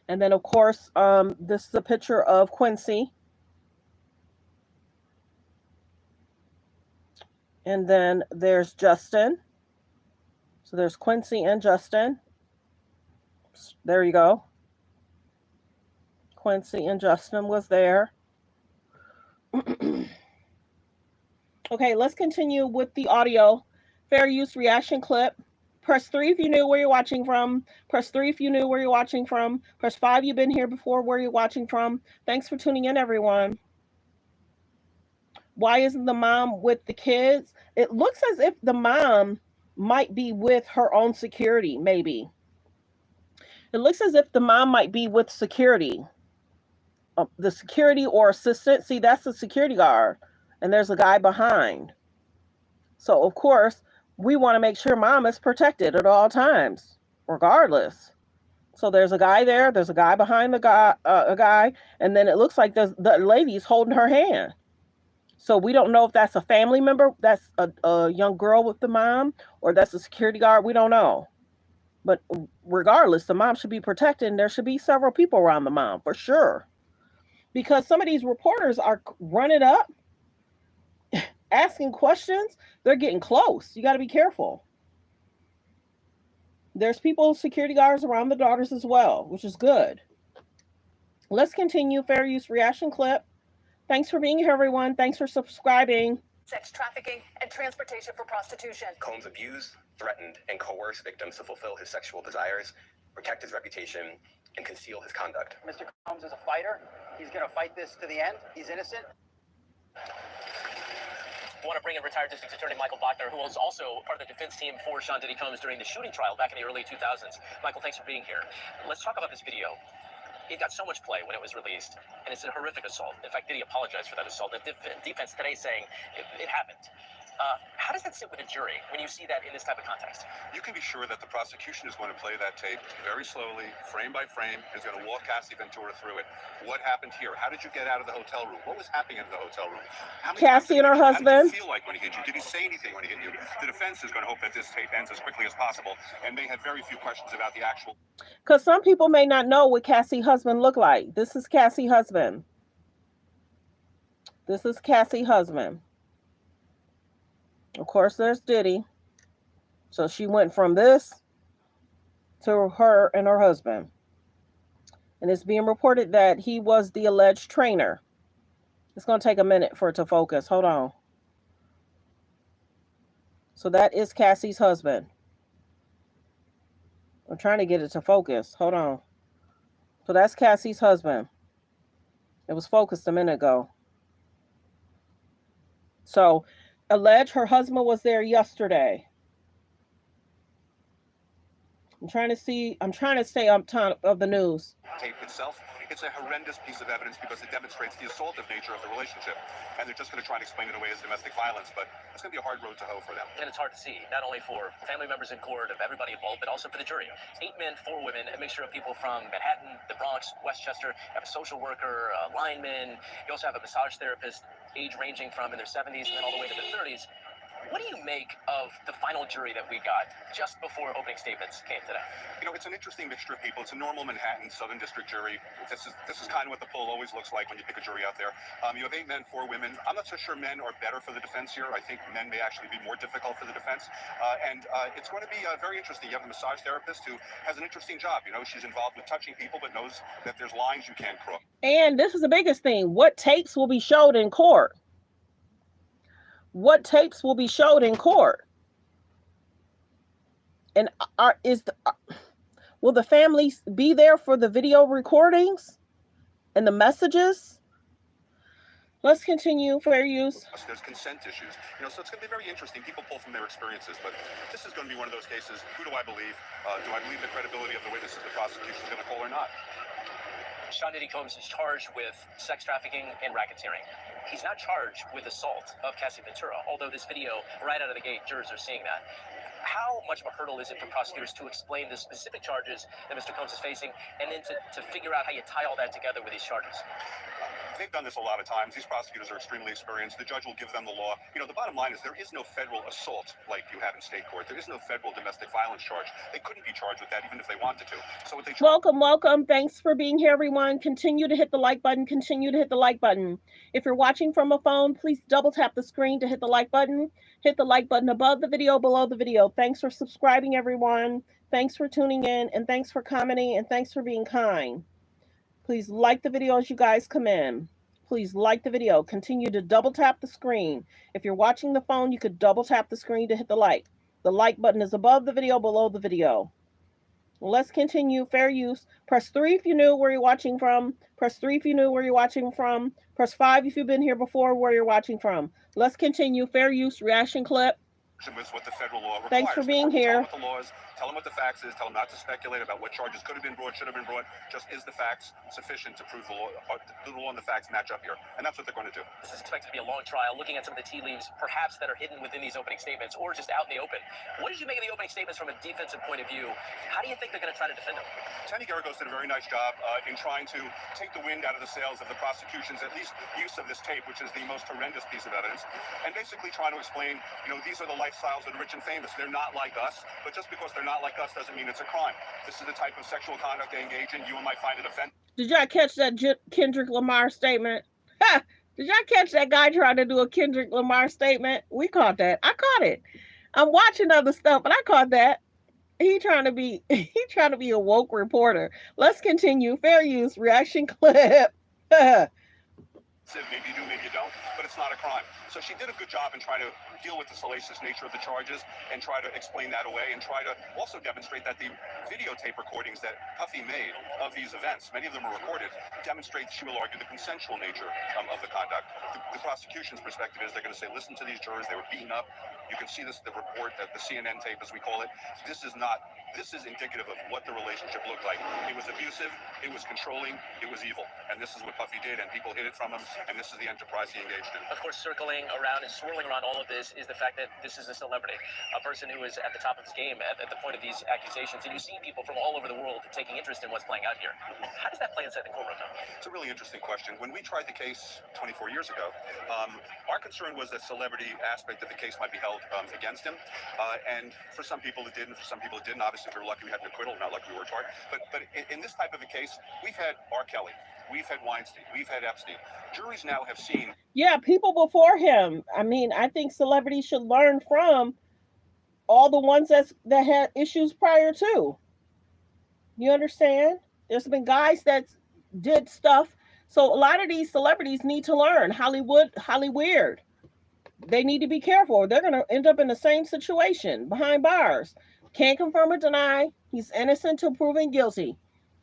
And then, of course, this is a picture of Quincy. And then there's Justin. So there's Quincy and Justin. There you go. Quincy and Justin was there. Okay, let's continue with the audio. Fair use reaction clip. Press 3 if you knew where you're watching from. Press 3 if you knew where you're watching from. Press 5 you've been here before, where you're watching from. Thanks for tuning in, everyone. Why isn't the mom with the kids? It looks as if the mom might be with her own security, maybe. It looks as if the mom might be with security. The security or assistant. See, that's the security guard. And there's a guy behind. So, of course, we want to make sure mom is protected at all times, regardless. So there's a guy there. There's a guy behind the guy, a guy. And then it looks like the lady's holding her hand. So we don't know if that's a family member, that's a young girl with the mom, or that's a security guard. We don't know. But regardless, the mom should be protected, and there should be several people around the mom, for sure. Because some of these reporters are running up, asking questions. They're getting close. You got to be careful. There's people, security guards around the daughters as well, which is good. Let's continue. Fair use reaction clip. Thanks for being here, everyone. Thanks for subscribing. Sex trafficking and transportation for prostitution. Combs abused, threatened, and coerced victims to fulfill his sexual desires, protect his reputation, and conceal his conduct. Mr. Combs is a fighter. He's going to fight this to the end. He's innocent. I want to bring in retired district attorney Michael Bachner, who was also part of the defense team for Sean Diddy Combs during the shooting trial back in the early 2000s. Michael, thanks for being here. Let's talk about this video. It got so much play when it was released, and it's a horrific assault. In fact, Diddy apologized for that assault. The defense today saying it happened. How does that sit with a jury when you see that in this type of context? You can be sure that the prosecution is going to play that tape very slowly, frame by frame, and is going to walk Cassie Ventura through it. What happened here? How did you get out of the hotel room? What was happening in the hotel room? How many Cassie and her How did husband. you feel like when he hit you? Did he say anything when he hit you? The defense is going to hope that this tape ends as quickly as possible, and they had very few questions about the actual. Because some people may not know what Cassie's husband looked like. This is Cassie's husband. This is Cassie's husband. Of course, there's Diddy. So she went from this to her and her husband. And it's being reported that he was the alleged trainer. It's going to take a minute for it to focus. Hold on. So that is Cassie's husband. I'm trying to get it to focus. Hold on. So that's Cassie's husband. It was focused a minute ago. So, alleged her husband was there yesterday. I'm trying to stay on top of the news. Tape itself, it's a horrendous piece of evidence because it demonstrates the assaultive nature of the relationship. And they're just going to try and explain it away as domestic violence, but it's going to be a hard road to hoe for them. And it's hard to see, not only for family members in court, of everybody involved, but also for the jury. 8 men, 4 women, a mixture of people from Manhattan, the Bronx, Westchester. You have a social worker, a lineman. You also have a massage therapist, age ranging from in their 70s and then all the way to their 30s. What do you make of the final jury that we got just before opening statements came today? You know, it's an interesting mixture of people. It's a normal Manhattan Southern District jury. This is kind of what the poll always looks like when you pick a jury out there. You have 8 men, 4 women. I'm not so sure men are better for the defense here. I think men may actually be more difficult for the defense. It's going to be very interesting. You have a massage therapist who has an interesting job. You know, she's involved with touching people, but knows that there's lines you can't cross. And this is the biggest thing. What tapes will be showed in court? What tapes will be showed in court? And will the families be there for the video recordings and the messages? Let's continue. Fair use. There's consent issues. You know, so it's going to be very interesting. People pull from their experiences, but this is going to be one of those cases. Who do I believe? Do I believe the credibility of the witnesses the prosecution is going to call or not? Sean Diddy Combs is charged with sex trafficking and racketeering. He's not charged with assault of Cassie Ventura, although this video, right out of the gate, jurors are seeing that. How much of a hurdle is it for prosecutors to explain the specific charges that Mr. Combs is facing, and then to figure out how you tie all that together with these charges? They've done this a lot of times. These prosecutors are extremely experienced. The judge will give them the law. You know, the bottom line is there is no federal assault like you have in state court. There is no federal domestic violence charge. They couldn't be charged with that even if they wanted to. So what they welcome. Thanks for being here, everyone. Continue to hit the like button. Continue to hit the like button. If you're watching from a phone, please double tap the screen to hit the like button. Hit the like button above the video, below the video. Thanks for subscribing, everyone. Thanks for tuning in, and thanks for commenting, and thanks for being kind. Please like the video as you guys come in. Please like the video. Continue to double tap the screen. If you're watching the phone, you could double tap the screen to hit the like. The like button is above the video, below the video. Let's continue. Fair use. Press 3 if you knew where you're watching from. Press 3 if you knew where you're watching from. Press 5 if you've been here before, where you're watching from. Let's continue. Fair use reaction clip. With what the federal law requires. Thanks for being here. Tell them what the law is, tell them what the facts is, tell them not to speculate about what charges could have been brought, should have been brought. Just is the facts sufficient to prove the law and the facts match up here? And that's what they're going to do. This is expected to be a long trial, looking at some of the tea leaves, perhaps that are hidden within these opening statements, or just out in the open. What did you make of the opening statements from a defensive point of view? How do you think they're going to try to defend them? Tanny Garagos did a very nice job in trying to take the wind out of the sails of the prosecution's at least use of this tape, which is the most horrendous piece of evidence, and basically trying to explain, you know, these are the lifestyles of the rich and famous. They're not like us, but just because they're not like us doesn't mean it's a crime. This is the type of sexual conduct they engage in. You might find it offensive. Did y'all catch that Kendrick Lamar statement? Ha! Did y'all catch that guy trying to do a Kendrick Lamar statement? We caught that. I caught it. I'm watching other stuff, but I caught that. He trying to be a woke reporter. Let's continue. Fair use reaction clip. Maybe you do, maybe you don't, but it's not a crime. So she did a good job in trying to deal with the salacious nature of the charges and try to explain that away and try to also demonstrate that the videotape recordings that Puffy made of these events, many of them were recorded, demonstrate, she will argue, the consensual nature of the conduct. The prosecution's perspective is they're going to say, listen to these jurors, they were beaten up. You can see this, the report, the CNN tape, as we call it. This is indicative of what the relationship looked like. It was abusive, it was controlling, it was evil. And this is what Puffy did, and people hid it from him, and this is the enterprise he engaged in. Of course, circling around and swirling around all of this is the fact that this is a celebrity, a person who is at the top of his game at the point of these accusations. And you see people from all over the world taking interest in what's playing out here. How does that play inside the courtroom, Tom? It's a really interesting question. When we tried the case 24 years ago, our concern was that celebrity aspect of the case might be held against him. And for some people it did, and for some people it didn't. Obviously, we were lucky we had an acquittal, not lucky we were charged. But in this type of a case, we've had R. Kelly, we've had Weinstein, we've had Epstein. Juries now have seen. Yeah, people before him. I mean, I think celebrities should learn from all the ones that had issues prior to. You understand? There's been guys that did stuff. So a lot of these celebrities need to learn. Hollywood. They need to be careful. They're going to end up in the same situation behind bars. Can't confirm or deny. He's innocent till proven guilty.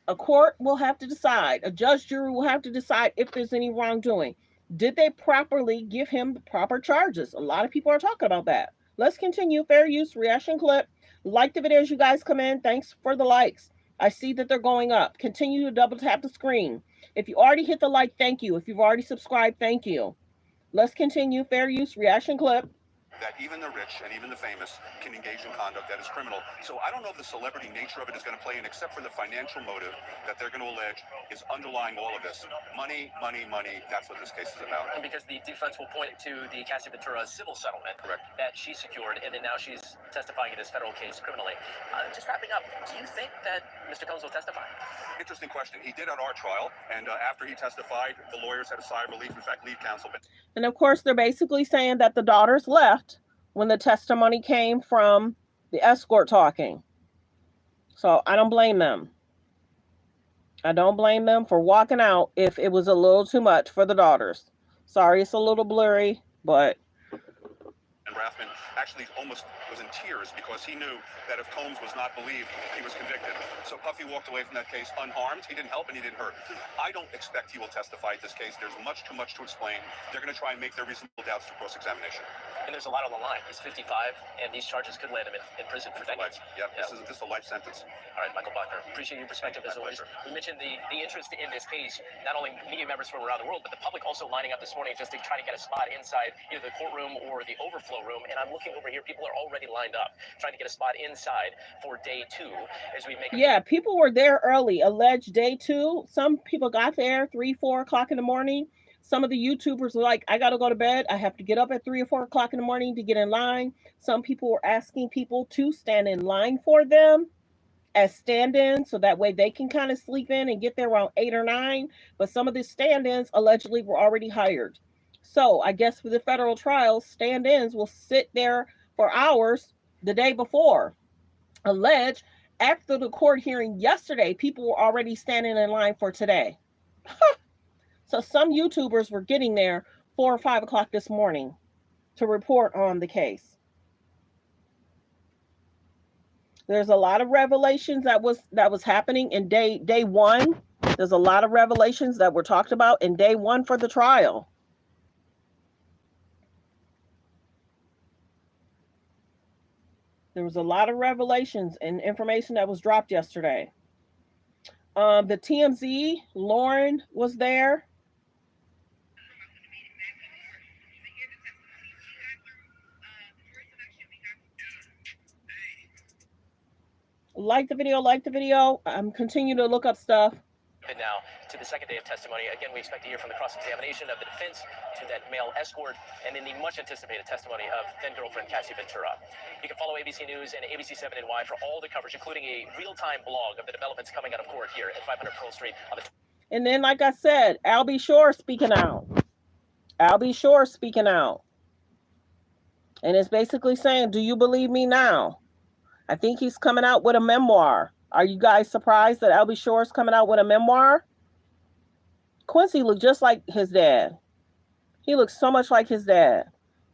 A court will have to decide. A judge, jury will have to decide if there's any wrongdoing. Did they properly give him the proper charges? A lot of people are talking about that. Let's continue. Fair use reaction clip. Like the video as you guys come in. Thanks for the likes. I see that they're going up. Continue to double tap the screen. If you already hit the like, thank you. If you've already subscribed, thank you. Let's continue. Fair use reaction clip. That even the rich and even the famous can engage in conduct that is criminal. So I don't know if the celebrity nature of it is going to play in, except for the financial motive that they're going to allege is underlying all of this. Money, money, money. That's what this case is about. And because the defense will point to the Cassie Ventura civil settlement that she secured, and then now she's testifying in this federal case criminally. Just wrapping up, do you think that Mr. Combs will testify? Interesting question. He did at our trial, and after he testified, the lawyers had a sigh of relief. In fact, lead counsel. And of course, they're basically saying that the daughters left when the testimony came from the escort talking. So I don't blame them. I don't blame them for walking out if it was a little too much for the daughters. Sorry, it's a little blurry, but... And Rathman actually almost was in tears because he knew that if Combs was not believed, he was convicted. So Puffy walked away from that case unharmed. He didn't help and he didn't hurt. I don't expect he will testify at this case. There's too much to explain. They're going to try and make their reasonable doubts through cross-examination. And there's a lot on the line. He's 55, and these charges could land him in prison for decades. Yeah, this is just a life sentence. All right, Michael Bachner, appreciate your perspective as always. We mentioned the interest in this case, not only media members from around the world, but the public also lining up this morning just to try to get a spot inside either the courtroom or the overflow room. And I'm looking over here, people are already lined up, trying to get a spot inside for day 2 as we make people were there early, alleged day 2. Some people got there 3, 4 o'clock in the morning. Some of the YouTubers were like, I got to go to bed. I have to get up at 3 or 4 o'clock in the morning to get in line. Some people were asking people to stand in line for them as stand-ins, so that way they can kind of sleep in and get there around 8 or 9. But some of the stand-ins allegedly were already hired. So I guess for the federal trials, stand-ins will sit there for hours the day before. Alleged, after the court hearing yesterday, people were already standing in line for today. So some YouTubers were getting there 4 or 5 o'clock this morning to report on the case. There's a lot of revelations that was happening in day 1. There's a lot of revelations that were talked about in day 1 for the trial. There was a lot of revelations and information that was dropped yesterday. The TMZ, Lauren was there. Like the video. Continue to look up stuff. And now to the second day of testimony. Again, we expect to hear from the cross-examination of the defense, to that male escort, and then the much-anticipated testimony of then-girlfriend Cassie Ventura. You can follow ABC News and ABC7NY for all the coverage, including a real-time blog of the developments coming out of court here at 500 Pearl Street. And then, like I said, Albie Shore speaking out. And it's basically saying, do you believe me now? I think he's coming out with a memoir. Are you guys surprised that Albie Shore is coming out with a memoir? Quincy looked just like his dad. He looks so much like his dad.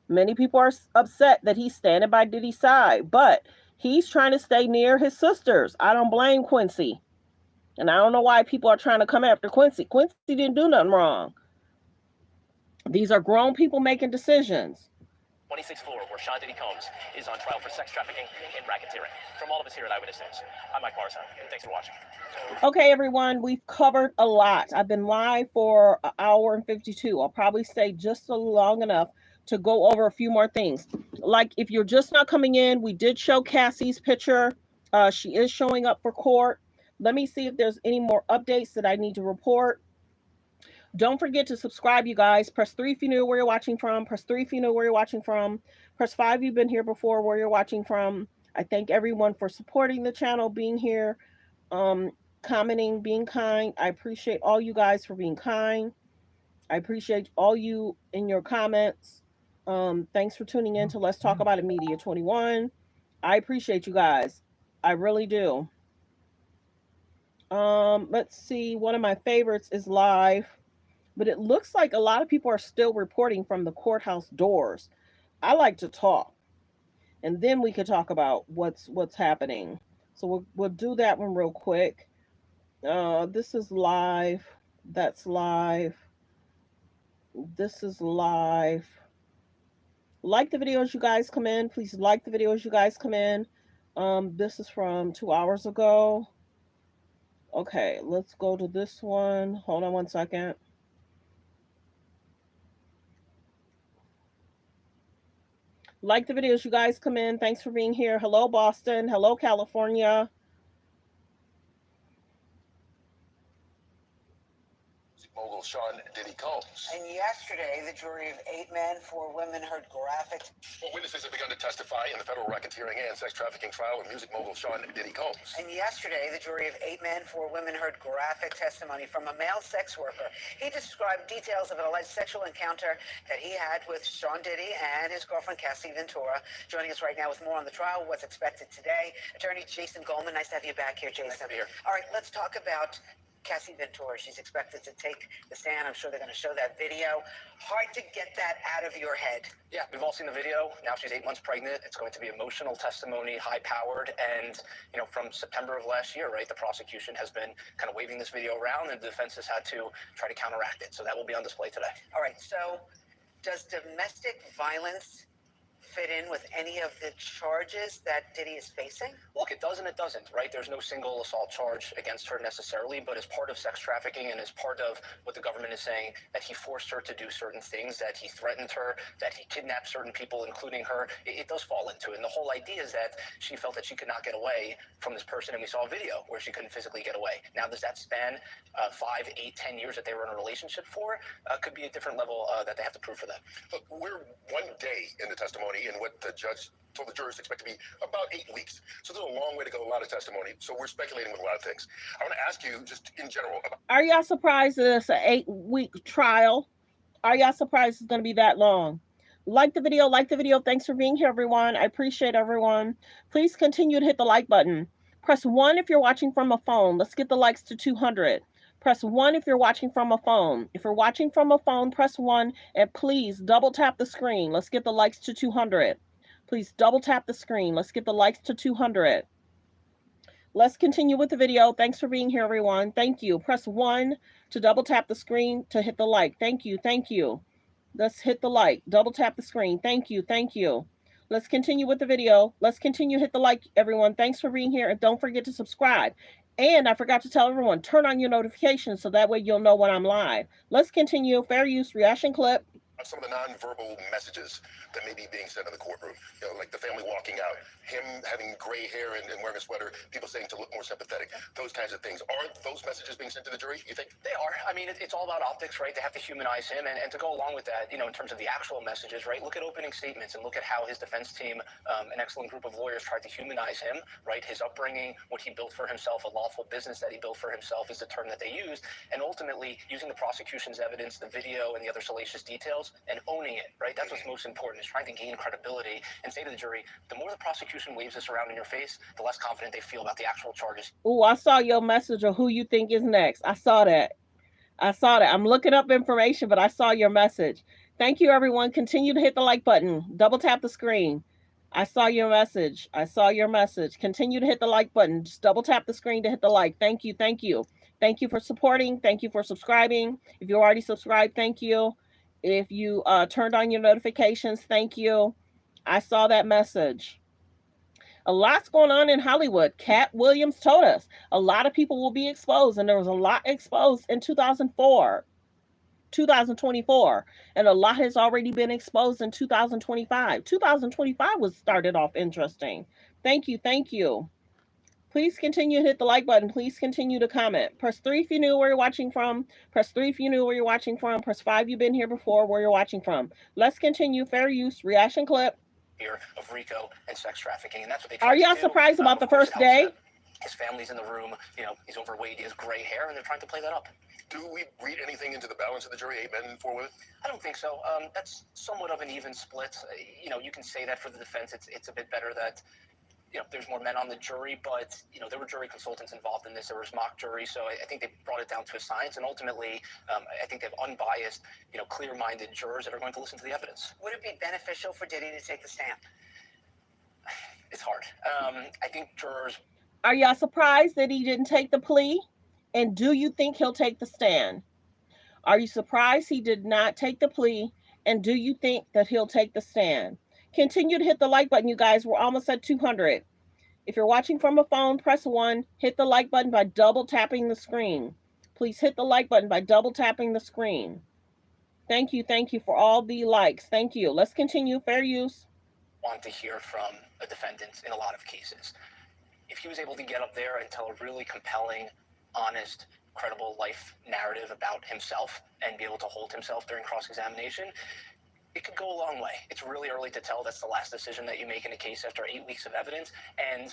Many people are upset that he's standing by Diddy's side, but he's trying to stay near his sisters. I don't blame Quincy. And I don't know why people are trying to come after Quincy. Quincy didn't do nothing wrong. These are grown people making decisions. 26th floor, where Sean Diddy Combs is on trial for sex trafficking and racketeering. From all of us here at Eyewitness News, I'm Mike Morrison, and thanks for watching. Okay, everyone, we've covered a lot. I've been live for an hour and 52. I'll probably stay just long enough to go over a few more things. Like, if you're just not coming in, we did show Cassie's picture. She is showing up for court. Let me see if there's any more updates that I need to report. Don't forget to subscribe, you guys. Press 3 if you know where you're watching from. Press 3 if you know where you're watching from. Press 5 if you've been here before, where you're watching from. I thank everyone for supporting the channel, being here, commenting, being kind. I appreciate all you guys for being kind. I appreciate all you in your comments. Thanks for tuning in to Let's Talk About It Media 21. I appreciate you guys. I really do. Let's see. One of my favorites is live, but it looks like a lot of people are still reporting from the courthouse doors. I like to talk, and then we could talk about what's happening. So we'll do that one real quick. This is live. That's live. This is live. Like the videos you guys come in. Please like the videos you guys come in. This is from 2 hours ago. Okay, let's go to this one. Hold on one second. Like the videos you guys come in. Thanks for being here. Hello, Boston. Hello, California. Mogul Sean Diddy Combs. And yesterday, the jury of 8 men, 4 women heard graphic. Witnesses have begun to testify in the federal racketeering and sex trafficking trial of music mogul Sean Diddy Combs. And yesterday, the jury of 8 men, 4 women heard graphic testimony from a male sex worker. He described details of an alleged sexual encounter that he had with Sean Diddy and his girlfriend, Cassie Ventura. Joining us right now with more on the trial, what's expected today, attorney Jason Goldman. Nice to have you back here, Jason. Nice to be here. All right, let's talk about Cassie Ventura. She's expected to take the stand. I'm sure they're going to show that video. Hard to get that out of your head. Yeah, we've all seen the video. Now she's 8 months pregnant. It's going to be emotional testimony, high-powered, and from September of last year, right, the prosecution has been kind of waving this video around, and the defense has had to try to counteract it. So that will be on display today. All right. So, does domestic violence fit in with any of the charges that Diddy is facing? Look, it does and it doesn't, right? There's no single assault charge against her necessarily, but as part of sex trafficking and as part of what the government is saying, that he forced her to do certain things, that he threatened her, that he kidnapped certain people, including her, it does fall into it. And the whole idea is that she felt that she could not get away from this person, and we saw a video where she couldn't physically get away. Now, does that span 5, 8, 10 years that they were in a relationship for? Could be a different level that they have to prove for that. Look, we're one day in the testimony, and what the judge told the jurors expect to be about 8 weeks. So there's a long way to go, a lot of testimony. So we're speculating with a lot of things. I want to ask you just in general about... Are y'all surprised that it's an 8-week trial? Are y'all surprised it's going to be that long? Like the video, like the video. Thanks for being here, everyone. I appreciate everyone. Please continue to hit the like button. Press 1 if you're watching from a phone. Let's get the likes to 200. Press 1 if you're watching from a phone. If you're watching from a phone, press 1, and please double tap the screen. Let's get the likes to 200. Please double tap the screen. Let's get the likes to 200. Let's continue with the video. Thanks for being here, everyone. Thank you. Press 1 to double tap the screen to hit the like. Thank you. Thank you. Let's hit the like. Double tap the screen. Thank you. Thank you. Let's continue with the video. Let's continue. Hit the like, everyone. Thanks for being here, and don't forget to subscribe. And I forgot to tell everyone, turn on your notifications so that way you'll know when I'm live. Let's continue. Fair use reaction clip. Some of the nonverbal messages that may be being said in the courtroom, like the family walking out, him having gray hair and wearing a sweater, people saying to look more sympathetic, those kinds of things. Are those messages being sent to the jury, you think? They are. I mean, it's all about optics, right? They have to humanize him. And to go along with that, in terms of the actual messages, right? Look at opening statements and look at how his defense team, an excellent group of lawyers, tried to humanize him, right? His upbringing, what he built for himself, a lawful business that he built for himself is the term that they used. And ultimately, using the prosecution's evidence, the video, and the other salacious details, and owning it, right? That's what's most important, is trying to gain credibility and say to the jury, the more the prosecution waves this around in your face, the less confident they feel about the actual charges. Oh, I saw your message of who you think is next. I saw that. I'm looking up information, but I saw your message. Thank you, everyone. Continue to hit the like button. Double tap the screen. I saw your message. Continue to hit the like button. Just double tap the screen to hit the like. Thank you. Thank you. Thank you for supporting. Thank you for subscribing. If you already subscribed, thank you. If you turned on your notifications, thank you. I saw that message. A lot's going on in Hollywood. Cat Williams told us a lot of people will be exposed, and there was a lot exposed in 2024, and a lot has already been exposed in 2025. 2025 was started off interesting. Thank you. Please continue to hit the like button. Please continue to comment. Press 3 if you knew where you're watching from. Press 3 if you knew where you're watching from. Press 5 you've been here before, where you're watching from. Let's continue. Fair use. Reaction clip. Here of RICO and sex trafficking, and that's what they. Are y'all surprised about the first day? His family's in the room. You know, he's overweight. He has gray hair, and they're trying to play that up. Do we read anything into the balance of the jury, 8 men and 4 women? I don't think so. That's somewhat of an even split. You know, you can say that for the defense. It's a bit better that, you know, there's more men on the jury, but, you know, there were jury consultants involved in this. There was mock jury, so I think they brought it down to a science, and ultimately, I think they have unbiased, you know, clear-minded jurors that are going to listen to the evidence. Would it be beneficial for Diddy to take the stand? It's hard. I think jurors... Are y'all surprised that he didn't take the plea? And do you think he'll take the stand? Are you surprised he did not take the plea? And do you think that he'll take the stand? Continue to hit the like button, you guys. We're almost at 200. If you're watching from a phone, press 1. Hit the like button by double tapping the screen. Please hit the like button by double tapping the screen. Thank you for all the likes. Thank you. Let's continue. Fair use. Want to hear from a defendant in a lot of cases. If he was able to get up there and tell a really compelling, honest, credible life narrative about himself and be able to hold himself during cross-examination, it could go a long way. It's really early to tell. That's the last decision that you make in a case after 8 weeks of evidence, and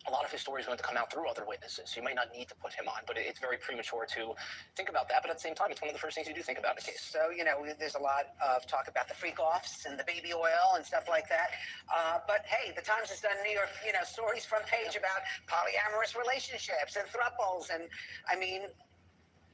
a lot of his story is going to come out through other witnesses, so you might not need to put him on, but it's very premature to think about that. But at the same time, it's one of the first things you do think about in a case. So, you know, there's a lot of talk about the freak-offs and the baby oil and stuff like that. But hey, the Times has done New York, you know, stories front page about polyamorous relationships and thruples, and I mean...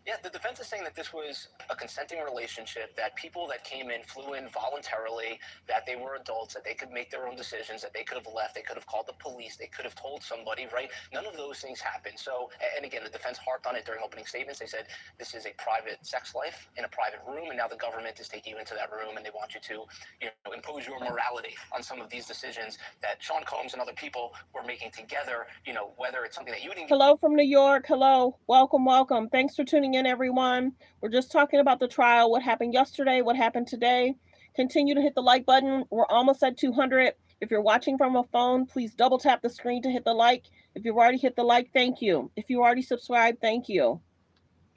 Yeah, the defense is saying that this was a consenting relationship, that people that came in flew in voluntarily, that they were adults, that they could make their own decisions, that they could have left, they could have called the police, they could have told somebody, right? None of those things happened. So, and again, the defense harped on it during opening statements. They said this is a private sex life in a private room, and now the government is taking you into that room, and they want you to, you know, impose your morality on some of these decisions that Sean Combs and other people were making together, you know, whether it's something that you didn't... Hello from New York. Hello. Welcome. Thanks for tuning in, everyone. We're just talking about the trial, what happened yesterday, what happened today. Continue to hit the like button. We're almost at 200. If you're watching from a phone, please double tap the screen to hit the like. If you've already hit the like, thank you. If you already subscribed, thank you.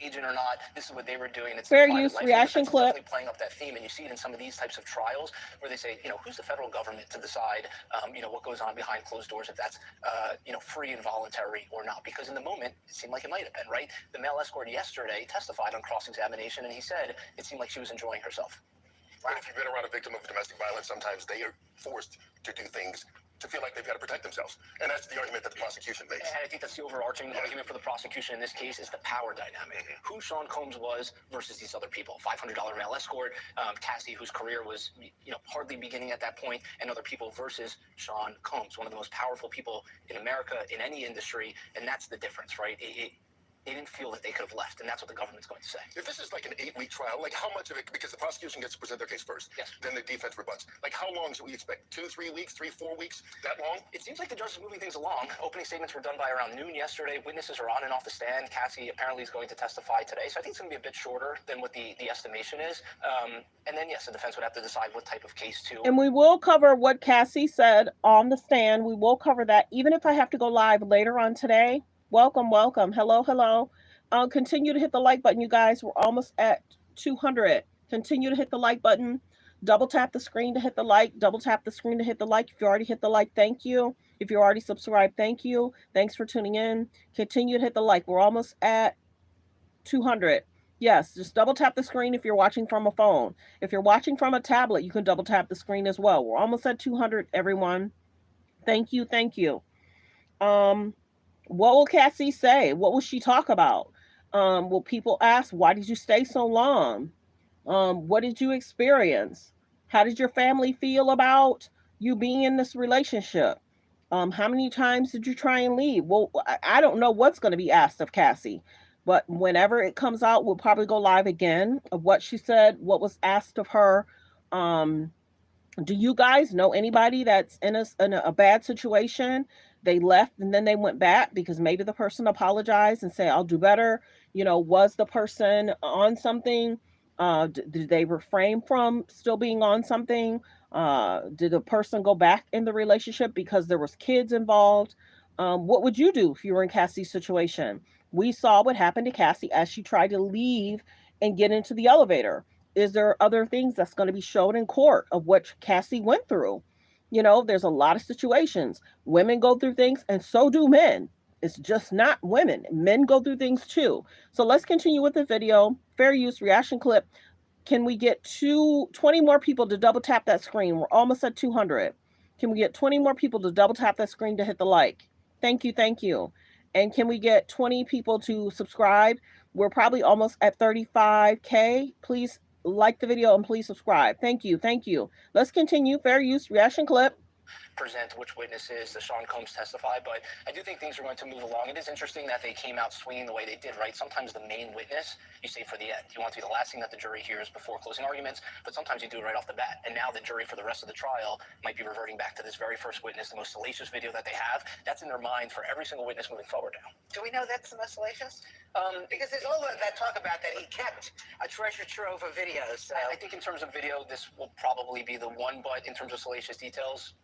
Agent or not, this is what they were doing. It's fair use reaction clip. Definitely playing up that theme, and you see it in some of these types of trials where they say, you know, who's the federal government to decide, you know, what goes on behind closed doors, if that's, you know, free and voluntary or not? Because in the moment, it seemed like it might have been, right? The male escort yesterday testified on cross-examination, and he said it seemed like she was enjoying herself. And if you've been around a victim of domestic violence, sometimes they are forced to do things to feel like they've got to protect themselves. And that's the argument that the prosecution makes. And I think that's the overarching argument for the prosecution in this case is the power dynamic. Who Sean Combs was versus these other people. $500 male escort, Cassie, whose career was, you know, hardly beginning at that point, and other people versus Sean Combs, one of the most powerful people in America, in any industry, and that's the difference, right? They didn't feel that they could have left, and that's what the government's going to say. If this is like an 8-week trial, like how much of it, because the prosecution gets to present their case first, yes, then the defense rebuts. Like how long should we expect? 2-3 weeks, 3-4 weeks? That long? It seems like the judge is moving things along. Opening statements were done by around noon yesterday. Witnesses are on and off the stand. Cassie apparently is going to testify today, so I think it's going to be a bit shorter than what the estimation is. And then, yes, the defense would have to decide what type of case to... And we will cover what Cassie said on the stand. We will cover that, even if I have to go live later on today. Welcome. Hello. Continue to hit the like button, you guys. We're almost at 200. Continue to hit the like button. Double tap the screen to hit the like. Double tap the screen to hit the like. If you already hit the like, thank you. If you're already subscribed, thank you. Thanks for tuning in. Continue to hit the like. We're almost at 200. Yes, just double tap the screen if you're watching from a phone. If you're watching from a tablet, you can double tap the screen as well. We're almost at 200, everyone. Thank you. What will Cassie say? What will she talk about? Will people ask, why did you stay so long? What did you experience? How did your family feel about you being in this relationship? How many times did you try and leave? Well, I don't know what's going to be asked of Cassie, but whenever it comes out, we'll probably go live again of what she said, what was asked of her. Do you guys know anybody that's in a bad situation? They left and then they went back because maybe the person apologized and say, I'll do better. Was the person on something? Did they refrain from still being on something? Did the person go back in the relationship because there was kids involved? What would you do if you were in Cassie's situation? We saw what happened to Cassie as she tried to leave and get into the elevator. Is there other things that's going to be shown in court of what Cassie went through? There's a lot of situations. Women go through things, and so do men. It's just not women. Men go through things too. So let's continue with the video. Fair use reaction clip. Can we get 20 more people to double tap that screen? We're almost at 200. Can we get 20 more people to double tap that screen to hit the like? Thank you, thank you. And can we get 20 people to subscribe? We're probably almost at 35K. Please like the video and please subscribe. Thank you, thank you. Let's continue. Fair use reaction clip. Present which witnesses the Sean Combs testify, but I do think things are going to move along. It is interesting that they came out swinging the way they did, right? Sometimes the main witness you save for the end. You want to be the last thing that the jury hears before closing arguments, but sometimes you do it right off the bat. And now the jury for the rest of the trial might be reverting back to this very first witness, the most salacious video that they have. That's in their mind for every single witness moving forward now. Do we know that's the most salacious? Because there's all that talk about that he kept a treasure trove of videos. So. I think in terms of video, this will probably be the one, but in terms of salacious details,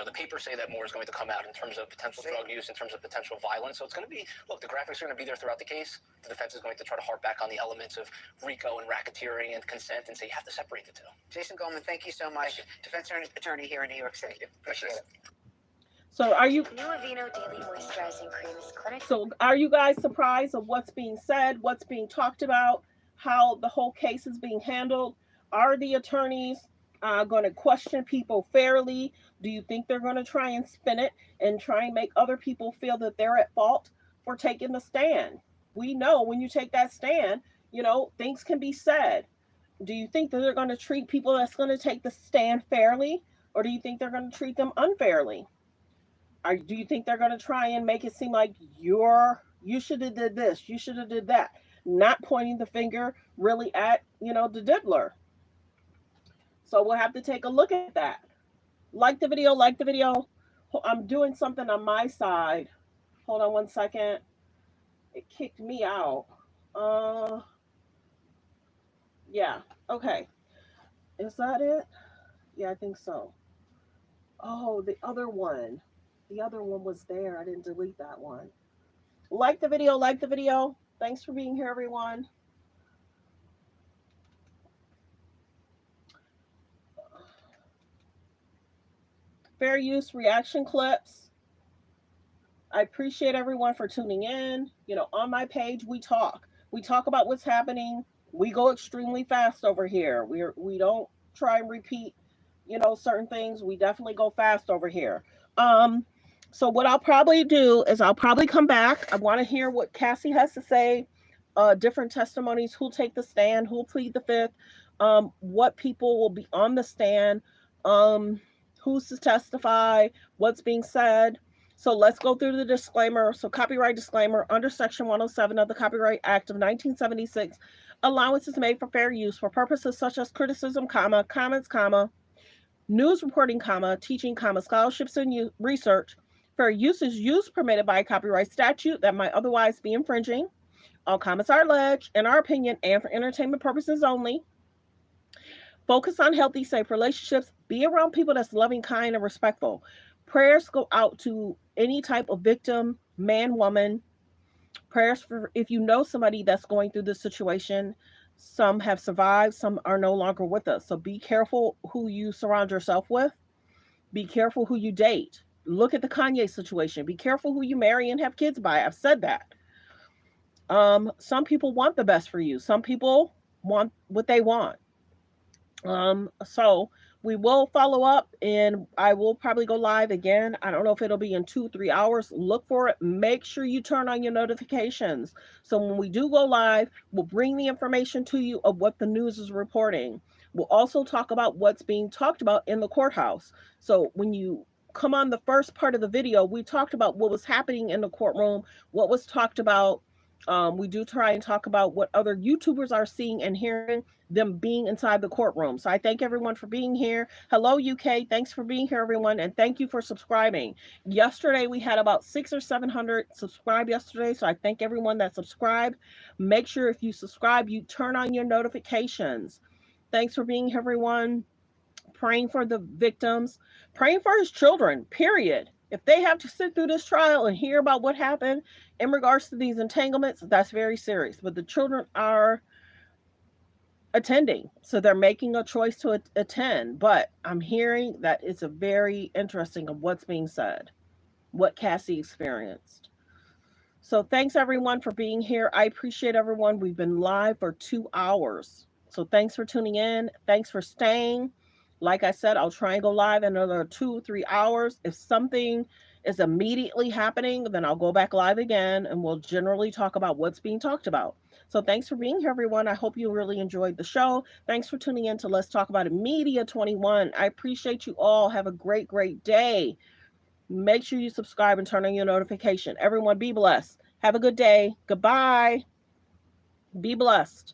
the papers say that more is going to come out in terms of potential drug use, in terms of potential violence. So it's going to be, look, the graphics are going to be there throughout the case. The defense is going to try to harp back on the elements of RICO and racketeering and consent and say you have to separate the two. Jason Goldman, thank you so much. Defense attorney here in New York City. Appreciate it. So are you? New Aveeno Daily Moisturizing Cream is clinic. So are you guys surprised of what's being said, what's being talked about, how the whole case is being handled? Are the attorneys going to question people fairly? Do you think they're going to try and spin it and try and make other people feel that they're at fault for taking the stand? We know when you take that stand, things can be said. Do you think that they're going to treat people that's going to take the stand fairly, or do you think they're going to treat them unfairly? Do you think they're going to try and make it seem like you should have did this, you should have did that, not pointing the finger really at, the diddler? So we'll have to take a look at that. Like the video, like the video. I'm doing something on my side. Hold on one second. It kicked me out. Yeah, okay. Is that it? Yeah, I think so. Oh, the other one. The other one was there. I didn't delete that one. Like the video, like the video. Thanks for being here, everyone. Fair use reaction clips. I appreciate everyone for tuning in. On my page, we talk about what's happening. We go extremely fast over here. We don't try and repeat, certain things. We definitely go fast over here. So what I'll probably do is I'll probably come back. I want to hear what Cassie has to say, different testimonies, who'll take the stand, who'll plead the fifth, what people will be on the stand, who's to testify, what's being said. So let's go through the disclaimer. So copyright disclaimer, under Section 107 of the Copyright Act of 1976, allowance is made for fair use for purposes such as criticism, comments, news reporting, teaching, scholarships and research. Fair use is use permitted by a copyright statute that might otherwise be infringing. All comments are alleged, in our opinion, and for entertainment purposes only. Focus on healthy, safe relationships. Be around people that's loving, kind, and respectful. Prayers go out to any type of victim, man, woman. Prayers for if you know somebody that's going through this situation. Some have survived, some are no longer with us. So be careful who you surround yourself with. Be careful who you date. Look at the Kanye situation. Be careful who you marry and have kids by. I've said that. Some people want the best for you. Some people want what they want. So we will follow up, and I will probably go live again. I don't know if it'll be in 2-3 hours. Look for it. Make sure you turn on your notifications. So when we do go live, we'll bring the information to you of what the news is reporting. We'll also talk about what's being talked about in the courthouse. So when you come on the first part of the video, we talked about what was happening in the courtroom, what was talked about, We do try and talk about what other YouTubers are seeing and hearing, them being inside the courtroom. So I thank everyone for being here. Hello, UK. Thanks for being here, everyone. And thank you for subscribing. Yesterday, we had about 600 or 700 subscribe yesterday. So I thank everyone that subscribed. Make sure if you subscribe, you turn on your notifications. Thanks for being here, everyone. Praying for the victims, praying for his children, period. If they have to sit through this trial and hear about what happened in regards to these entanglements, that's very serious. But the children are attending, so they're making a choice to attend. But I'm hearing that it's a very interesting of what's being said, what Cassie experienced. So thanks everyone for being here. I appreciate everyone. We've been live for 2 hours. So thanks for tuning in. Thanks for staying. Like I said, I'll try and go live in another 2 or 3 hours. If something is immediately happening, then I'll go back live again and we'll generally talk about what's being talked about. So thanks for being here, everyone. I hope you really enjoyed the show. Thanks for tuning in to Let's Talk About It Media 21. I appreciate you all. Have a great, great day. Make sure you subscribe and turn on your notification. Everyone be blessed. Have a good day. Goodbye. Be blessed.